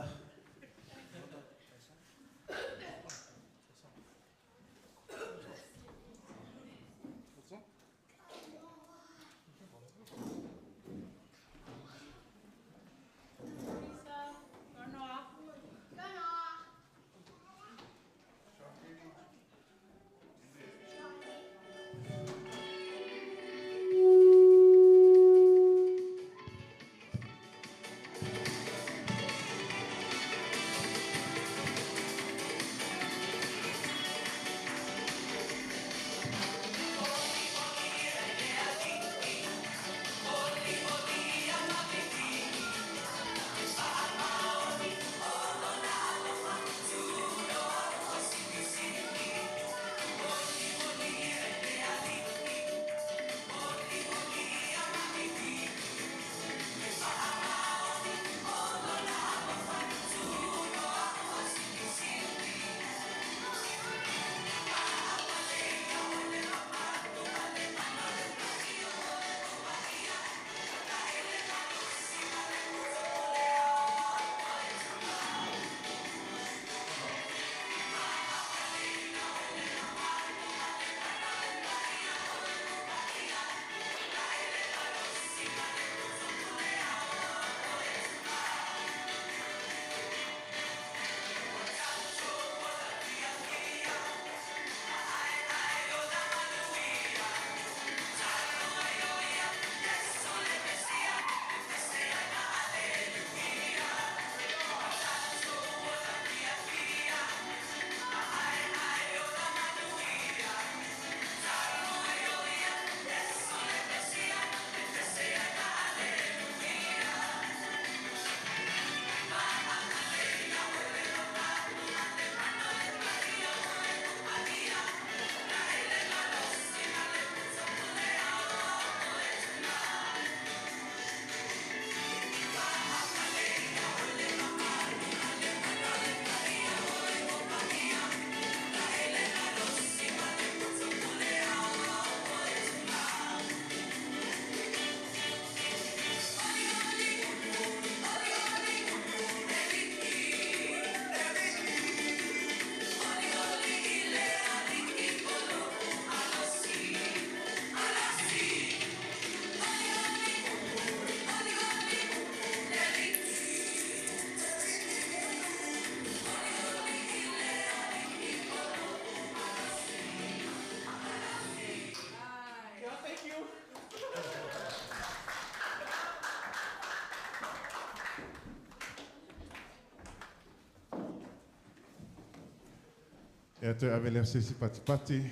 [SPEAKER 2] E te avele sisi patipati,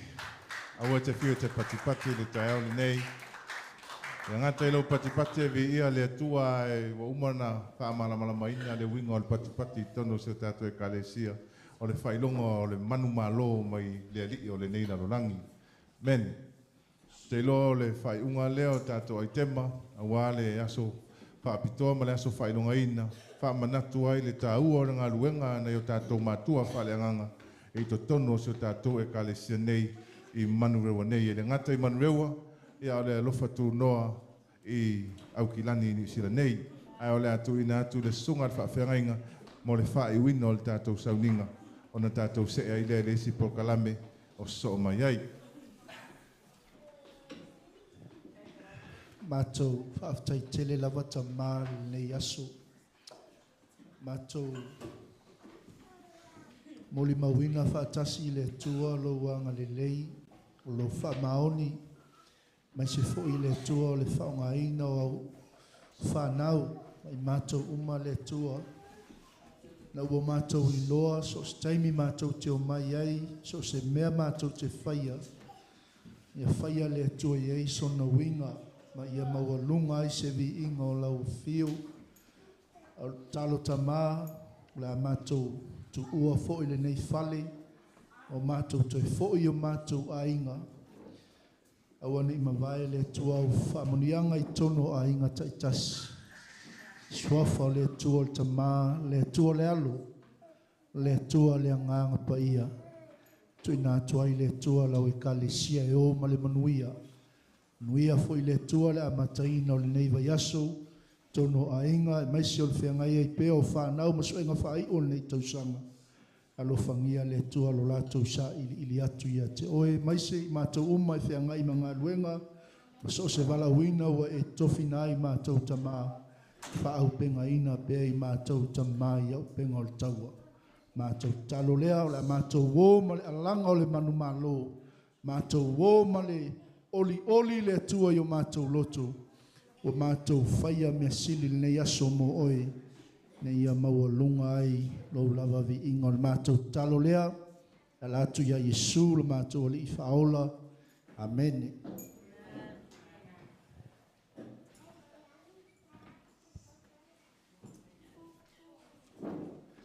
[SPEAKER 2] awa te whio te patipati le tai au le nei. E ngata ilo patipati e vi ia le atua e wa umana whaamalamalama ina le winga o le patipati tono se tato e kalesia o le whailonga o le manu malo mai le alii o le nei na rolangi. Men, te ilo le whaiunga leo tato ai tema, awa le aso whaapitoa ma le aso whailonga ina, whaamanatu ai le tāua o ngā luenga na yo tato matua whaale anganga. E to tono so tātou e kalesia nei I manu rewa nei. E le ngata I manu rewa, e a le alofa tu noa I Aukilani ni sila nei. Ai o le atu ina atu le sunga le whaafengainga mo le wha I wina o le tātou sauninga. O na tātou se ai le isi polkalame o so mai ai.
[SPEAKER 3] Mātou whaaftai tele lava ta mā nei aso. Mātou moli mawina whaatasi le tua lo wanga le lei o lo wha maoni mai se fo i le tua o le whaonga ina o au whanau mai mātou uma le tua na ua mātou i loa so se taimi mātou te o mai ai so se mea mātou te whaia ia whaia le tua i ei sona winga ma ia maua lunga ai se vi inga o lau whiu o talo tamā la mātou tu ua fo i le nei whale o mātou toi fo i o mātou a inga awana i mawae le tua o whamunianga i tono a inga taitasi swafa le tua o tamā le tua le alo le tua le anganga pa ia tui nā tuai le tua lau e kalesia e o ma le manuia nuia fo i le tua le amataina o le nei vaiaso tono a inga mai se o le whiangai e peo whanau ma soenga whai o nei tausanga alo whangia le tua lo lātou sa ili atu ia te oe mai se i mātou umai whiangai mga luenga ma so se vala wina wa e tofina i mātou tamā whaau penga ina pea i mātou tamā i au penga o le taua mātou talo lea o le mātou wō ma le alanga o le manu malo mātou wō ma le oli le tua i o mātou loto o mātou whaia mea sili nei aso mo oe nei ia maua lunga ai lo lava vi inga o le mātou talo lea la latu ia Yesu le mātou li i whaola Amen.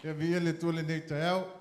[SPEAKER 2] Ia via le tole nei tai au.